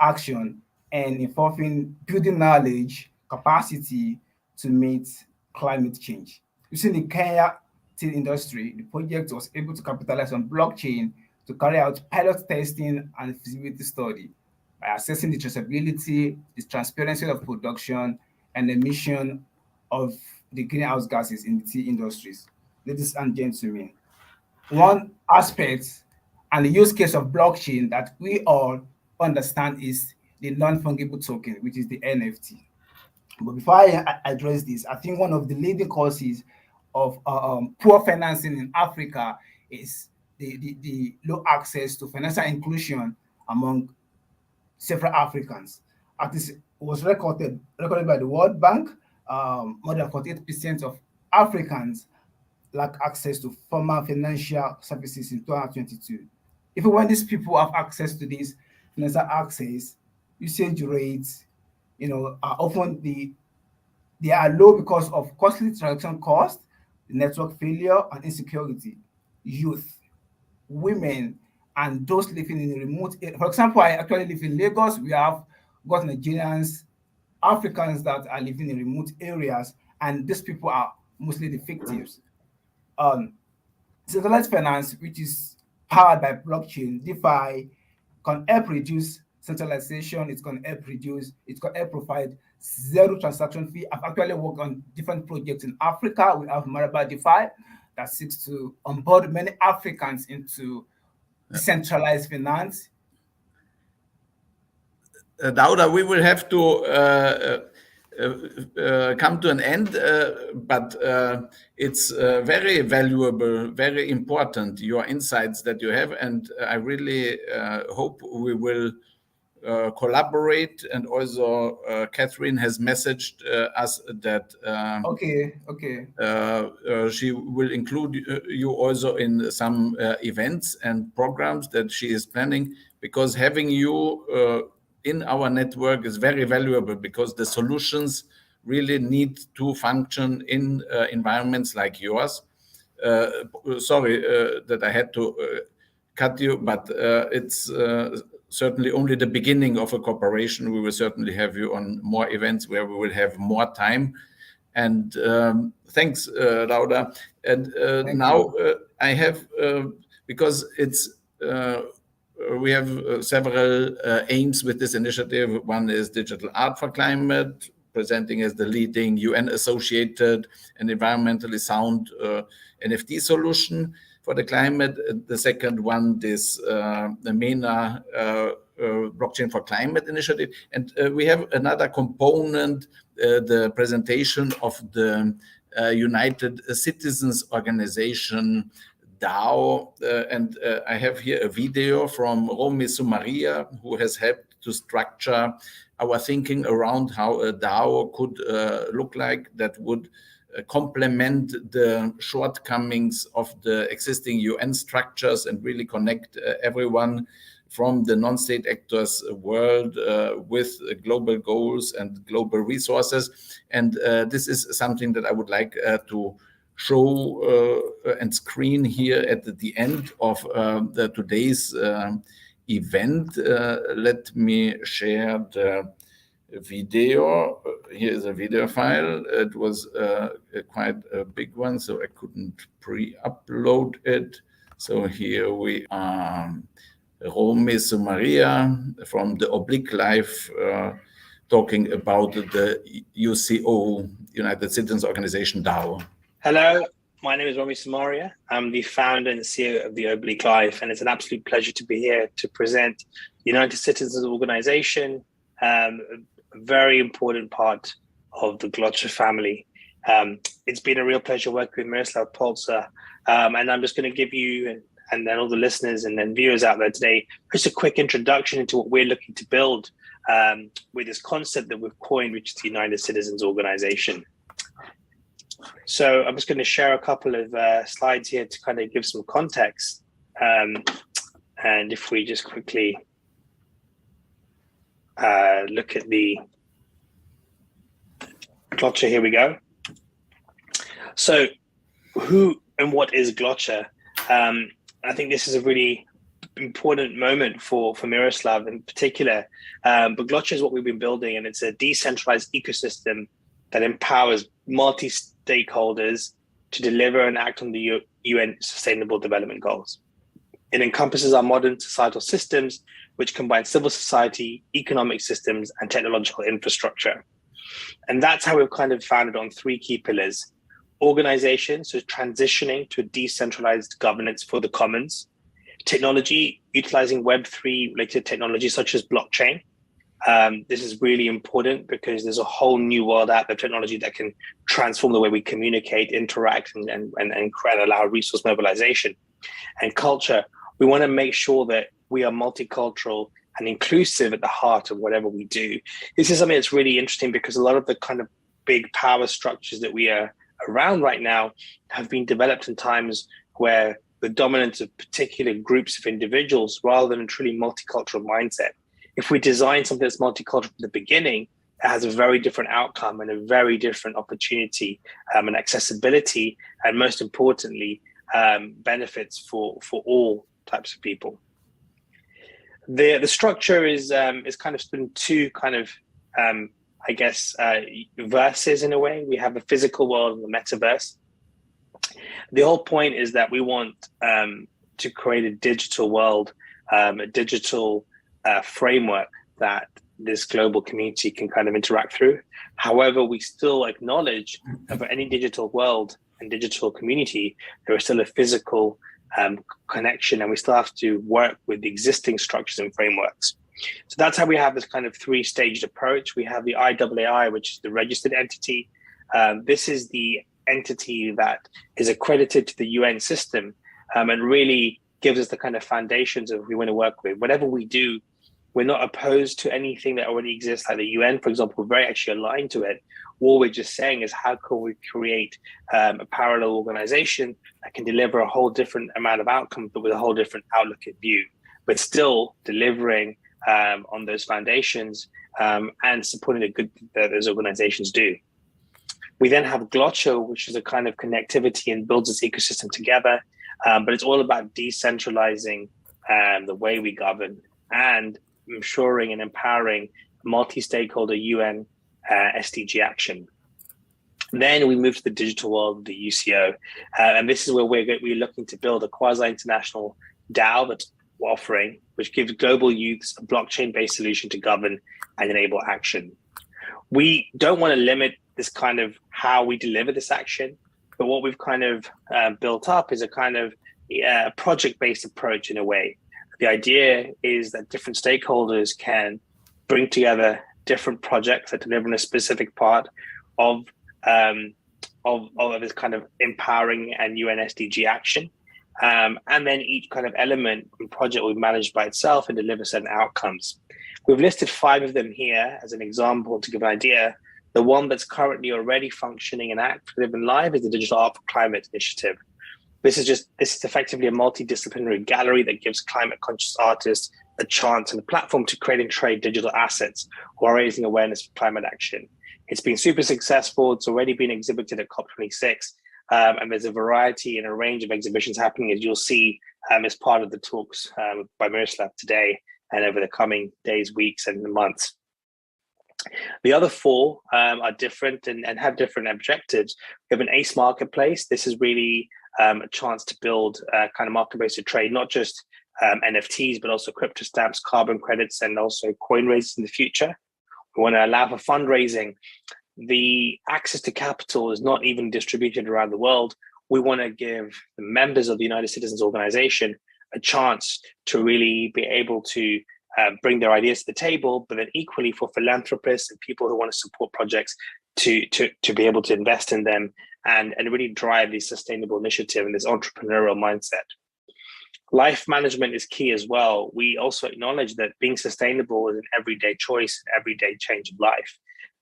action and involving building knowledge, capacity to meet climate change. Using the Kenya tea industry, the project was able to capitalize on blockchain to carry out pilot testing and feasibility study by assessing the traceability, the transparency of production, and emission of the greenhouse gases in the tea industries. Ladies and gentlemen, one aspect and the use case of blockchain that we all understand is the non-fungible token, which is the NFT. But before I address this, I think one of the leading causes of poor financing in Africa is the low access to financial inclusion among several Africans. At this was recorded by the World Bank. More than 48% of Africans lack access to formal financial services in 2022. Even when these people have access to these financial access, usage rates, are often they are low because of costly transaction costs, network failure, and insecurity. Youth, women, and those living in remote areas. For example, I actually live in Lagos. We have got Nigerians, Africans that are living in remote areas, and these people are mostly the victims. Centralized finance, which is powered by blockchain, DeFi, can help reduce centralization. It can help provide zero transaction fee. I've actually worked on different projects in Africa. We have Maraba DeFi that seeks to onboard many Africans into decentralized finance. Dauda, we will have to come to an end, but it's very valuable, very important, your insights that you have, and I really hope we will collaborate. And also Catherine has messaged us that she will include you also in some events and programs that she is planning, because having you in our network is very valuable, because the solutions really need to function in environments like yours. Sorry that I had to cut you, but it's certainly only the beginning of a cooperation. We will certainly have you on more events where we will have more time. And thanks, Lauda. And now I have, because it's we have several aims with this initiative. One is Digital Art for Climate, presenting as the leading UN-associated and environmentally sound NFT solution for the climate. The second one is the MENA Blockchain4Climate initiative. And we have another component, the presentation of the United Citizens Organization, DAO, and I have here a video from Romy Sumaria, who has helped to structure our thinking around how a DAO could look like, that would complement the shortcomings of the existing UN structures and really connect everyone from the non-state actors world with global goals and global resources. And this is something that I would like to show and screen here at the end of today's event. Let me share the video. Here is a video file. It was quite a big one, so I couldn't pre-upload it. So here we are, Romy Maria from the Oblique Life, talking about the UCO, United Citizens Organization DAO. Hello, my name is Romy Samaria. I'm the founder and CEO of the Oblique Life, and it's an absolute pleasure to be here to present United Citizens Organization, a very important part of the Glotcher family. It's been a real pleasure working with Miroslav Polzer, and I'm just going to give you and then all the listeners and then viewers out there today just a quick introduction into what we're looking to build with this concept that we've coined, which is the United Citizens Organization. So I'm just going to share a couple of slides here to kind of give some context. And if we just quickly look at the Glotcher, here we go. So who and what is Glotcher? I think this is a really important moment for Miroslav in particular. But Glotcher is what we've been building, and it's a decentralized ecosystem that empowers multi-stakeholders to deliver and act on the UN Sustainable Development Goals. It encompasses our modern societal systems, which combine civil society, economic systems, and technological infrastructure. And that's how we've kind of founded on three key pillars. Organization, so transitioning to a decentralized governance for the commons. Technology, utilizing Web3 related technology such as blockchain. This is really important because there's a whole new world out there of technology that can transform the way we communicate, interact, and allow resource mobilization. And culture, we want to make sure that we are multicultural and inclusive at the heart of whatever we do. This is something that's really interesting because a lot of the kind of big power structures that we are around right now have been developed in times where the dominance of particular groups of individuals rather than a truly multicultural mindset. If we design something that's multicultural from the beginning, it has a very different outcome and a very different opportunity and accessibility, and most importantly, benefits for all types of people. The structure is kind of split in two kind of verses in a way. We have the physical world and the metaverse. The whole point is that we want to create a digital world, a digital framework that this global community can kind of interact through. However, we still acknowledge that for any digital world and digital community, there is still a physical connection, and we still have to work with the existing structures and frameworks. So that's how we have this kind of three-staged approach. We have the IAAI, which is the registered entity. This is the entity that is accredited to the UN system and really gives us the kind of foundations of what we want to work with. Whatever we do, we're not opposed to anything that already exists, like the UN, for example. We're very actually aligned to it. What we're just saying is how can we create a parallel organization that can deliver a whole different amount of outcomes, but with a whole different outlook and view, but still delivering on those foundations and supporting the good that those organizations do. We then have Glotcher, which is a kind of connectivity and builds this ecosystem together, but it's all about decentralizing the way we govern and ensuring and empowering multi-stakeholder UN SDG action. Then we move to the digital world, the UCO, and this is where we're looking to build a quasi-international DAO that's offering, which gives global youths a blockchain-based solution to govern and enable action. We don't want to limit this kind of how we deliver this action, but what we've kind of built up is a kind of project-based approach in a way. The idea is that different stakeholders can bring together different projects that deliver a specific part of this kind of empowering and UN SDG action. And then each kind of element and project will be managed by itself and deliver certain outcomes. We've listed 5 of them here as an example to give an idea. The one that's currently already functioning and active and live is the Digital Art for Climate initiative. This is effectively a multidisciplinary gallery that gives climate conscious artists a chance and a platform to create and trade digital assets while raising awareness for climate action. It's been super successful. It's already been exhibited at COP26, and there's a variety and a range of exhibitions happening, as you'll see as part of the talks by Miroslav today and over the coming days, weeks, and months. The other four are different and have different objectives. We have an ACE marketplace. This is really a chance to build kind of market-based trade, not just NFTs, but also crypto stamps, carbon credits, and also coin raises in the future. We want to allow for fundraising. The access to capital is not even distributed around the world. We want to give the members of the United Citizens Organization a chance to really be able to bring their ideas to the table, but then equally for philanthropists and people who want to support projects to be able to invest in them and really drive this sustainable initiative and this entrepreneurial mindset. Life management is key as well. We also acknowledge that being sustainable is an everyday choice, an everyday change of life.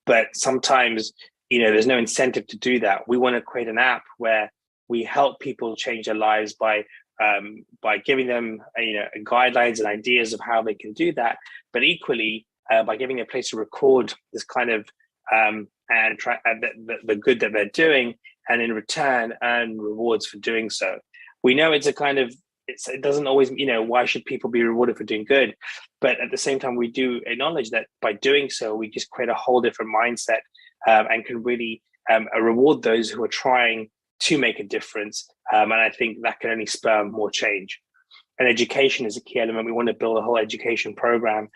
But sometimes, there's no incentive to do that. We want to create an app where we help people change their lives by giving them guidelines and ideas of how they can do that, but equally by giving a place to record this kind of the good that they're doing, and in return earn rewards for doing so. We know it's a kind of it doesn't always, why should people be rewarded for doing good? But at the same time, we do acknowledge that by doing so, we just create a whole different mindset and can really reward those who are trying to make a difference. And I think that can only spur more change. And education is a key element. We want to build a whole education program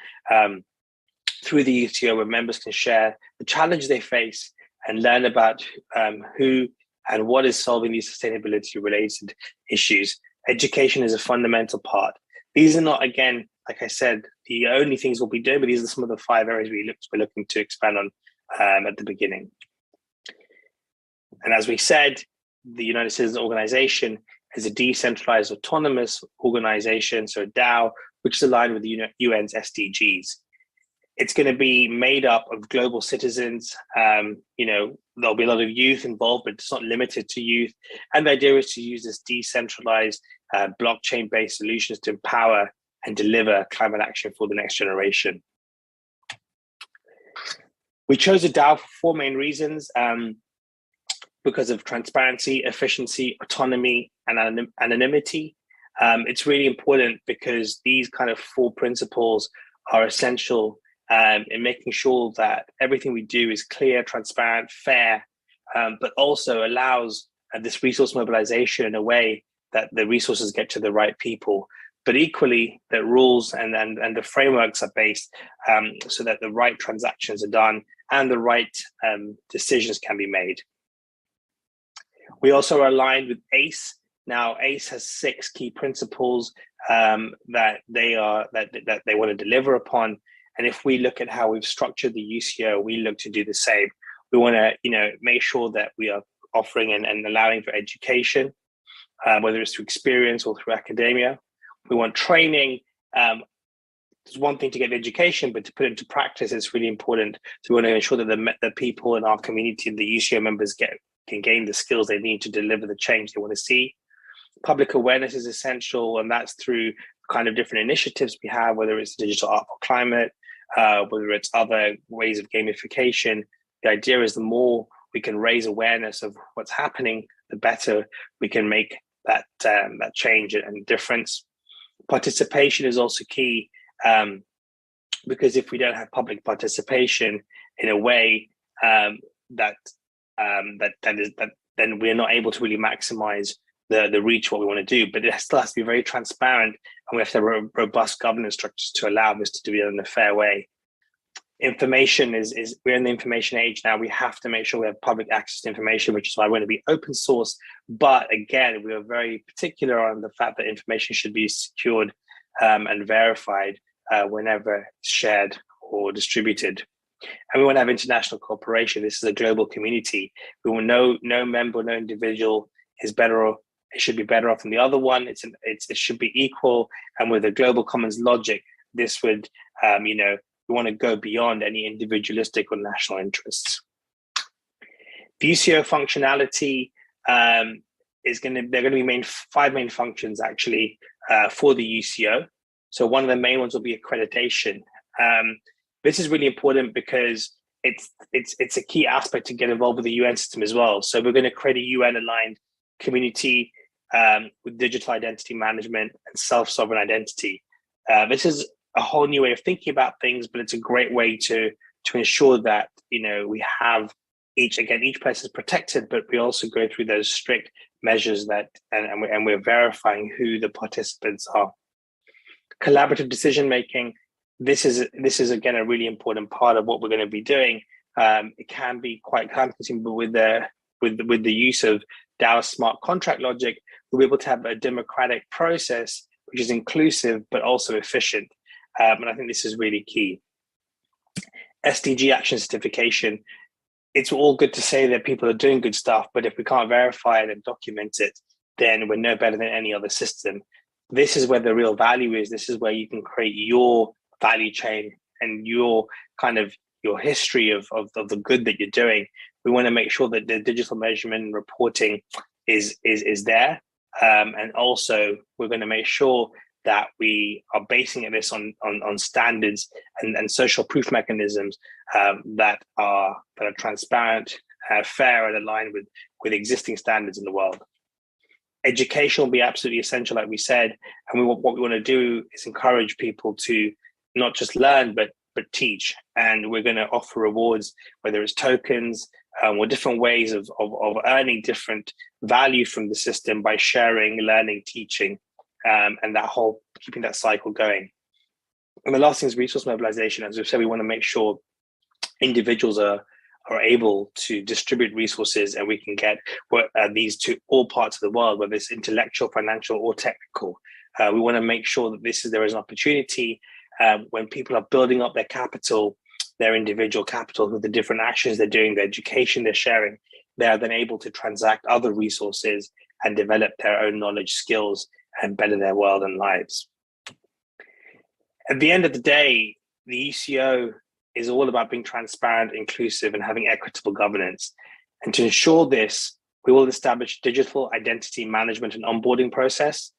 through the UCO where members can share the challenge they face and learn about who and what is solving these sustainability related issues. Education is a fundamental part. These are not, again, like I said, the only things we'll be doing, but these are some of the 5 areas we're looking to expand on at the beginning. And as we said, the United Citizens Organization is a decentralized autonomous organization, so a DAO, which is aligned with the UN's SDGs. It's going to be made up of global citizens. There'll be a lot of youth involved, but it's not limited to youth. And the idea is to use this decentralized blockchain-based solutions to empower and deliver climate action for the next generation. We chose a DAO for 4 main reasons. Because of transparency, efficiency, autonomy, and anonymity. It's really important because these kind of 4 principles are essential in making sure that everything we do is clear, transparent, fair, but also allows this resource mobilization in a way that the resources get to the right people. But equally, that rules and the frameworks are based so that the right transactions are done and the right decisions can be made. We also are aligned with ACE. Now, ACE has 6 key principles that they want to deliver upon. And if we look at how we've structured the UCO, we look to do the same. We want to, make sure that we are offering and allowing for education, whether it's through experience or through academia. We want training. It's one thing to get education, but to put it into practice, it's really important. So we want to ensure that the people in our community, the UCO members, can gain the skills they need to deliver the change they want to see. Public awareness is essential, and that's through kind of different initiatives we have, whether it's digital art for climate, whether it's other ways of gamification. The idea is the more we can raise awareness of what's happening, the better we can make that change and difference. Participation is also key, because if we don't have public participation in a way then we're not able to really maximize the reach what we want to do. But it still has to be very transparent, and we have to have robust governance structures to allow this to be done in a fair way. Information is we're in the information age now. We have to make sure we have public access to information, which is why we're going to be open source. But again, we are very particular on the fact that information should be secured and verified whenever shared or distributed. And we want to have international cooperation. This is a global community. We will no member, no individual is better off. It should be better off than the other one. It should be equal. And with a global commons logic, this would, we want to go beyond any individualistic or national interests. The UCO functionality they're going to be 5 main functions actually for the UCO. So one of the main ones will be accreditation. This is really important because it's a key aspect to get involved with the UN system as well. So we're going to create a UN-aligned community with digital identity management and self-sovereign identity. This is a whole new way of thinking about things, but it's a great way to ensure that we have each place is protected, but we also go through those strict measures that and we're verifying who the participants are. Collaborative decision making. This is again a really important part of what we're going to be doing. It can be quite time-consuming, but with the use of DAO smart contract logic, we'll be able to have a democratic process which is inclusive but also efficient. And I think this is really key. SDG action certification. It's all good to say that people are doing good stuff, but if we can't verify it and document it, then we're no better than any other system. This is where the real value is. This is where you can create your value chain and your history of the good that you're doing. We want to make sure that the digital measurement and reporting is there. And also we're going to make sure that we are basing this on standards and social proof mechanisms that are transparent, fair, and aligned with existing standards in the world. Education will be absolutely essential, like we said, and what we want to do is encourage people to not just learn but teach. And we're going to offer rewards, whether it's tokens or different ways of earning different value from the system by sharing, learning, teaching, and that whole keeping that cycle going. And the last thing is resource mobilization. As we've said, we want to make sure individuals are able to distribute resources, and we can get these to all parts of the world, whether it's intellectual, financial, or technical. We want to make sure that there is an opportunity when people are building up their capital, their individual capital, with the different actions they're doing, the education they're sharing, they are then able to transact other resources and develop their own knowledge, skills, and better their world and lives. At the end of the day, the ECO is all about being transparent, inclusive, and having equitable governance. And to ensure this, we will establish digital identity management and onboarding process,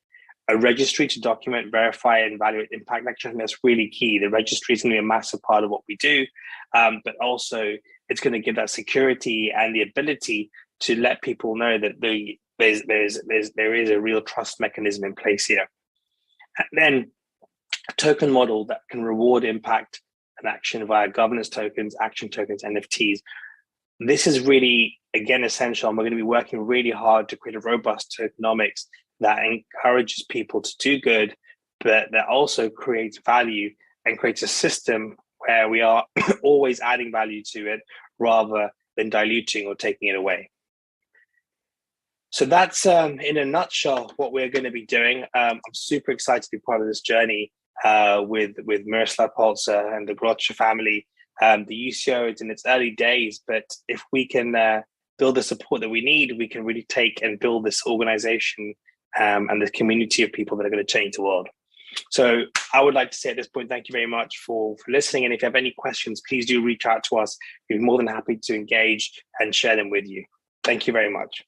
a registry to document, verify, and evaluate impact action. That's really key. The registry is going to be a massive part of what we do, but also it's going to give that security and the ability to let people know that there is a real trust mechanism in place here. And then a token model that can reward impact and action via governance tokens, action tokens, NFTs. This is really, again, essential. And we're going to be working really hard to create a robust tokenomics that encourages people to do good, but that also creates value and creates a system where we are always adding value to it rather than diluting or taking it away. So that's, in a nutshell, what we're going to be doing. I'm super excited to be part of this journey with Miroslav Polzer and the Grotscha family. The UCO is in its early days, but if we can build the support that we need, we can really take and build this organization and the community of people that are going to change the world. So I would like to say at this point, thank you very much for listening. And if you have any questions, please do reach out to us. We're more than happy to engage and share them with you. Thank you very much.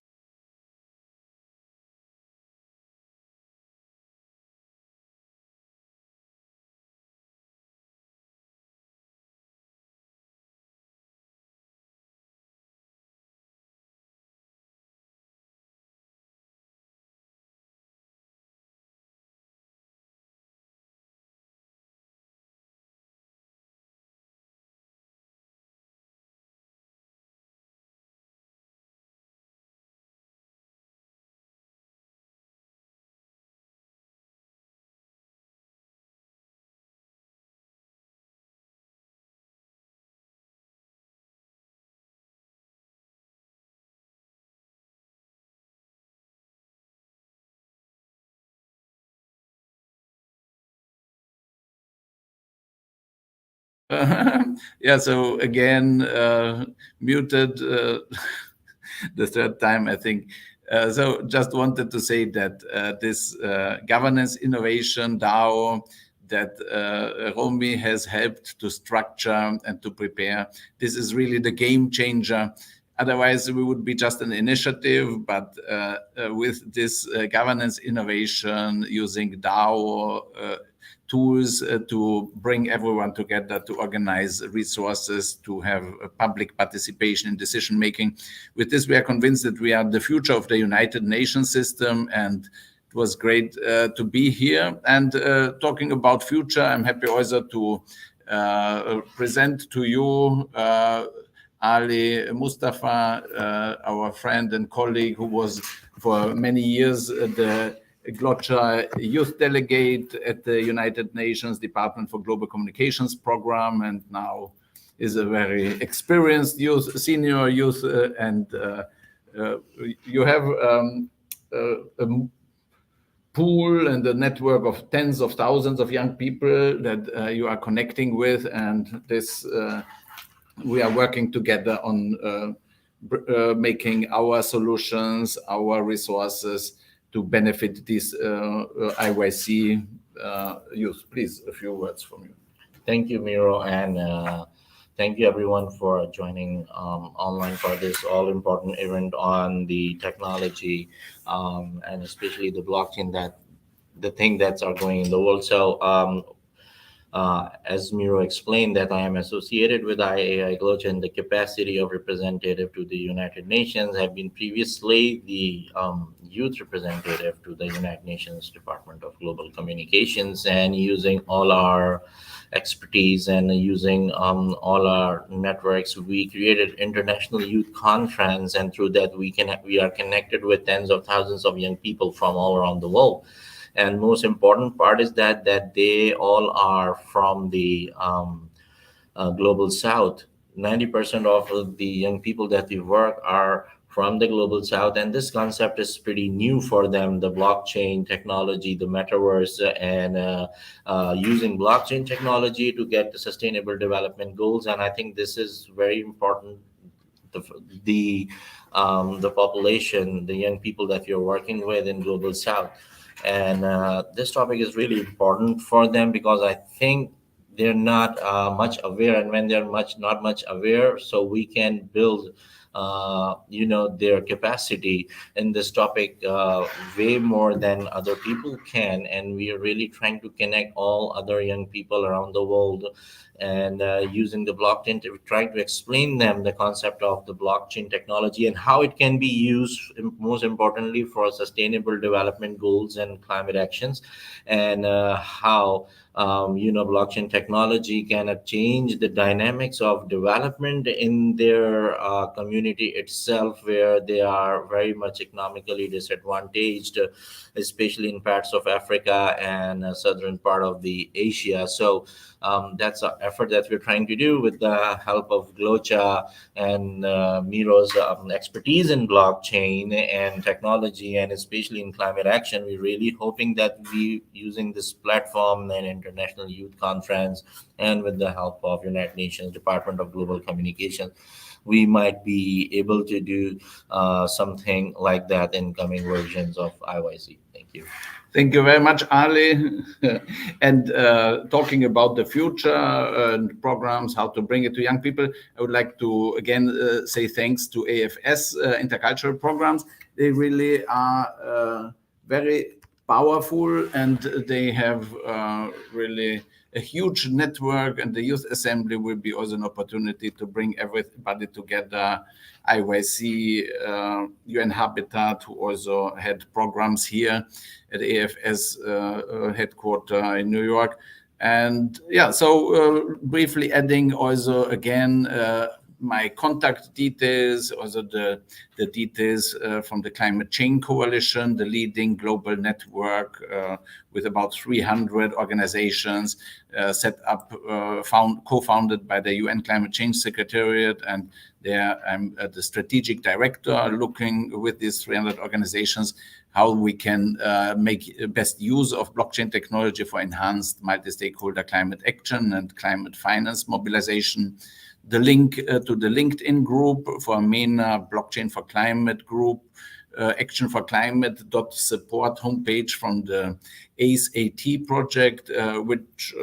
Yeah, so again, muted the third time, I think. So just wanted to say that this governance innovation DAO that Romy has helped to structure and to prepare, this is really the game changer. Otherwise, we would be just an initiative, but with this governance innovation, using DAO tools to bring everyone together, to organize resources, to have public participation in decision making. With this, we are convinced that we are the future of the United Nations system, and it was great to be here. And talking about future, I'm happy also to present to you Ali Mustafa, our friend and colleague, who was for many years the Glotcha youth delegate at the United Nations Department for Global Communications program, and now is a very experienced youth, senior youth, and you have a pool and a network of tens of thousands of young people that you are connecting with, and this we are working together on making our solutions, our resources to benefit these IYC youth. Please, a few words from you. Thank you, Miro, and thank you everyone for joining online for this all-important event on the technology and especially the blockchain, that the thing that's going in the world. So as Miro explained, that I am associated with IAI Glotcha in the capacity of representative to the United Nations. I've been previously the youth representative to the United Nations Department of Global Communications, and using all our expertise and using all our networks, we created International Youth Conference, and through that we are connected with tens of thousands of young people from all around the world. And most important part is that they all are from the global south. 90% of the young people that we work are from the global south, and this concept is pretty new for them, the blockchain technology, the metaverse, and using blockchain technology to get the sustainable development goals. And I think this is very important. The population, the young people that you're working with in global south, and this topic is really important for them, because I think they're not much aware, and when they're not much aware, so we can build their capacity in this topic way more than other people can. And we are really trying to connect all other young people around the world, and using the blockchain to try to explain them the concept of the blockchain technology and how it can be used, most importantly, for sustainable development goals and climate actions, and how blockchain technology can change the dynamics of development in their community itself, where they are very much economically disadvantaged, especially in parts of Africa and southern part of the Asia. So that's an effort that we're trying to do with the help of Glotcha and Miro's expertise in blockchain and technology, and especially in climate action. We're really hoping that we, using this platform and International Youth Conference, and with the help of United Nations Department of Global Communications, we might be able to do something like that in coming versions of IYC. Thank you. Thank you very much, Ali. And talking about the future and programs, how to bring it to young people, I would like to again say thanks to AFS intercultural programs. They really are very powerful, and they have really a huge network, and the Youth Assembly will be also an opportunity to bring everybody together. IYC, UN Habitat, who also had programs here at AFS headquarters in New York. And yeah, so briefly adding also again my contact details, also the details from the Climate Change Coalition, the leading global network with about 300 organizations set up, co-founded by the UN Climate Change Secretariat. And there I'm the strategic director, looking with these 300 organizations how we can make best use of blockchain technology for enhanced multi-stakeholder climate action and climate finance mobilization. The link to the LinkedIn group for MENA Blockchain4Climate group, actionforclimate.support homepage from the ACE-AT project, which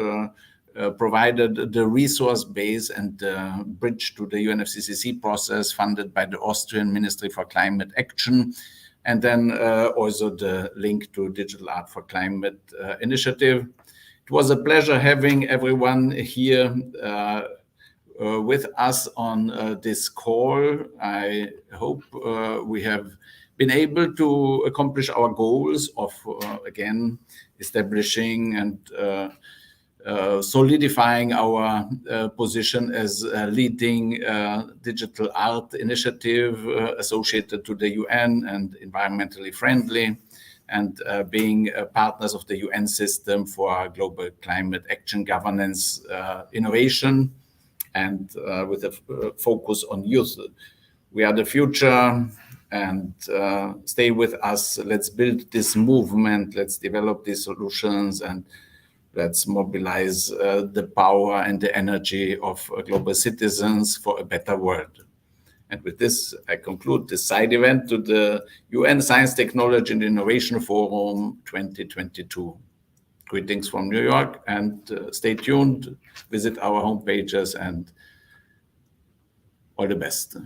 provided the resource base and the bridge to the UNFCCC process funded by the Austrian Ministry for Climate Action, and then also the link to Digital Art for Climate initiative. It was a pleasure having everyone here with us on this call. I hope we have been able to accomplish our goals of, again, establishing and solidifying our position as a leading digital art initiative associated to the UN and environmentally friendly, and being partners of the UN system for global climate action governance innovation, and with a focus on youth. We are the future, and stay with us. Let's build this movement. Let's develop these solutions, and let's mobilize the power and the energy of global citizens for a better world. And with this, I conclude this side event to the UN Science, Technology and Innovation Forum 2022. Greetings from New York, and stay tuned. Visit our homepages, and all the best.